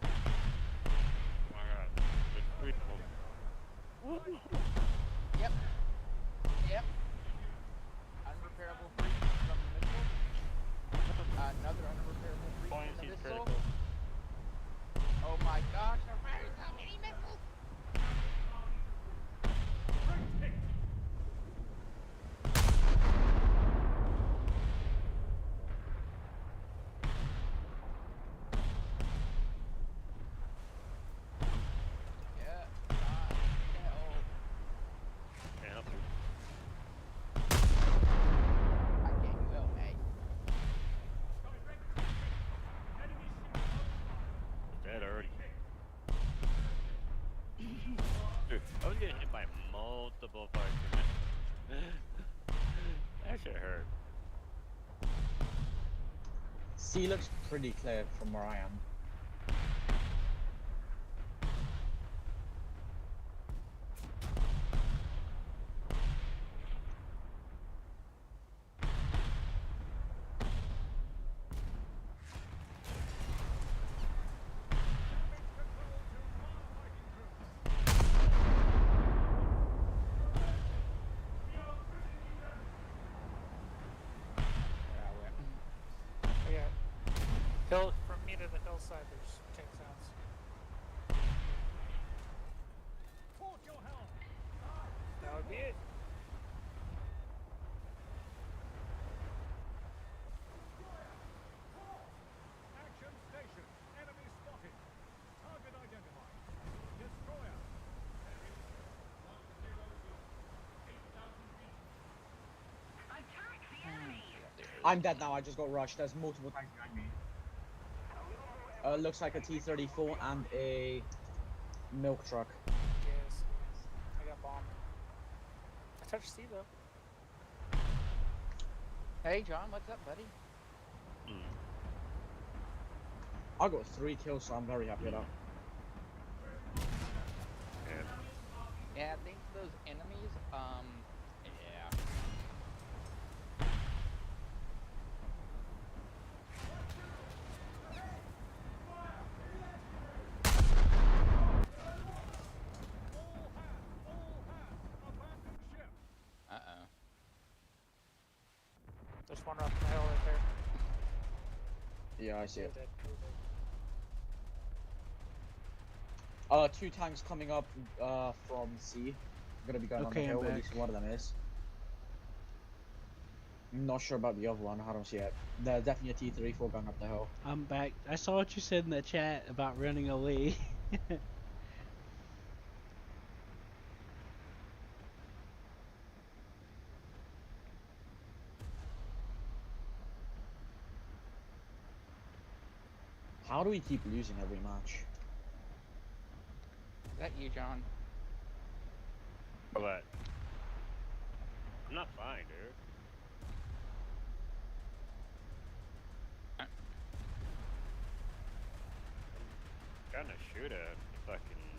Oh my god, the sweet woman. Yep. Yep. Unrepairable breach from the missile. Another unrepairable breach from Buoyancy the is missile. critical. Oh my gosh, I'm firing so many missiles! Great hit! Yeah. Hell. Can't help you. I can't go, hey. Direct hit! Enemy ship He's dead already. Dude, I was getting hit by multiple fucking. That shit hurt. C looks pretty clear from where I am. Oh, yeah. Hill from me to the hillside. There's tank sounds. Port your helm! That would be it. Action station! Enemy spotted! Target identified! Destroyer! I'm dead now, I just got rushed. There's multiple tanks behind me. Looks like a T-34 and a milk truck. Yes. I got bombed. I touched C though. Hey John, what's up, buddy? I got 3 kills, so I'm very happy with that. And Yeah, thanks to those enemies, yeah. Abandoned ship! Uh-oh. There's one up the hill right there. Yeah, I see it. Dead. 2 tanks coming up from C. Gonna be going on the Okay, I'm hill, at back. least one of them is. I'm not sure about the other one, I don't see it. There's definitely a T-34 going up the hill. I'm back. I saw what you said in the chat about running away. How do we keep losing every match? Is that you, John? but I'm not fine, dude. I'm trying to shoot at the fucking thing.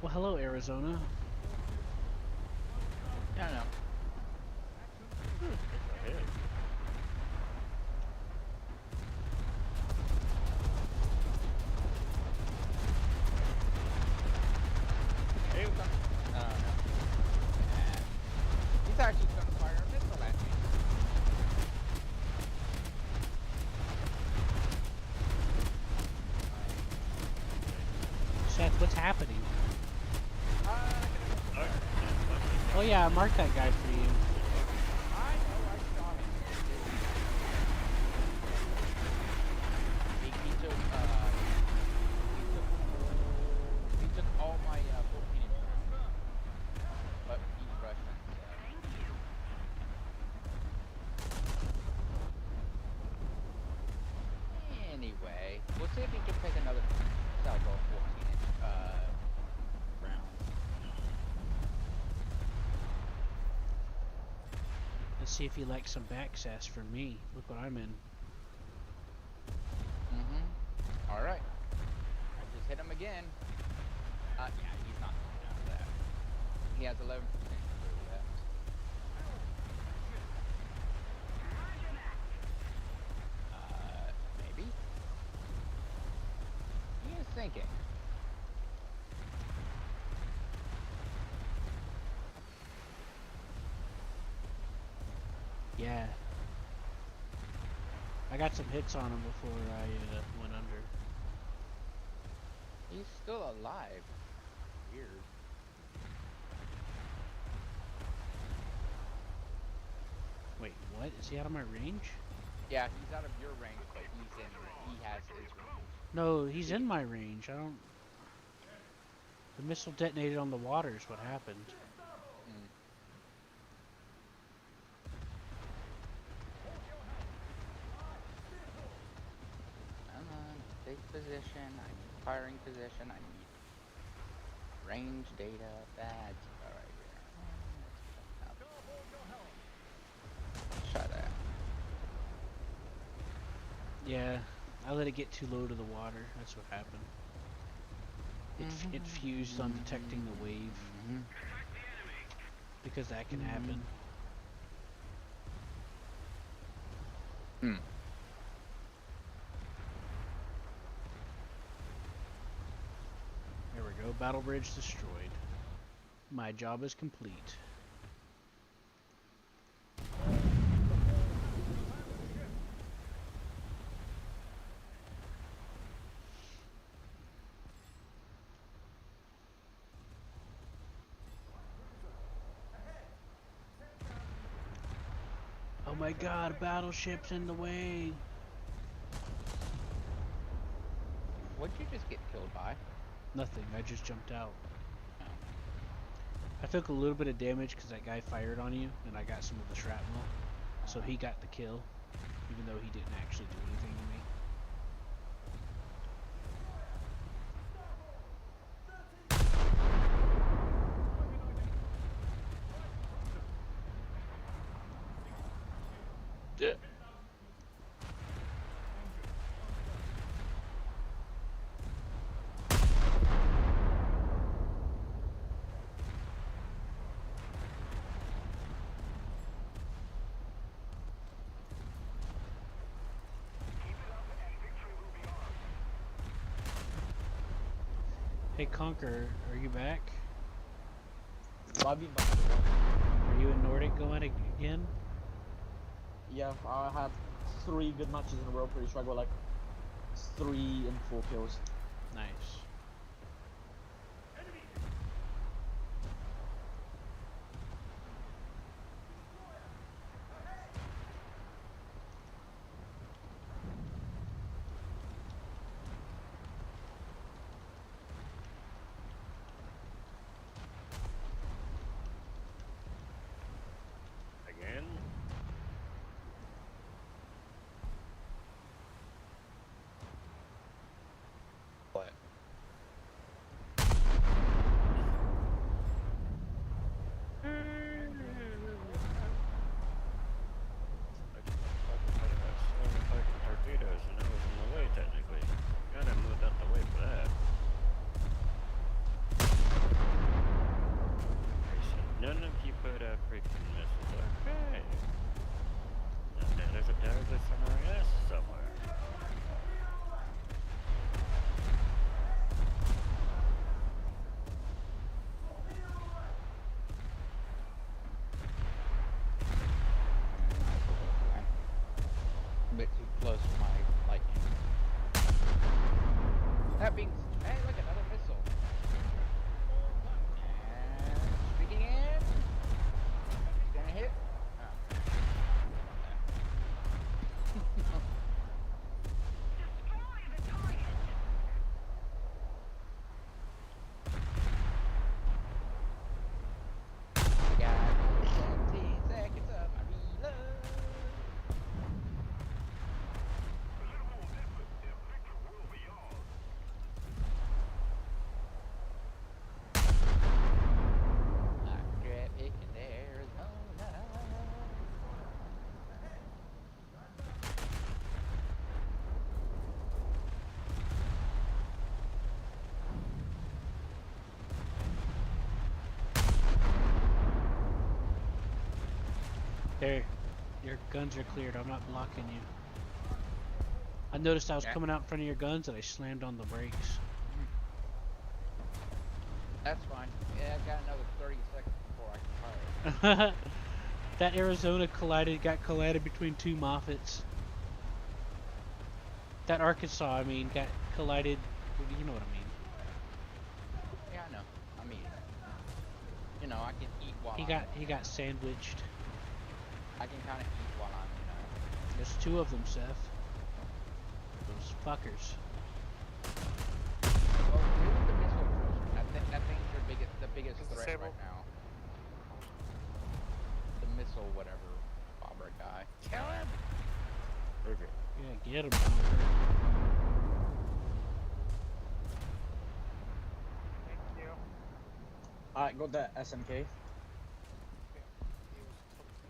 Well, hello, Arizona. No, no. It's a hit. Hey, what's up? No, no. He's actually gonna fire a missile at me. Seth, what's yeah, I marked that guy for you. I know, I saw him. He took he took all my 14-inch rounds, but he's Russian, so. Anyway, we'll see if he can take another salvo 14-inch round. Let's see if he likes some backsass from me. Look what I'm in. All right. I just hit him again. Yeah, he's not coming out of that. He has 11% clear left. Maybe. He is thinking. Yeah. I got some hits on him before I went under. He's still alive. Weird. Wait, what? Is he out of my range? Yeah, he's out of your range, but he has his range. No, he's in my range. I don't... The missile detonated on the water is what happened. Come on, safe position. I need firing position. I need range data. That's alright here. Shut up. Yeah, I let it get too low to the water. That's what happened. It fused on detecting the wave. Because that can happen. There we go. Battle bridge destroyed. My job is complete. Oh my god, battleship's in the way. What'd you just get killed by? Nothing, I just jumped out. Oh. I took a little bit of damage because that guy fired on you, and I got some of the shrapnel. So he got the kill, even though he didn't actually do anything to me. Yeah. Hey Conquer, are you back? I've been back. Are you in Nordic going again? Yeah, I had 3 good matches in a row. Pretty sure I got like 3 and 4 kills. Nice. Again? What? There, your guns are cleared. I'm not blocking you. I noticed I was Yeah. coming out in front of your guns and I slammed on the brakes. That's fine. Yeah, I got another 30 seconds before I can fire. That Arizona got collided between two Moffats. That Arkansas, I mean, got collided. You know what I mean. Yeah, I know. I mean, you know, I can eat while He got sandwiched. I can kind of eat while I'm, you know. There's two of them, Seth. Those fuckers. Well, here's the missile cruiser. That thing's the biggest It's threat disabled. right now. The missile, whatever, bobber guy. Kill him! Okay. Yeah, get him, Conker. Thank you. Alright, got that SMK. He was tilted.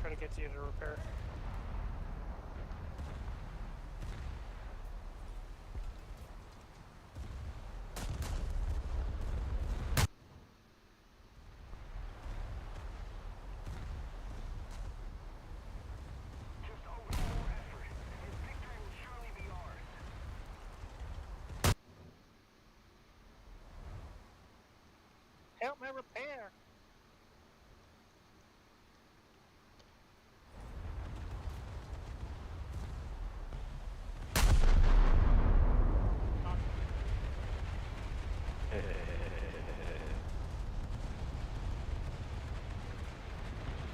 Try to get to you to repair. Just always more effort, and victory will surely be ours. Help me repair!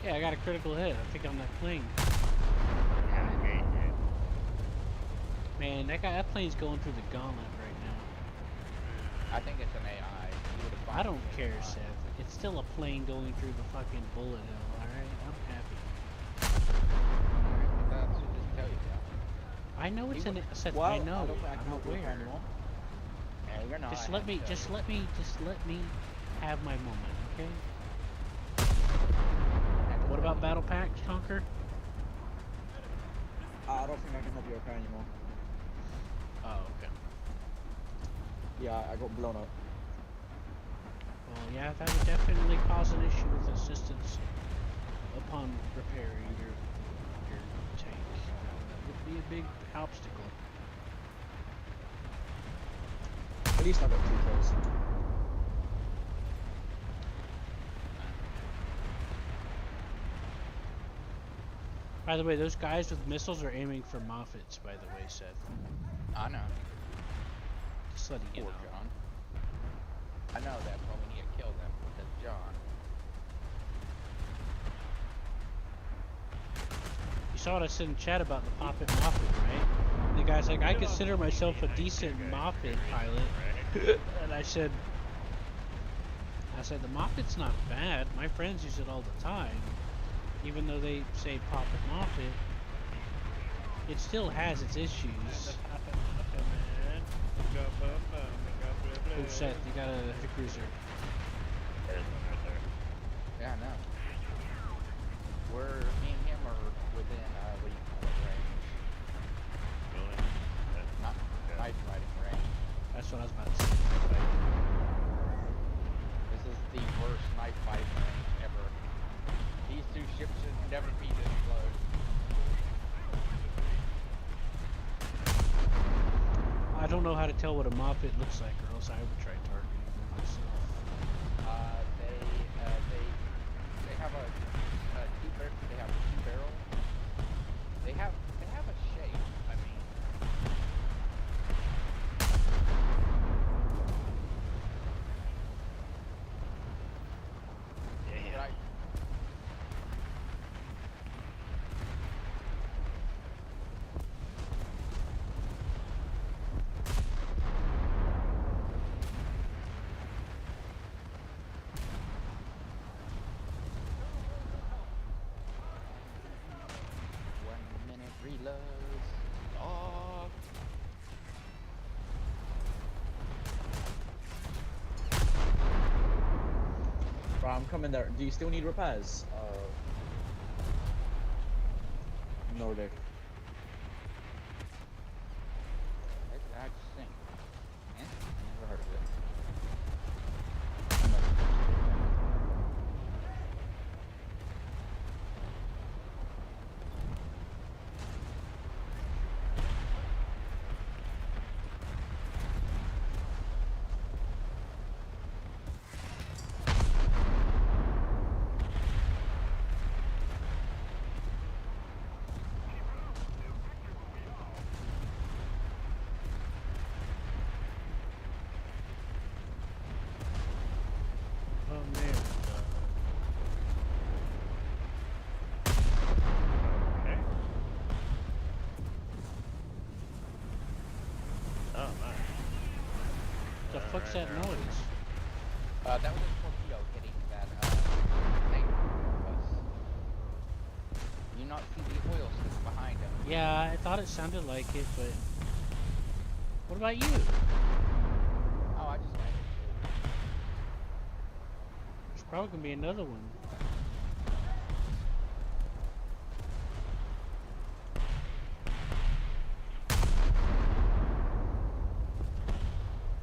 Yeah, I got a critical hit. I think on that plane. Man, that plane's going through the gauntlet right now. I think it's an AI. You would've I found don't it. care, Seth. It's still a plane going through the fucking bullet hell, alright? I'm happy. Alright, that should just tell you that. I know it's in it, Seth. Well, I know. I don't think I can I'm help you aware. anymore. Yeah, you're not. Just I let have me, to tell you. just let me have my moment, okay? I have to What tell about you. battle packs, Conker? I don't think I can help you repair anymore. Oh, okay. Yeah, I got blown up. Well, yeah, that would definitely cause an issue with assistance upon repairing your tank. That would be a big obstacle. At least I got 2 kills. By the way, those guys with missiles are aiming for Moffats, by the way, Seth. I know. Just letting you Poor know. John. I know that, but we need to kill them because John. You saw what I said in chat about the Poppet Moffat, right? And the guy's like, I consider myself a decent Moffat pilot. And I said, the Moffat's not bad. My friends use it all the time. Even though they say Poppet Moffat, it still has its issues. Oh, Seth, you got a cruiser. There's one right there. Yeah, I know. Me and him are within, what do you call it, range. Really? Not knife fighting range. That's what I was about to say. This is the worst knife fighting range ever. These two ships should never be this close. I don't know how to tell what a Moffat looks like, or else I would try targeting them myself. They have they have 2 barrels. They have a shape. I mean, Yeah. but I'm coming there. Do you still need repairs? Nordic. Sharage sink. Eh? Never heard of it. Oh man. Okay. Oh, nice. The fuck's that Alright, noise? That was a torpedo hitting that tank bus. You not see the oil slick behind him? Yeah, I thought it sounded like it, but what about you? Oh, I just landed. There's probably gonna be another one.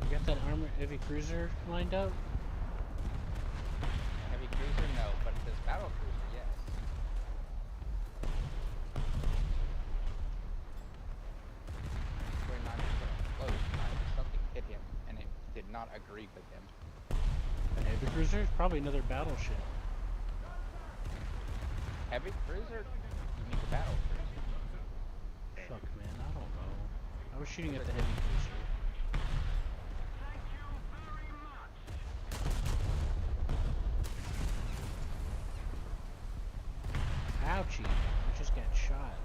You got that armored heavy cruiser lined up? Heavy cruiser, no, but it says battle cruiser, yes. We're not close. Something hit him, and it did not agree with him. An heavy cruiser? Probably another battleship. Heavy cruiser? You mean the battle cruiser? Fuck, man, I don't know. I was shooting at the heavy cruiser. Ouchie, I just got shot.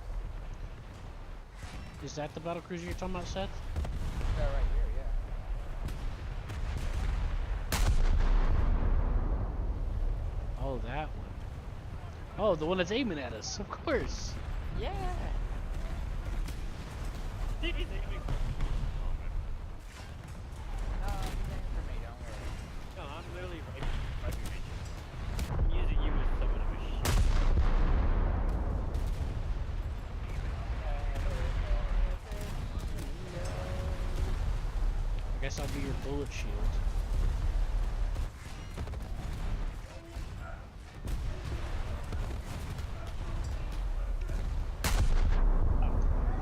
Is that the battle cruiser you're talking about, Seth? Yeah, right here, yeah. Oh, that one. Oh, the one that's aiming at us, of course. Yeah! He's aiming for No, he's aiming for me, don't worry. No, I'm literally right behind you. I'm using you as somewhat of a shield. I guess I'll be your bullet shield.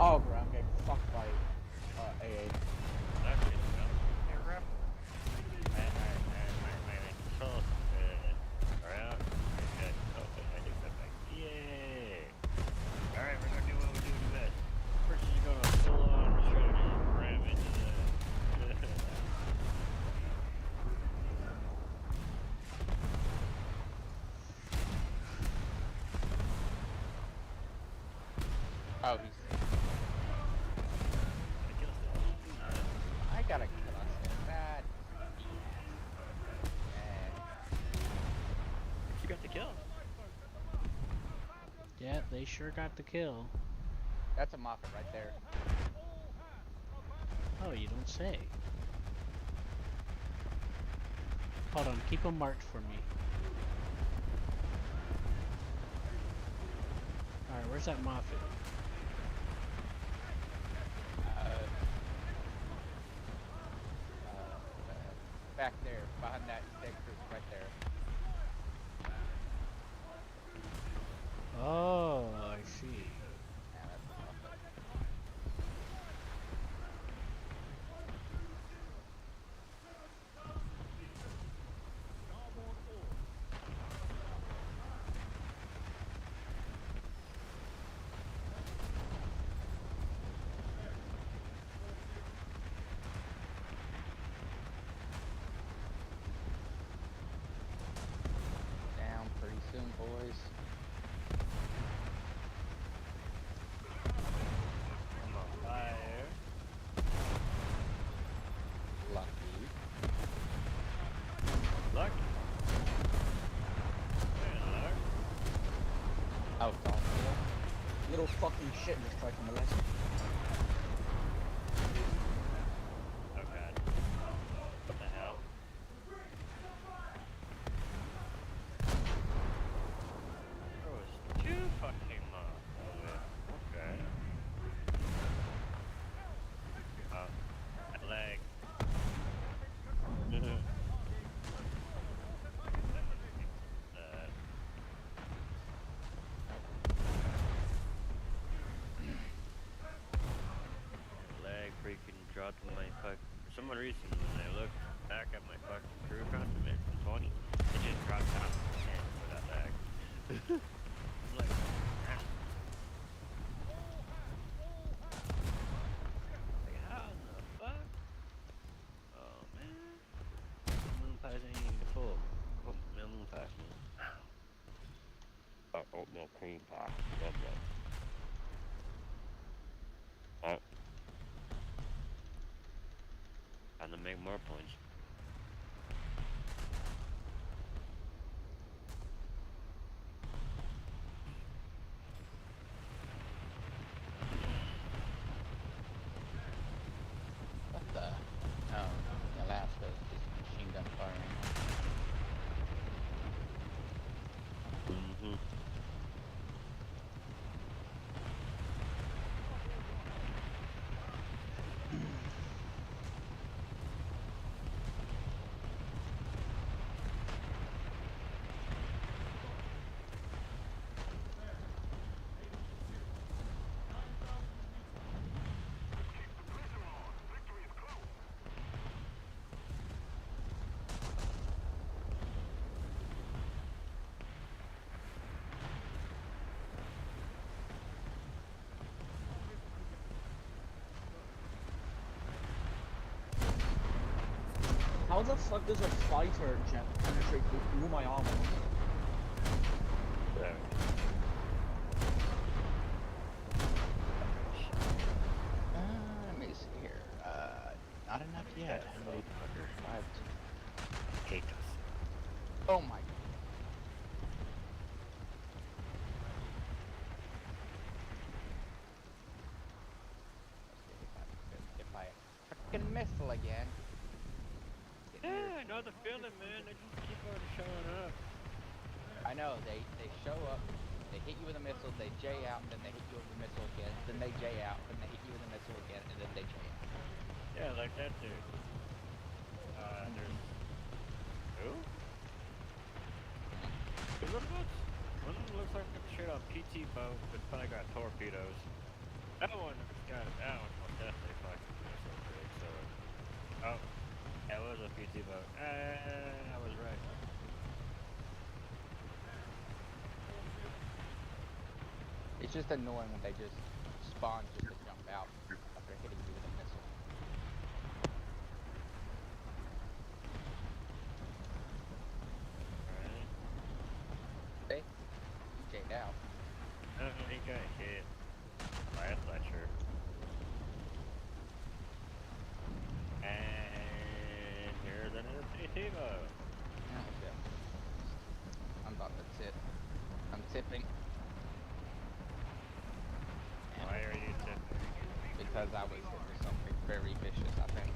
Oh, bro, I'm getting fucked by AA. That's it, you know. Hey, rep. My controls are out. Good. Okay, I do that back. Yeah! Alright, we're gonna do what we do best. First, you're gonna full on try to ram into the. Oh, he's safe. I gotta kill us. That. You got the kill. Yeah, they sure got the kill. That's a Moffat right there. Oh, you don't say. Hold on, keep them marked for me. Alright, where's that Moffat? Back there, behind that deck group right there. Oh, I see. Yeah, that's a Moffat. Down pretty soon, boys. I'm on fire. Lucky. Lucky. Hello. Oh, don't kill. Little fucking shit just tried to molest me. Oh god. What the hell? some reason, when I looked back at my fucking crew costume from 20, it just dropped down to 10 without that. I'm like, "Ah." Like, how in the fuck? Oh man, moon pies ain't even full. Oatmeal moon pies, man. Oatmeal cream pie. Love that. Time to make more points. What the? Oh, Alaska is just machine gun firing. Mm-hmm. How the fuck does a fighter jet penetrate through my armor? There. Let me see here. Not enough yet. Motherfucker. Hate us. Oh my. If I frickin' missile again. Yeah, I know the feeling, man. They just keep on showing up. I know, they show up, they hit you with a missile, they J out, then they hit you with a missile again, then they J out, then they hit you with a missile again, and then they J out. Yeah, like that dude. There's who? Who looks one of them looks like a straight up PT boat, but probably got torpedoes. That one was definitely fucking missile big. So, oh, that was a PT boat. I was right. It's just annoying when they just spawn just to jump out after hitting you with a missile. Right. Hey, you J'd out. He got hit by a Fletcher. And here's another PT boat. Oh, yeah. I'm about to tip. I'm tipping. Why are you tipping? Because I was hit with something very vicious, I think.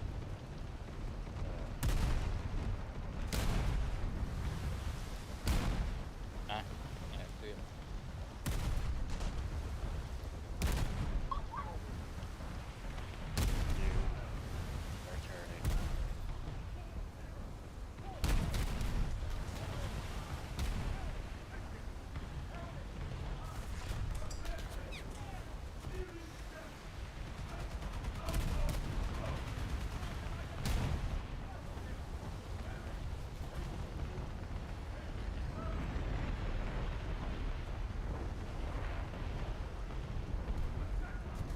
Yeah, see it. They're turning.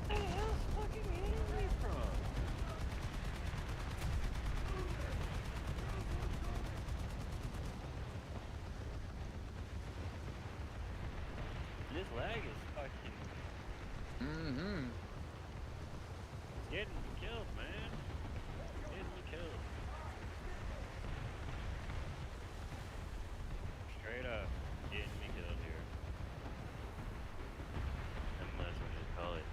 Where the hell's fucking hitting me from? This lag is fucking Mm-hmm. getting me killed, man. Getting me killed. Straight up, getting me killed here. I might as well just call it.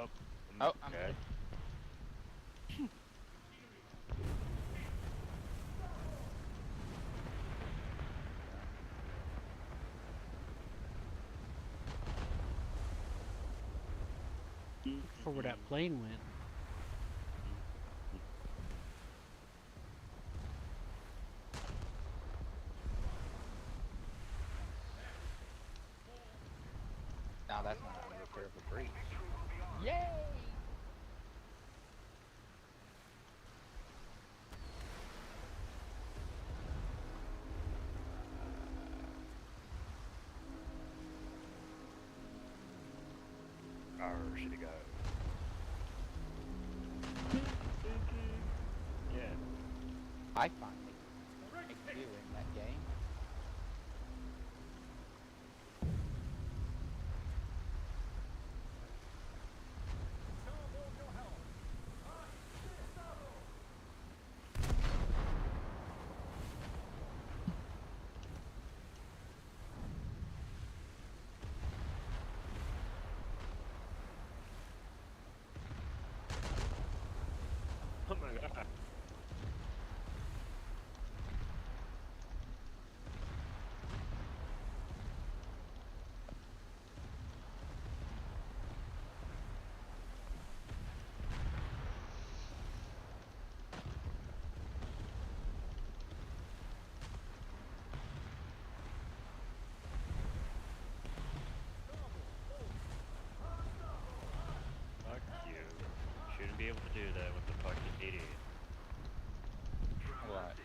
Oh, Oh, I'm dead. For where that plane went. Now that's not an unrepairable breach. Yay! Should go. Yeah. I finally make you in that game. Cabo Wilhelm. Assistado. Oh my god. Fuck you. Shouldn't be able to do that with the fucking idiot. What?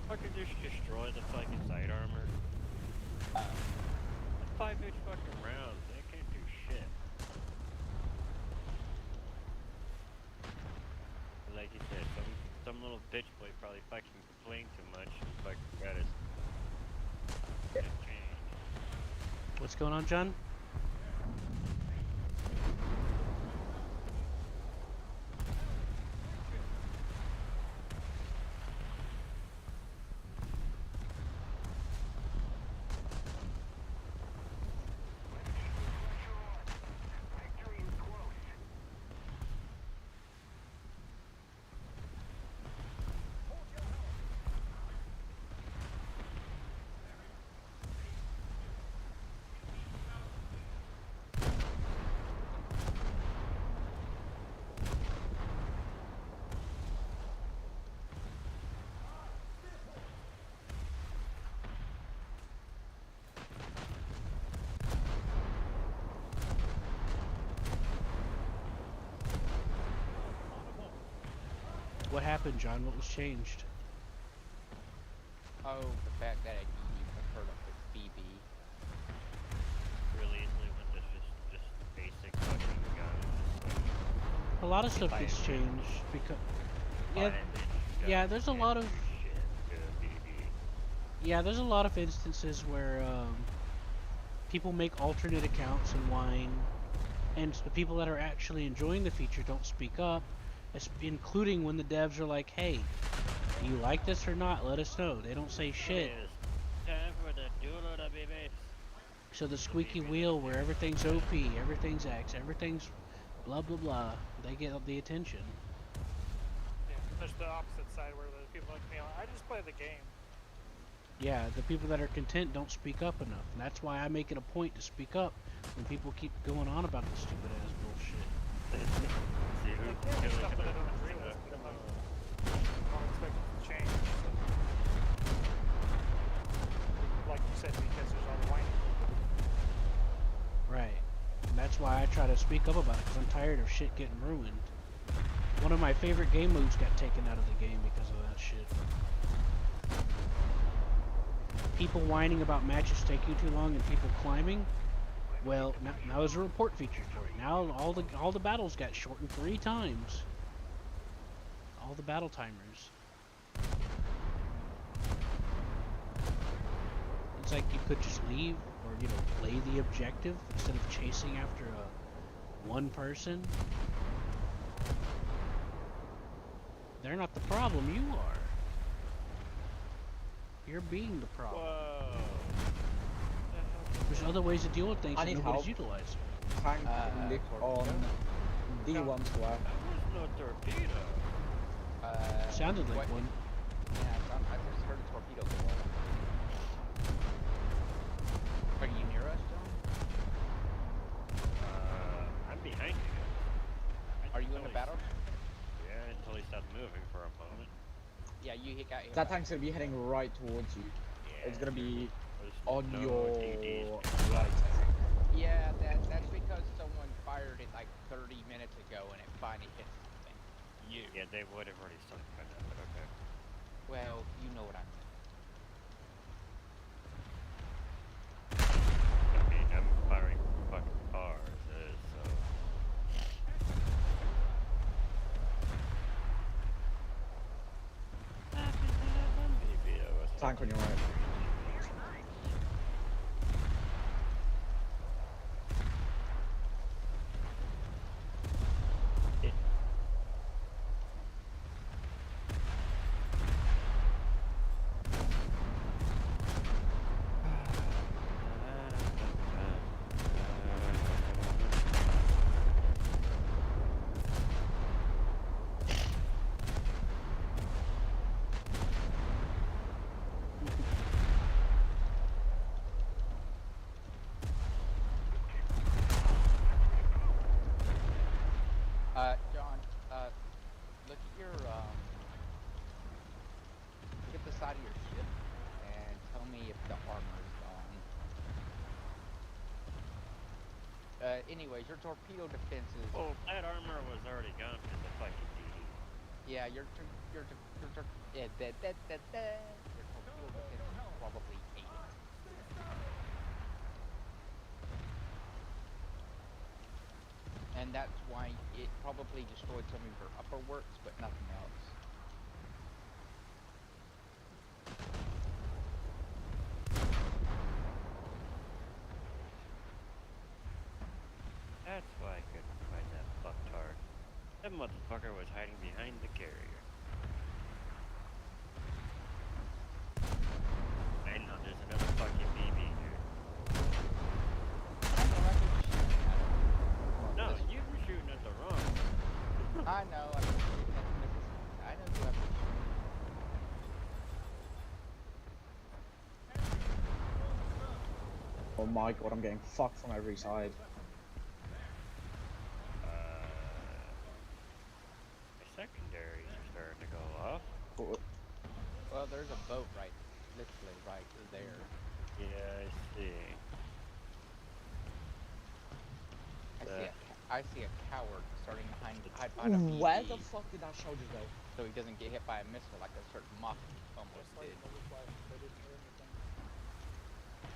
Fucking just destroy the fucking side armor. 5-inch fucking rounds, they can't do shit. Like you said, some little bitch boy probably fucking complained too much and fucking got his change. What's going on, John? Victory is close. Hold your helm. What happened, John? What was changed? Oh, the fact that you can hurt up with BB. Really easily with this just basic fucking gun. A lot of stuff Fire gets range. changed because yeah, 5-inch yeah. guns There's a can't lot do of shit to a BB. yeah. There's a lot of instances where people make alternate accounts and whine, and the people that are actually enjoying the feature don't speak up, including when the devs are like, "Hey, do you like this or not? Let us know." They don't say shit. It is time for the doodle da baby. So the squeaky wheel where everything's OP, everything's X, everything's blah blah blah, they get the attention. Yeah, there's the opposite side where the people like me, I just play the game. Yeah, the people that are content don't speak up enough, and that's why I make it a point to speak up when people keep going on about this stupid ass bullshit. See who Like, yeah, there's stuff that I don't agree with, but I don't expect it to change. So. Like you said, because there's all the whining. Right. And that's why I try to speak up about it, because I'm tired of shit getting ruined. One of my favorite game moves got taken out of the game because of that shit. People whining about matches taking too long and people climbing. Well, now there's a report feature for it. Now all the battles got shortened 3 times. All the battle timers. It's like you could just leave or play the objective instead of chasing after one person. They're not the problem, you are. You're being the problem. Whoa. There's other ways to deal with things I that need nobody's help. utilizing. Tank lift on D1 square. That was no torpedo. Sounded like what- one. Yeah, I just heard a torpedo go off. Are you near us, John? I'm behind you. Are you in the battle? Yeah, until he stopped moving for a moment. Yeah, you got hit. That tank's gonna be heading right towards you. Yeah, It's gonna be there's on no your TDs. right, I think. Yeah, that's because someone fired it like 30 minutes ago and it finally hit something. You. Yeah, they would have already sunk by now, but okay. Well, you know what I mean. I mean, I'm firing fucking cars, so. Maybe I was Tank on your right. John, look at your look at the side of your ship and tell me if the armor is gone. Anyways, your torpedo defenses. Well, that armor was already gone because of fucking DD. Yeah, your yeah, your torpedo defense is probably 8. And that's why it probably destroyed some of your upper works, but nothing else. That's why I couldn't find that fucktard. That motherfucker was hiding behind the carrier. I know, there's another fucking BB here. No, you were shooting at the wrong. I know. I know you have to. Oh my god, I'm getting fucked from every side. My secondaries are starting to go off. Well, there's a boat literally right there. Yeah, I see. I see a coward starting hide behind a BB, Where the fuck did that soldier go? so he doesn't get hit by a missile like a certain Mock almost did.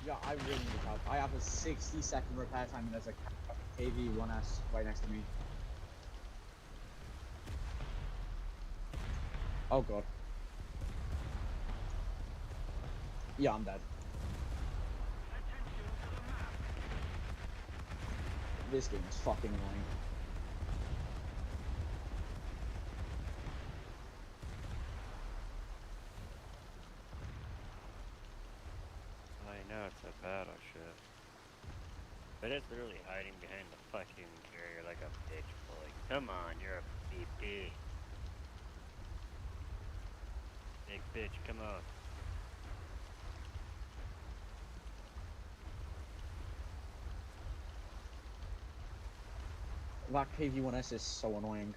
Yeah, I really need help. I have a 60-second repair time and there's a KV-1S right next to me. Oh god. Yeah, I'm dead. This game is fucking annoying. I know it's a battleship. But it's literally hiding behind the fucking carrier like a bitch boy. Come on, you're a BP. Big bitch, come on. That KV-1S is so annoying.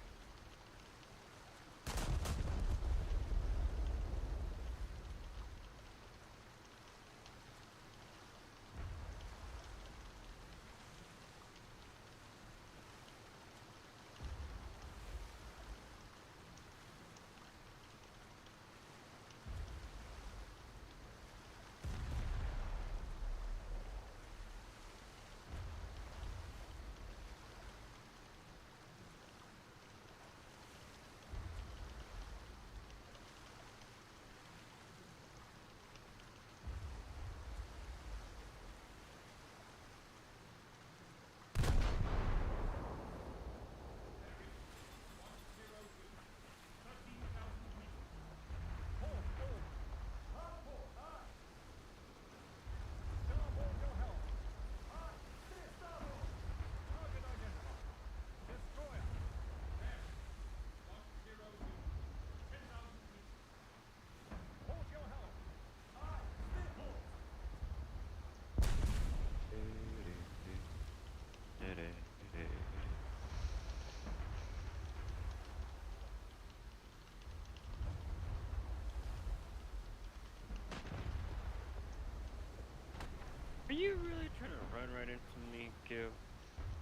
Are you really trying to run right into me, Q?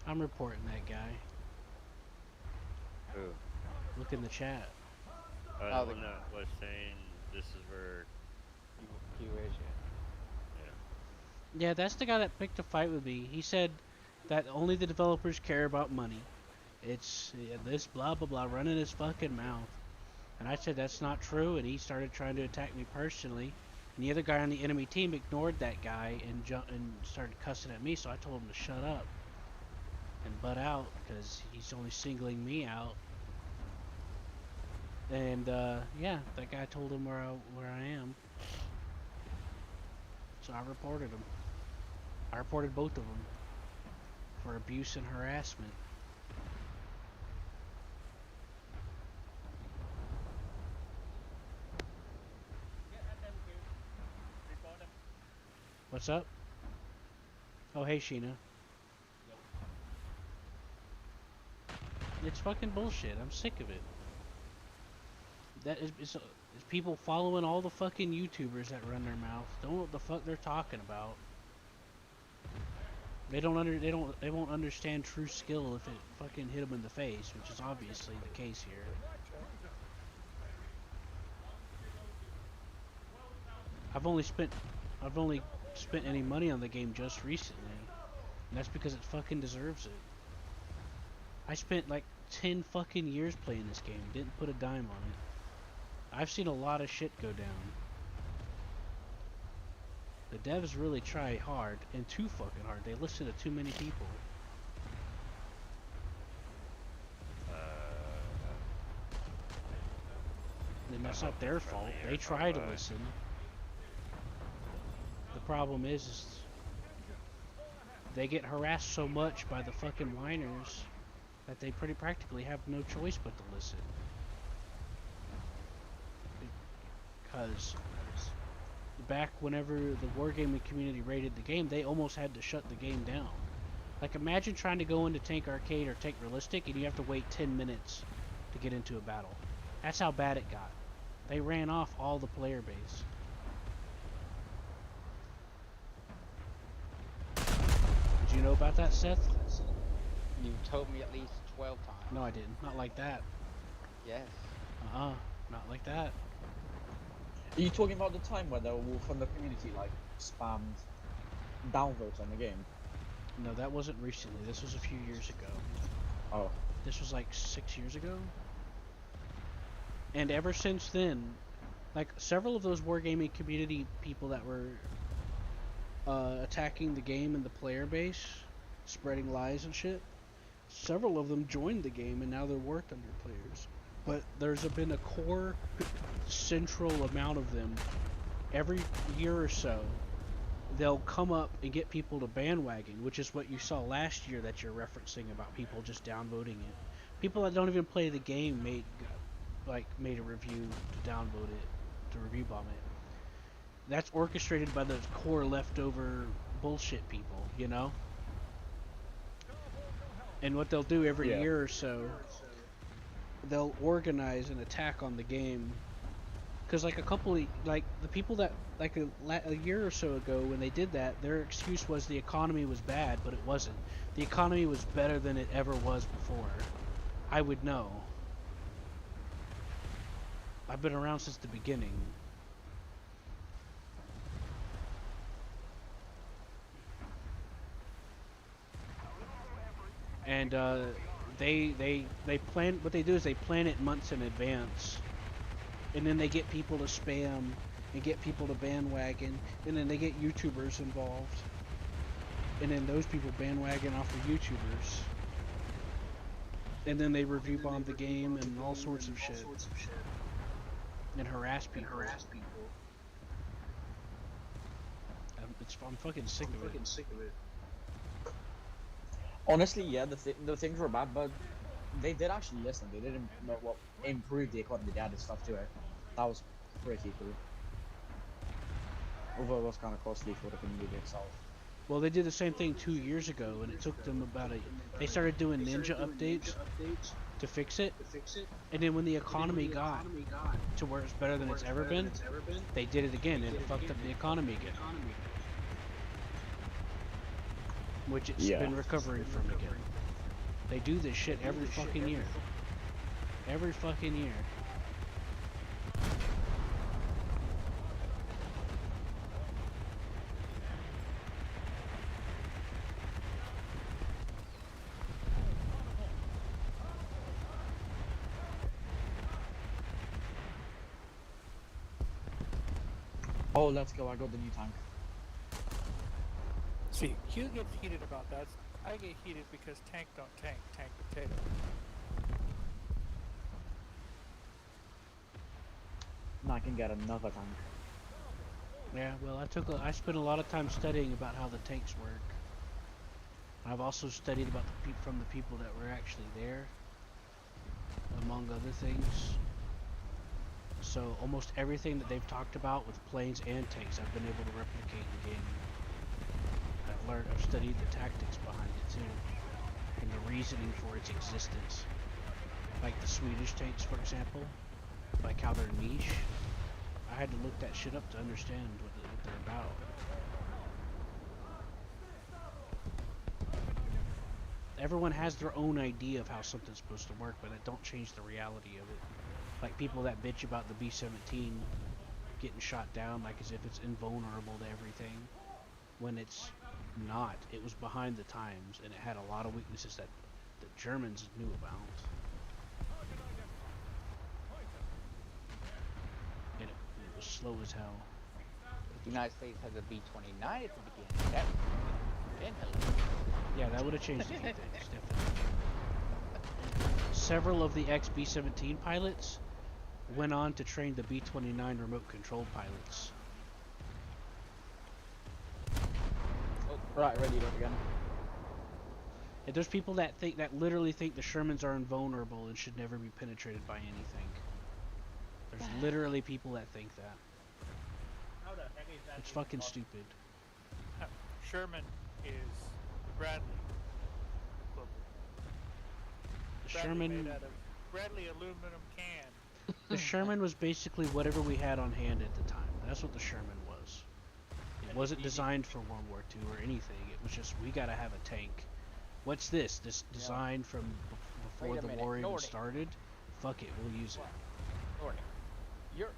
I'm reporting that guy. Who? Look in the chat. Oh, Oh, the the- one that was saying this is where. Q is yeah. Yeah, that's the guy that picked a fight with me. He said that only the developers care about money. It's this blah blah blah running his fucking mouth. And I said that's not true, and he started trying to attack me personally. And the other guy on the enemy team ignored that guy and started cussing at me, so I told him to shut up and butt out because he's only singling me out. And yeah, that guy told him where I am, so I reported him. I reported both of them for abuse and harassment. What's up? Oh, hey, Sheena. It's fucking bullshit. I'm sick of it. That is, it's people following all the fucking YouTubers that run their mouth. Don't know what the fuck they're talking about. They won't understand true skill if it fucking hit them in the face, which is obviously the case here. I've only spent any money on the game just recently, and that's because it fucking deserves it. I spent like 10 fucking years playing this game, didn't put a dime on it. I've seen a lot of shit go down. The devs really try hard, and too fucking hard. They listen to too many people. And that's not their fault. They try to listen. The problem is they get harassed so much by the fucking whiners that they pretty practically have no choice but to listen. Because back whenever the wargaming community raided the game, they almost had to shut the game down. Like, imagine trying to go into Tank Arcade or Tank Realistic and you have to wait 10 minutes to get into a battle. That's how bad it got. They ran off all the player base. Did you know about that, Seth? You've told me at least 12 times. No, I didn't. Not like that. Yes. Not like that. Are you talking about the time where the wolf from the community like spammed downvotes on the game? No, that wasn't recently. This was a few years ago. Oh. This was like 6 years ago. And ever since then, like several of those wargaming community people that were attacking the game and the player base, spreading lies and shit, several of them joined the game and now they're War Thunder players. But there's been a core central amount of them every year or so. They'll come up and get people to bandwagon, which is what you saw last year that you're referencing about people just downvoting it. People that don't even play the game made a review to downvote it, to review bomb it. That's orchestrated by those core leftover bullshit people, you know? And what they'll do every year or so, they'll organize an attack on the game. Because like the people that like a year or so ago when they did that, their excuse was the economy was bad, but it wasn't. The economy was better than it ever was before. I would know. I've been around since the beginning. And they plan, what they do is they plan it months in advance. And then they get people to spam and get people to bandwagon, and then they get YouTubers involved. And then those people bandwagon off of YouTubers. And then they review bomb the game and all sorts of shit. And harass people. I'm fucking sick of it. Honestly, yeah, the things were bad, but they did actually listen. They didn't improve the economy. They added stuff to it. That was pretty cool. Although it was kind of costly for the community itself. Well, they did the same thing 2 years ago, and it took them they started doing ninja updates to fix it. And then when the economy got to where it's better than it's ever been, they did it again, and it fucked up the economy again. which it's Yeah. been recovering from again. They do this shit every fucking year. Every fucking year. Oh, let's go. I got the new tank. See, Q gets heated about that. I get heated because tank don't tank, tank potato. Now I can get another tank. Yeah, well, I spent a lot of time studying about how the tanks work. I've also studied about from the people that were actually there, among other things. So almost everything that they've talked about with planes and tanks, I've been able to replicate in game. I've studied the tactics behind it too, and the reasoning for its existence. Like the Swedish tanks, for example, like how they're niche. I had to look that shit up to understand what they're about. Everyone has their own idea of how something's supposed to work, but that don't change the reality of it. Like people that bitch about the B-17 getting shot down like as if it's invulnerable to everything, when it's not. It was behind the times, and it had a lot of weaknesses that the Germans knew about. And it was slow as hell. The United States has a B-29 at the beginning. That then Yeah, that would have changed a few things, definitely. Several of the ex-B-17 pilots went on to train the B-29 remote-controlled pilots. Right, ready to go again. And there's people that literally think the Shermans are invulnerable and should never be penetrated by anything. There's literally people that think that. How the heck is that? It's fucking stupid. Sherman is Bradley equivalent. The Bradley Sherman, made out of Bradley aluminum can. the Sherman was basically whatever we had on hand at the time. That's what the Sherman was. It wasn't designed for World War II or anything. It was just, we gotta have a tank. What's this? This design from before the war even started? Fuck it, we'll use it. Nordic, you're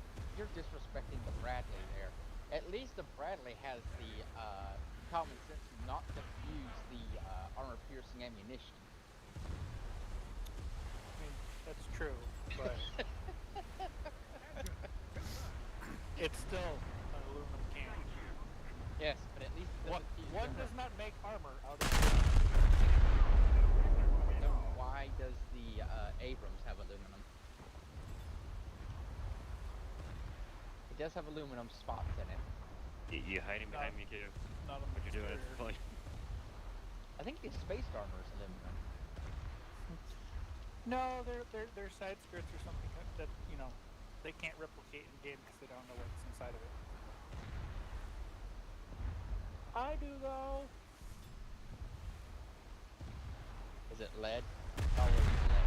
disrespecting the Bradley there. At least the Bradley has the common sense not to use the armor-piercing ammunition. I mean, that's true, but it's still an aluminum can. Yes, but at least it doesn't use One armor. does not make armor out of Then why does the Abrams have aluminum? It does have aluminum spots in it. You hiding behind me, too? not a What you doing at this superior. point? I think the space armor is aluminum. No, they're side skirts or something that you know they can't replicate in game because they don't know what's inside of it. I do though. Is it lead? It's always lead.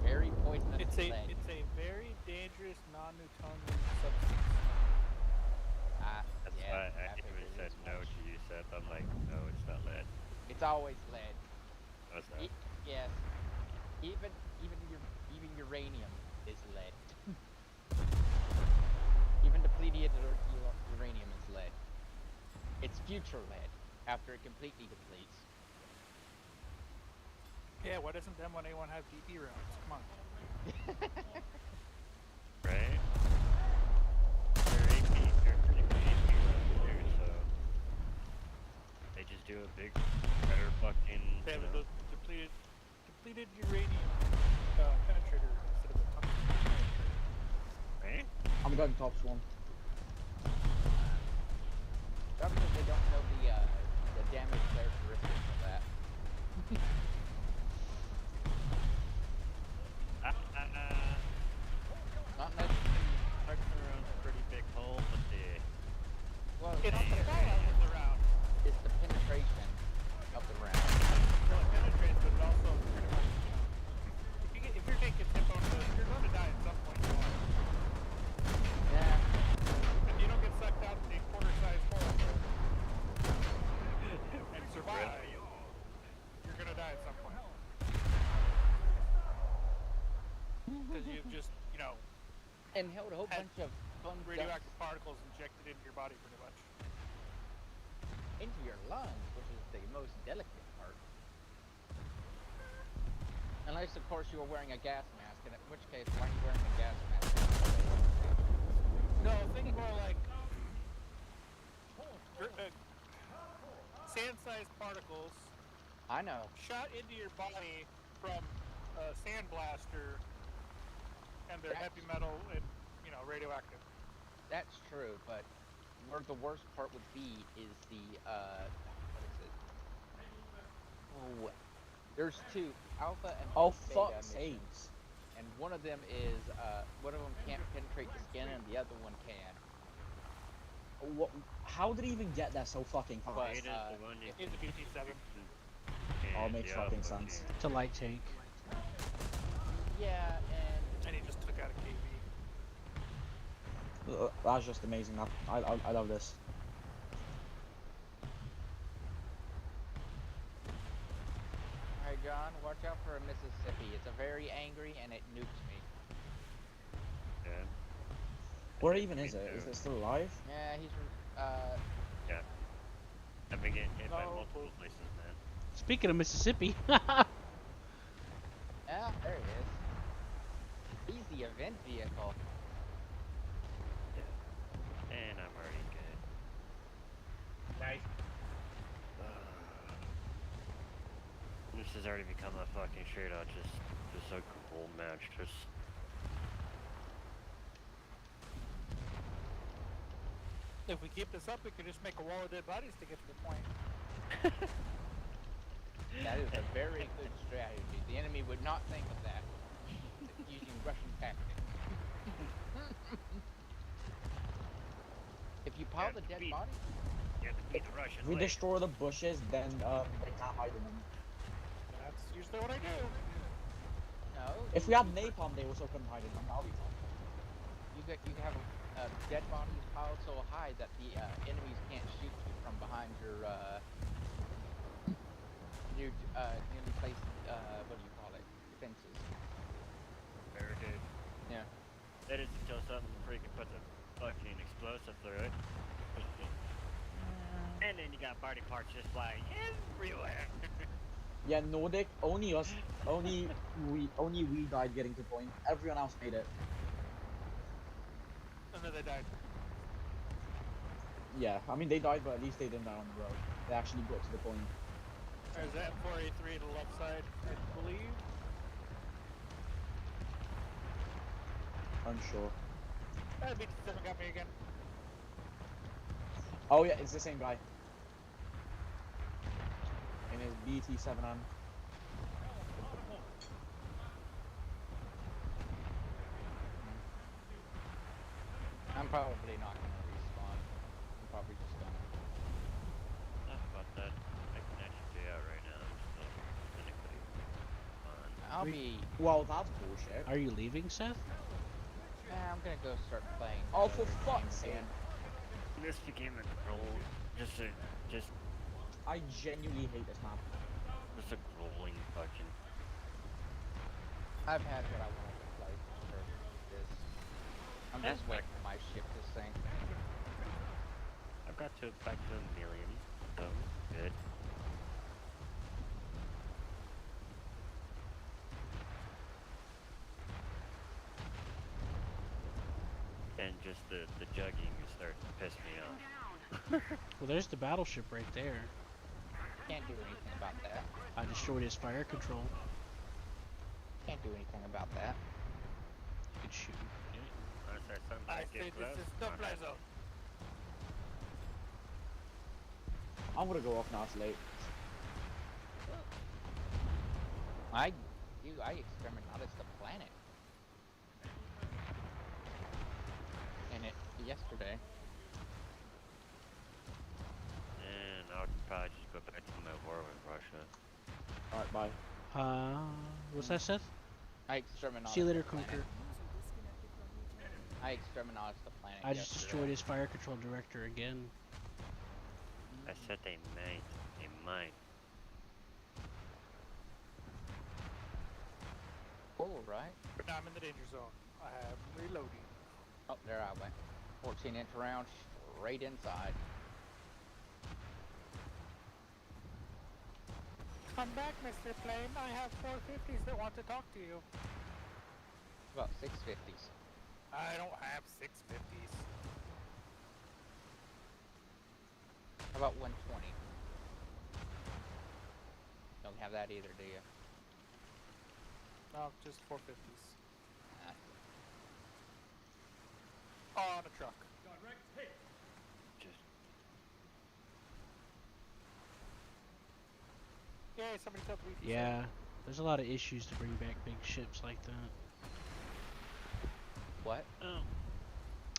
Very poisonous It's lead. a very dangerous non-Newtonian substance. That's Yeah, why I figured even as said no much. to you, Seth. I'm like, no, it's not lead. It's always lead. No, it's not. Yes. Even uranium is lead. Even depleted uranium is lead. It's future lead after it completely depletes. Yeah, why doesn't M1A1 have DP rounds? Come on. Right? They're AP, they're pretty good AP runs too, so they just do a big, better fucking, They have you a know, depleted uranium penetrator instead of a tungsten penetrator. right? I'm going top swan. Probably because they don't know the damage characteristics of that. Not necessarily. Tungsten round's a pretty big hole, but Well, It's the fallout of the round. it's the penetration of the round. Well, it penetrates, but it also pretty much, you know, if you're taking tip on the, you're going to die at some point in life. Yeah. If you don't get sucked out in a quarter-sized hole, and held a whole Had bunch of fun radioactive dumps particles injected into your body, pretty much. into your lungs, which is the most delicate part. Unless, of course, you were wearing a gas mask, in which case, why are you wearing a gas mask? No, think more like sand-sized particles I know. shot into your body from a sandblaster, and they're heavy metal and radioactive. That's true, but where the worst part would be is the what is it? Oh, there's two alpha and Oh beta fuck's missions, sakes! and one of them is one of them can't penetrate the skin, and the other one can. What? How did he even get there so fucking fast? But, Beta's the one you In the BT-7. Oh, and makes the fucking alpha sense. can't. It's a light tank. Yeah, And he just took out a KV. That's just amazing. I love this. alright, John, watch out for a Mississippi. It's a very angry, and it nukes me. Yeah. Where even Me is it? Is too. it still alive? Yeah, he's Yeah. I've been getting hit by No. multiple places, man. Speaking of Mississippi, yeah, there he is. He's the event vehicle. And I'm already good. Nice. This has already become a fucking straight out just a cool match. Just If we keep this up, we could just make a wall of dead bodies to get to the point. That is a very good strategy. The enemy would not think of that using Russian tactics. If you pile the dead body, you have to beat the Russian. If we destroy the bushes, then they can't hide in them. That's usually what I do. no. If we had napalm, they also couldn't hide in them. That'll be fine. You can have dead bodies piled so high that the enemies can't shoot you from behind your newly placed what do you call it? Fences. Barricade. Yeah. That is until something freaking puts a fucking explosive through it. And then you got body parts just flying everywhere. Yeah, Nordic. Only us. Only we died getting to point. Everyone else made it. And then they died. Yeah, I mean they died, but at least they didn't die on the road. They actually got to the point. There's that 4A3 to the left side, I believe. Unsure. That BT-7 got me again. Oh yeah, it's the same guy. In his BT-7M. I'm probably not gonna respawn. I'm probably just gonna. Enough about that. I can actually stay out right now. I'm still technically on. I'll be. Well, that's bullshit. are you leaving, Seth? I'm gonna go start playing. Oh, for other fuck's games sake! again. This became a roll. Just I genuinely hate this map. a rolling fucking. I've had what I wanted to play for this. I'm just waiting for my ship to sink. I've got to back to a million. So good. And just the jugging is starting to piss me off. Well, there's the battleship right there. Can't do anything about that. I destroyed his fire control. Can't do anything about that. You could shoot. Unless I I somehow say get close. this is no fly zone. I'm gonna go off now. It's late. I exterminated the planet. And it yesterday. And I'll probably just go back to my war with Russia. Alright, bye. What's that, Seth? I exterminated. See you later, the planet. Conquer. I exterminated the planet. I just yesterday. destroyed his fire control director again. I said they might. They might. Cool, right? Now I'm in the danger zone. I am reloading. Oh, there I went. 14-inch round straight inside. Come back, Mr. Flame. I have 450s that want to talk to you. About 650s. I don't have 650s. How about 120? Don't have that either, do you? No, just 450s. Ah. On a truck. Direct hit. Just Yay, somebody killed the beefy Yeah, there's a lot of issues to bring back big ships like that. What? oh,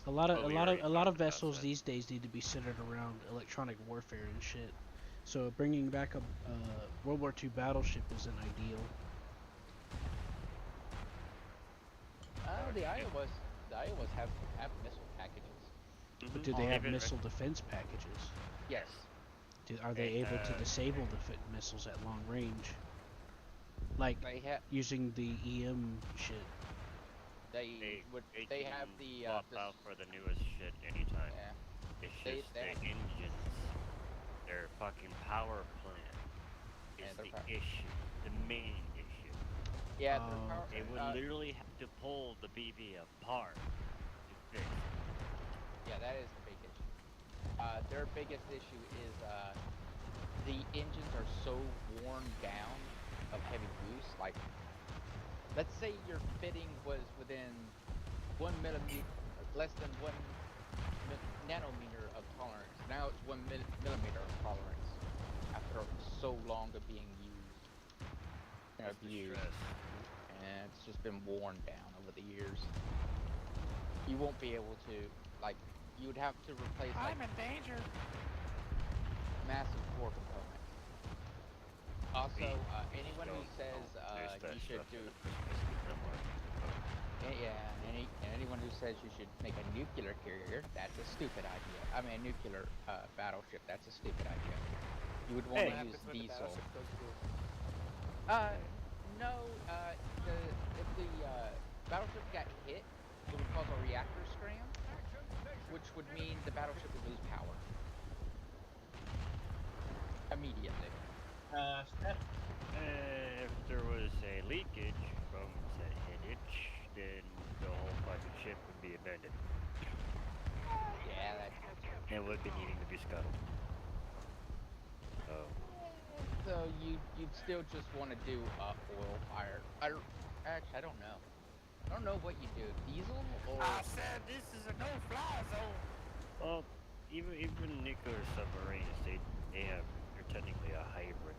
A lot of Oh, we a lot of already a lot of talked about vessels that. these days need to be centered around electronic warfare and shit. So bringing back a World War II battleship isn't ideal. The Iowas have missile packages. But do they have Even missile defense packages? Yes. Are they They able to have- disable the missiles at long range? Like They have using the EM shit. they can have the swap out for the newest shit anytime. yeah. It's They- just they the have- engines, their fucking power plant Yeah, is their the power- issue, the main issue. Yeah, Oh, their power, They would literally have to pull the BB apart to fix it. yeah, that is the big issue. Their biggest issue is the engines are so worn down of heavy use. Like, let's say your fitting was within 1 millimeter, less than 1 nanometer of tolerance. Now it's 1 millimeter of tolerance after so long of being used and That's the abused. stress. And it's just been worn down over the years. You won't be able to, like, you would have to replace like I'm in danger. massive core components. Also, anyone who Don't- says there's that you should stuff do, in the Christmas memoir. yeah, and anyone who says you should make a nuclear carrier, that's a stupid idea. I mean, a nuclear battleship, that's a stupid idea. You would want Hey. to What use happens when the diesel. battleship goes blue? No, if the battleship got hit, it would cause a reactor scram, which would mean the battleship would lose power immediately. Steph, If there was a leakage from said headage, then the whole fucking ship would be abandoned. Yeah, that's It would be needing to be scuttled. Oh. so you'd still just want to do oil fire. Actually, I don't know. I don't know what you do, diesel or I said this is a no-fly zone. Well, even nuclear submarines, they're technically a hybrid.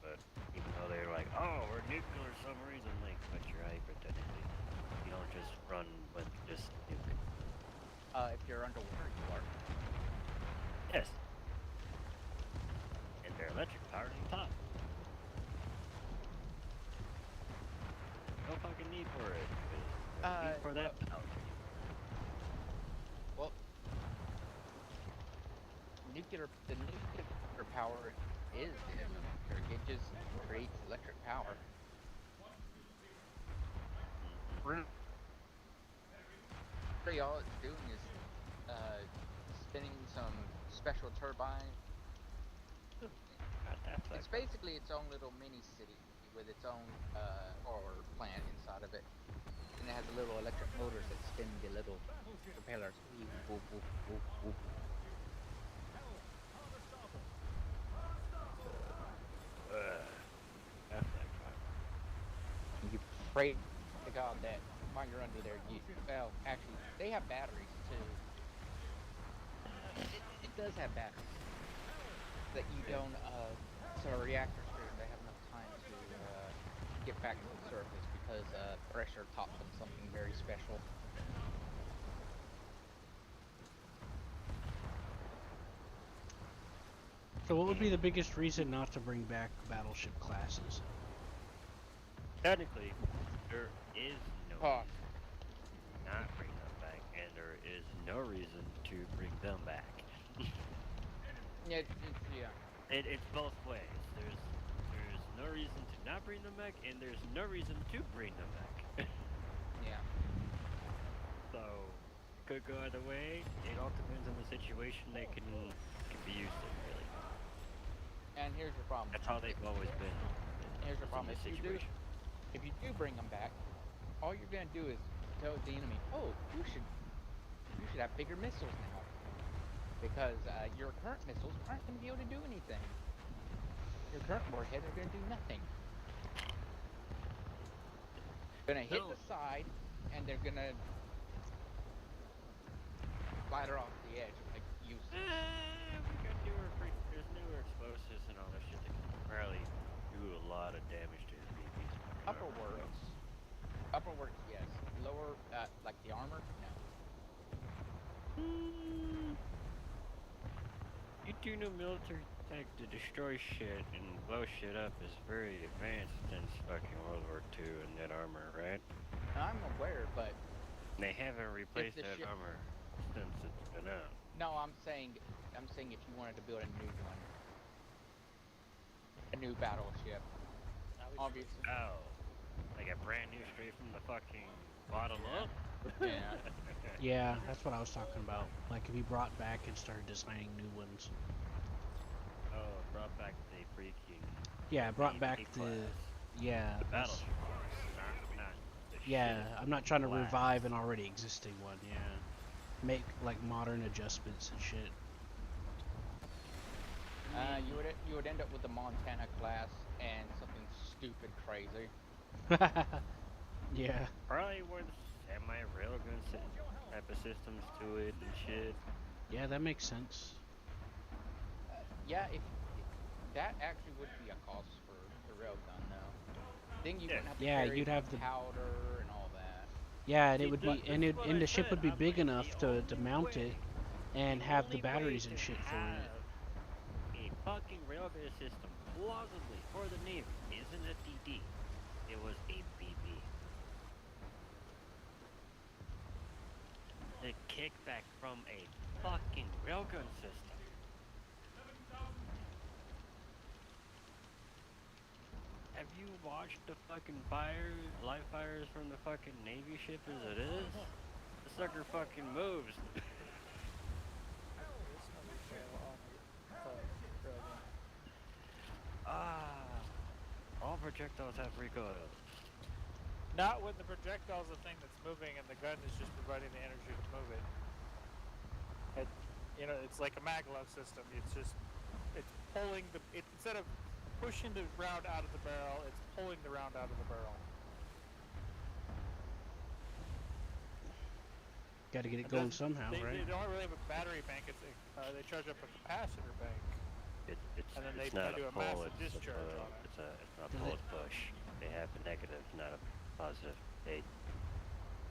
But even though they're like, oh, we're nuclear submarines, I'm like, but you're hybrid technically. You don't just run with just nuke. if you're underwater, you are. Yes. And they're electric powered on top. No fucking need for it. There's no need for that power. Well, the nuclear power is electric. It just creates electric power. Really, all it's doing is spinning some special turbine. It's basically its own little mini city with its own power plant inside of it. And it has a little electric motors that spin the little propellers. Whoop, whoop, whoop, whoop. You pray to God that while you're under there, well, actually, they have batteries too. It does have batteries that you don't, so reactors they have enough time to get back to the surface because pressure taught them something very special. So what would be the biggest reason not to bring back battleship classes? Technically, there is no Cost. reason to not bring them back, and there is no reason to bring them back. Yeah. It's both ways. There's no reason to not bring them back, and there's no reason to bring them back. Yeah. So, could go either way. It all depends on the situation they can be used in, really. And here's your problem. That's how they've always been. Here's your is in problem. this If situation. you do bring them back, all you're gonna do is tell the enemy, "Oh, you should have bigger missiles now," because your current missiles aren't gonna be able to do anything. Your current warheads are gonna do nothing. Gonna hit the side, and they're gonna splatter off the edge like useless. We got there's newer explosives and all that shit that can probably do a lot of damage to his BBs. Upper works, yes. Lower, like the armor, no. You do know military tech to destroy shit and blow shit up is very advanced since fucking World War II and that armor, right? I'm aware, but They haven't replaced the that ship- armor since it's been out. no, I'm saying if you wanted to build a new one, a new battleship, obviously. Oh, like a brand new straight from the fucking bottom up? Yeah. Yeah, that's what I was talking about. Like if you brought back and started designing new ones. Oh, brought back the freaking. Yeah, brought BB back class. yeah. The that's- battleship class, not the Yeah, shit I'm not trying to class. revive an already existing one. Yeah, make like modern adjustments and shit. You would end up with the Montana class and something stupid crazy. Yeah. Probably with semi-railgun type of systems to it and shit. Yeah, that makes sense. Yeah, if that actually would be a cost for the railgun, though. Then you wouldn't have to Yeah, carry you'd have the- powder and all that. Yeah, and See, it would be, and the ship would be big enough to mount it, and have the batteries and shit for it. A fucking railgun system, plausibly for the Navy, isn't a DD. It was a BB. The kickback from a fucking railgun system. Have you watched the fucking live fires from the fucking Navy ship as it is? The sucker fucking moves. All projectiles have recoil. Not when the projectile is the thing that's moving and the gun is just providing the energy to move it. It's like a maglev system. It's pulling instead of pushing the round out of the barrel, it's pulling the round out of the barrel. Got to get it And going then somehow, they right? don't really have a battery bank. They charge up a capacitor bank. And then It's they not do a pull, massive it's discharge a, on it. it's not pull, it's push. They have a negative, not a positive. They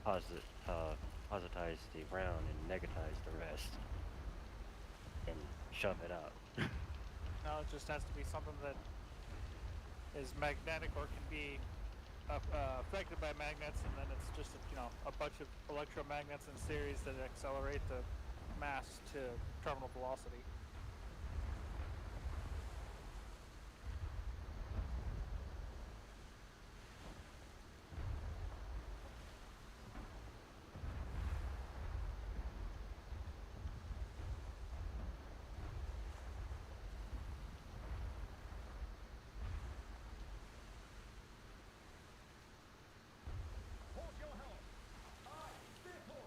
positize the round and negatize the rest. And shove it out. No, it just has to be something that is magnetic or can be affected by magnets, and then it's just a bunch of electromagnets in series that accelerate the mass to terminal velocity. Hold your helm. Aye, vehicle.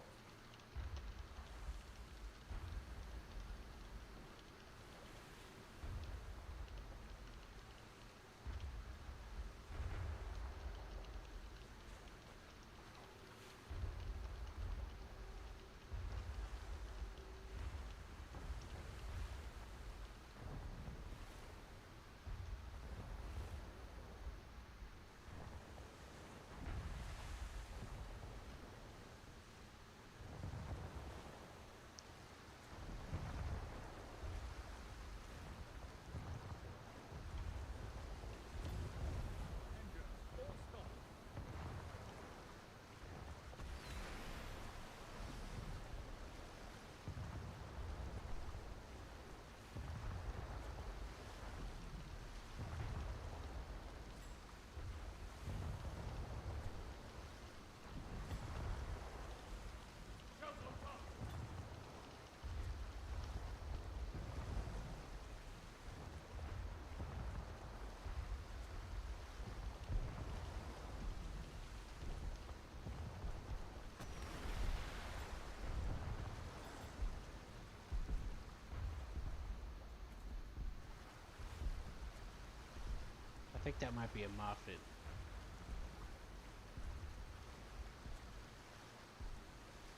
think that might be a Moffat.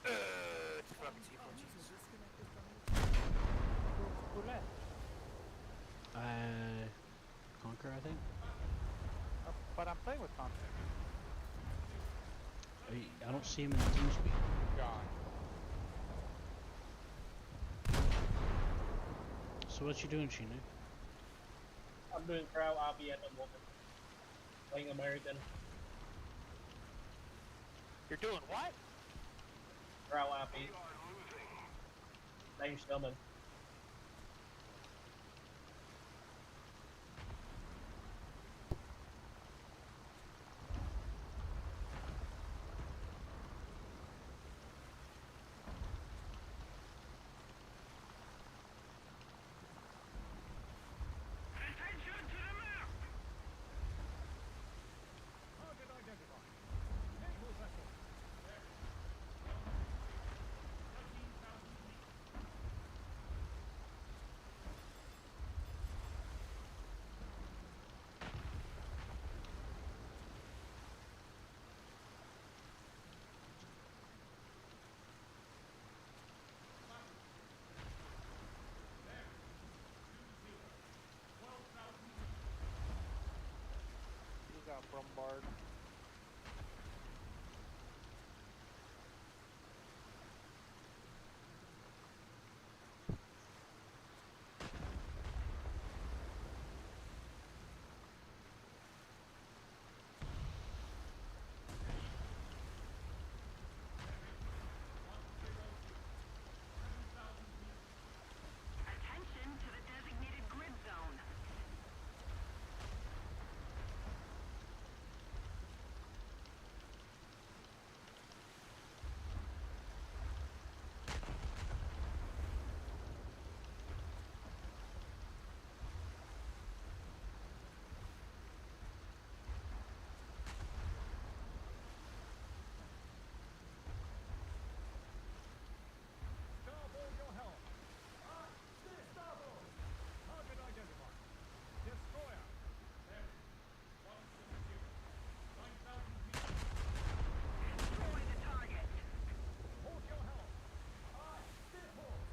It's fucking C4, Jesus. Who left? Conquer, I think. But I'm playing with Conquer. I don't see him in the TeamSpeak. Gone. So what you doing, Chino? I'm doing Crow Abby at the moment. Playing American. You're doing what? Crow Abby. Name's Stillman. Attention to the map! Target identified. Naval vessel. 13,000 feet. There. 2-0. 12,000 feet. You got bombarded. Attention to the designated grid zone. Starboard your helm. Starboard. Target identified. Destroyer. There. 170. 9,000 feet. Destroy the target. Port your helm. Steerport.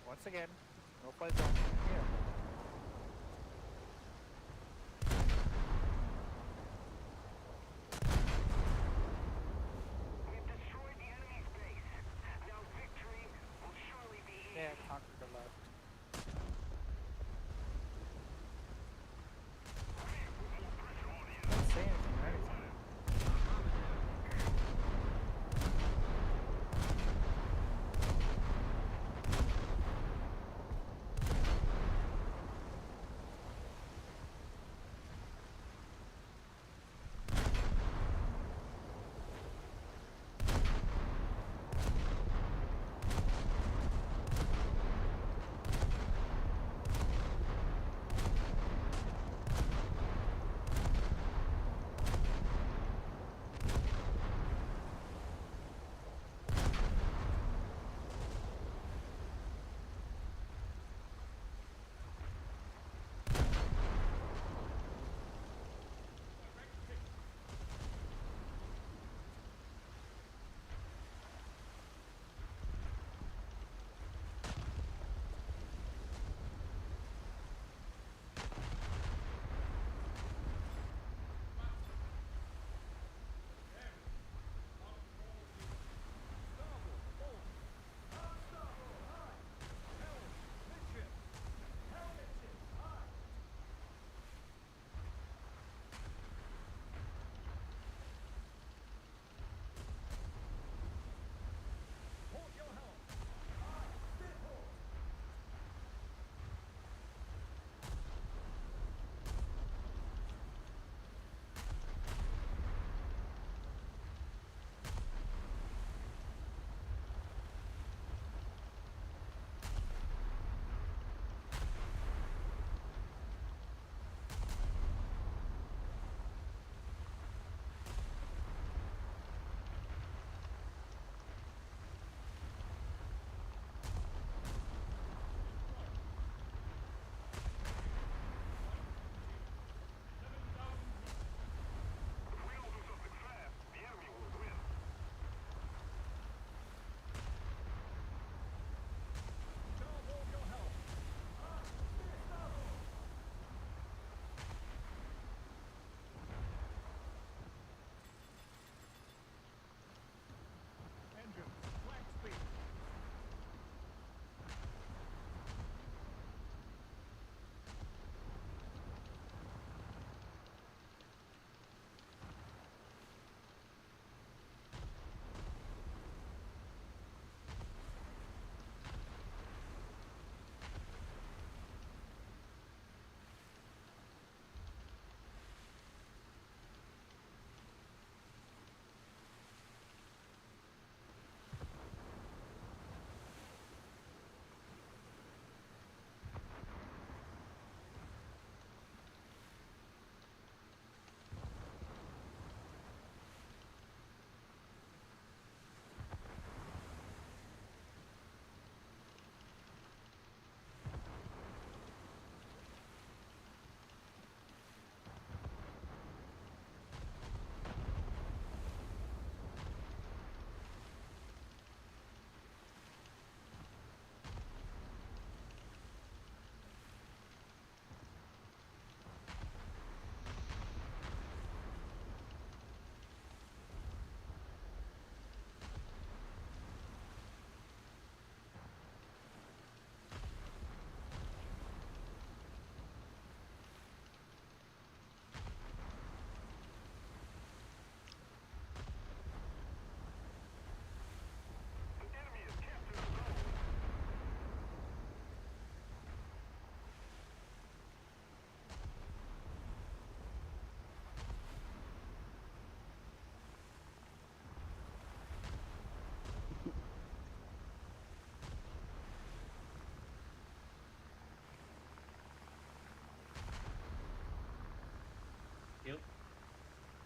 Once again, no play zone. Here. We've destroyed the enemy's base. Now victory will surely be easy. Yeah, Conquer the left. Don't say anything or anything.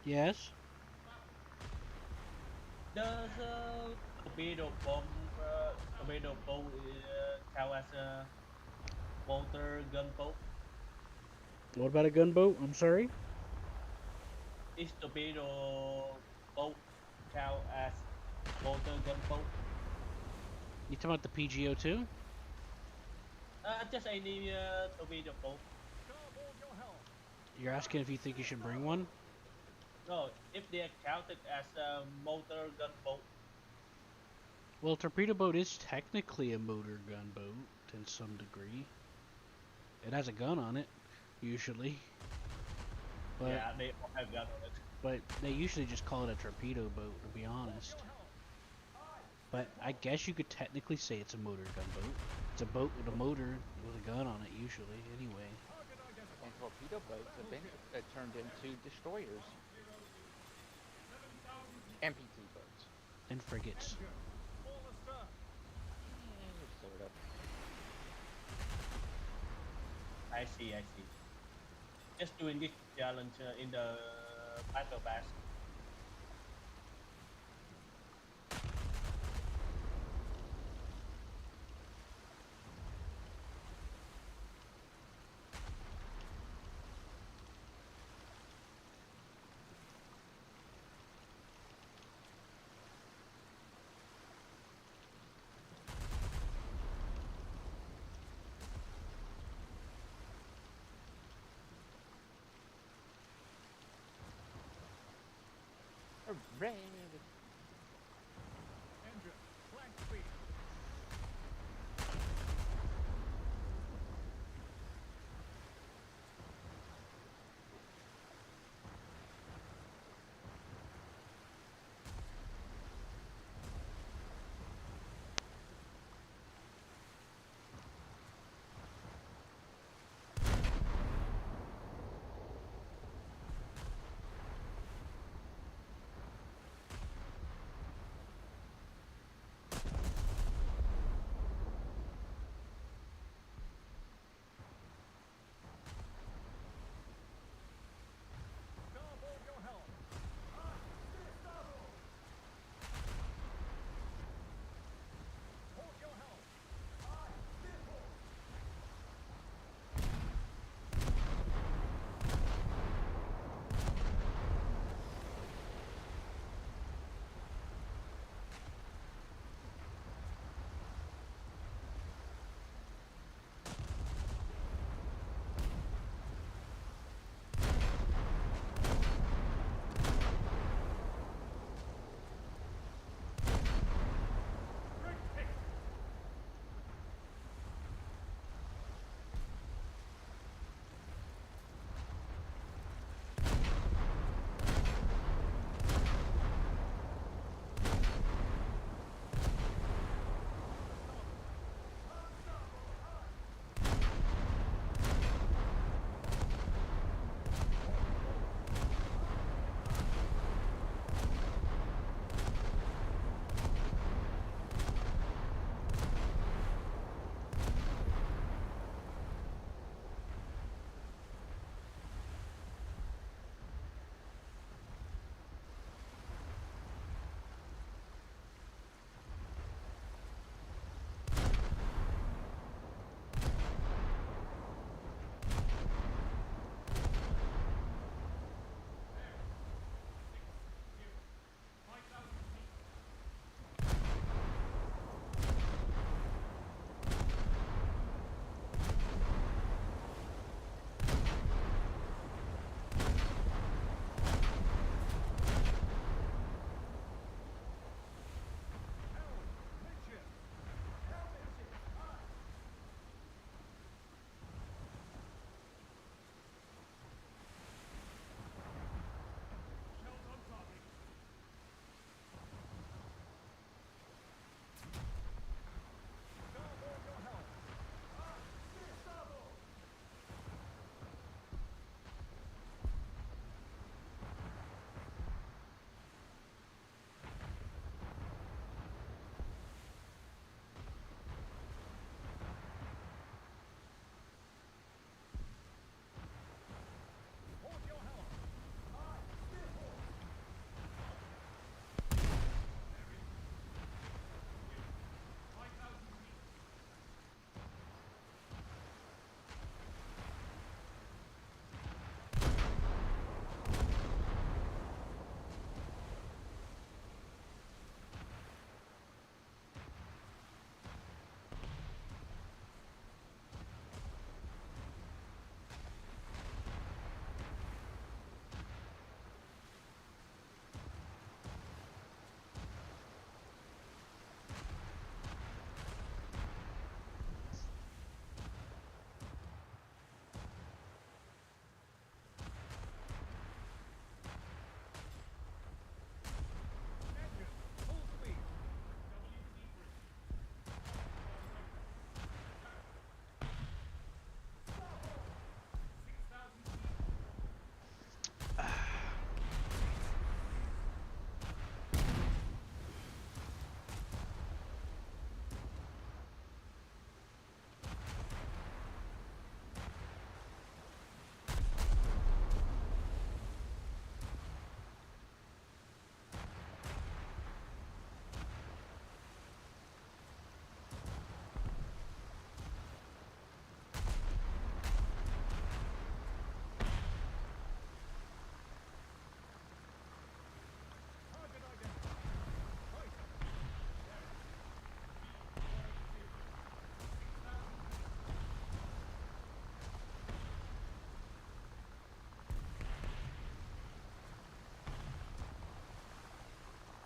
Yes. Does torpedo boat count as a motor gunboat? What about a gunboat? I'm sorry. Is torpedo boat count as motor gunboat? You talking about the PGO2? Just any torpedo boat. Starboard your helm. You're asking if you think you should bring one? No, if they are counted as a motor gunboat. Well, a torpedo boat is technically a motor gunboat in some degree. It has a gun on it, usually. But Yeah, they all have gun on it. but they usually just call it a torpedo boat, to be honest. But I guess you could technically say it's a motor gunboat. It's a boat with a motor with a gun on it, usually, anyway. And torpedo boats have been turned into destroyers. MPT boats. And frigates. Sort of. I see. Just doing this challenge in the battle pass. Red. Engine, flank speed.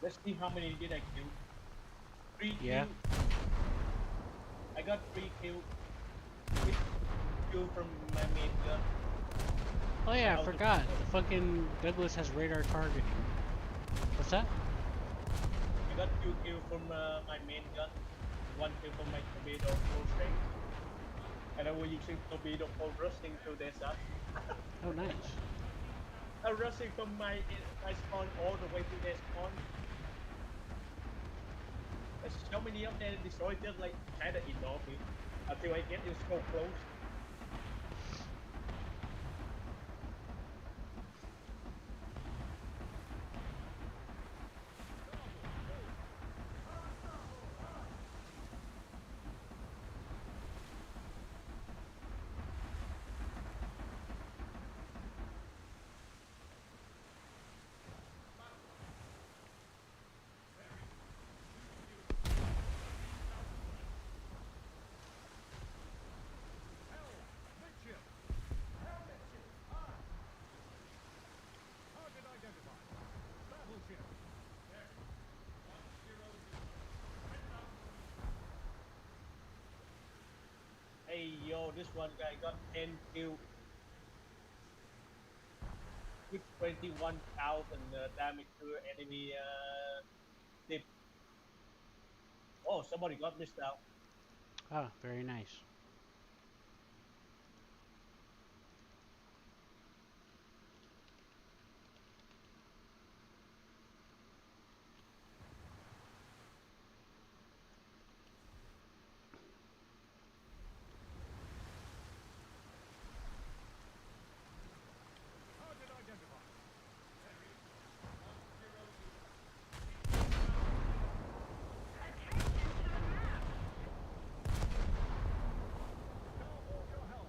Let's see how many did I kill. 3 Yeah. kills. I got 3 kills. 6 kills from my main gun. Oh yeah, I Also- forgot. The fucking Douglas has radar targeting. What's that? I got 2 kills from my main gun. 1 kill from my torpedo full strength. And I was using torpedo for rushing to their side. Oh, nice. I'm rushing from my spawn all the way to their spawn. There's so many of them destroyed, just like kinda ignore me until I get so close. Hell, midship. Hell, midship. Target identified. Battleship. Hey yo, this one guy got 10 kills with 21,000 damage to enemy ship. Oh, somebody got missed out. Ah, very nice. Target identified. Starboard your helm.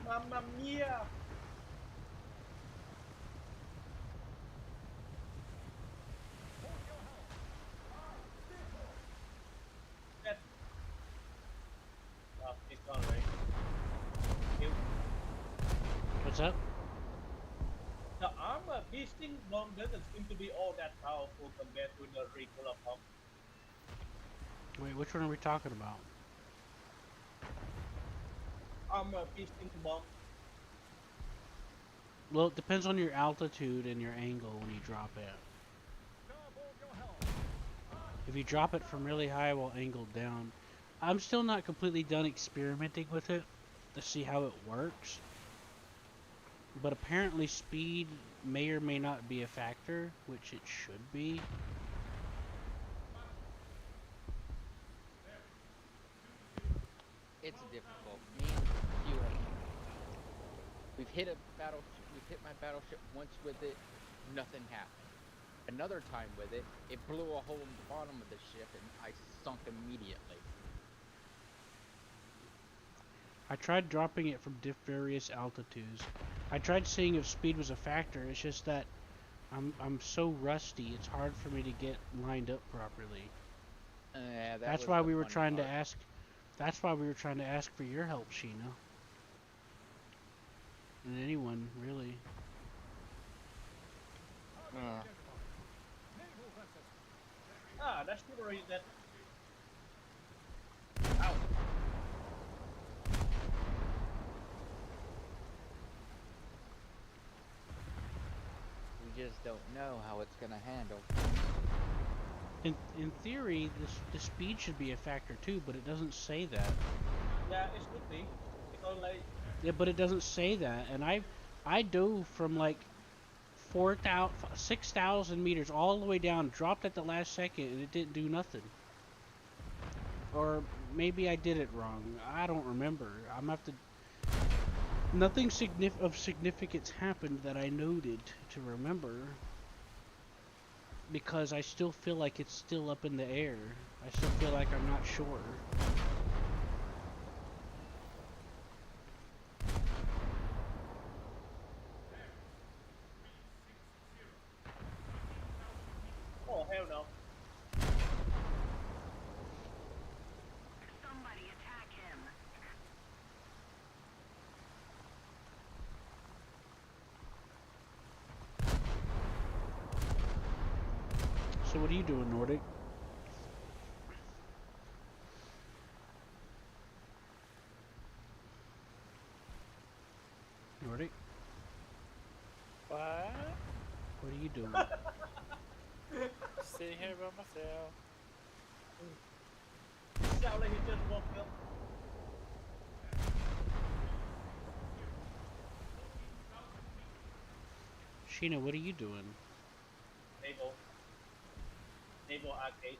Mamma mia! That. It's gone, right? What's up? The armor piercing bomb doesn't seem to be all that powerful compared to the regular bomb. Wait, which one are we talking about? Armor piercing bomb. Well, it depends on your altitude and your angle when you drop it. Starboard your helm. If you drop it from really high while angled down, I'm still not completely done experimenting with it to see how it works. But apparently speed may or may not be a factor, which it should be. It's difficult. Me and you have We've hit a battleship. We've hit my battleship once with it. Nothing happened. Another time with it, it blew a hole in the bottom of the ship, and I sunk immediately. I tried dropping it from various altitudes. I tried seeing if speed was a factor. It's just that I'm so rusty. It's hard for me to get lined up properly. That That's was why the we were funny trying to part. ask. That's why we were trying to ask for your help, Sheena. And anyone, really. Naval vessel. Ah, that's the reason. Ow. We just don't know how it's gonna handle. In theory, the speed should be a factor too, but it doesn't say that. Yeah, it should be. Because like, Yeah, but it doesn't say that. And I dove from like 6,000 meters all the way down, dropped at the last second, and it didn't do nothing. Or maybe I did it wrong. I don't remember. I'm have to. Nothing of significance happened that I noted to remember. Because I still feel like it's still up in the air. I still feel like I'm not sure. oh hell no. Somebody attack him. So what are you doing, Nordic? Nordic? What? What are you doing? Sitting here by myself. Sound like he just woke up. Sheena, what are you doing? Naval arcade.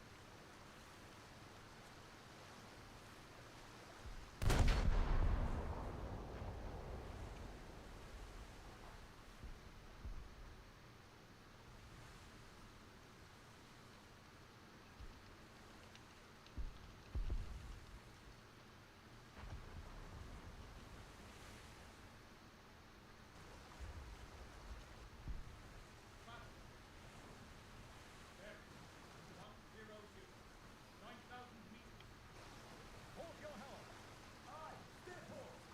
Hold your helm. Aye, steer course.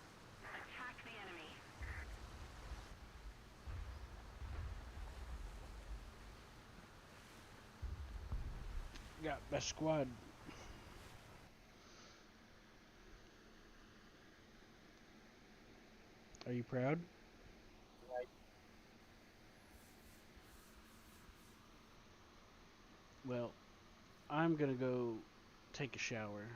Attack the enemy. Got best squad. Are you proud? Well, I'm gonna go take a shower.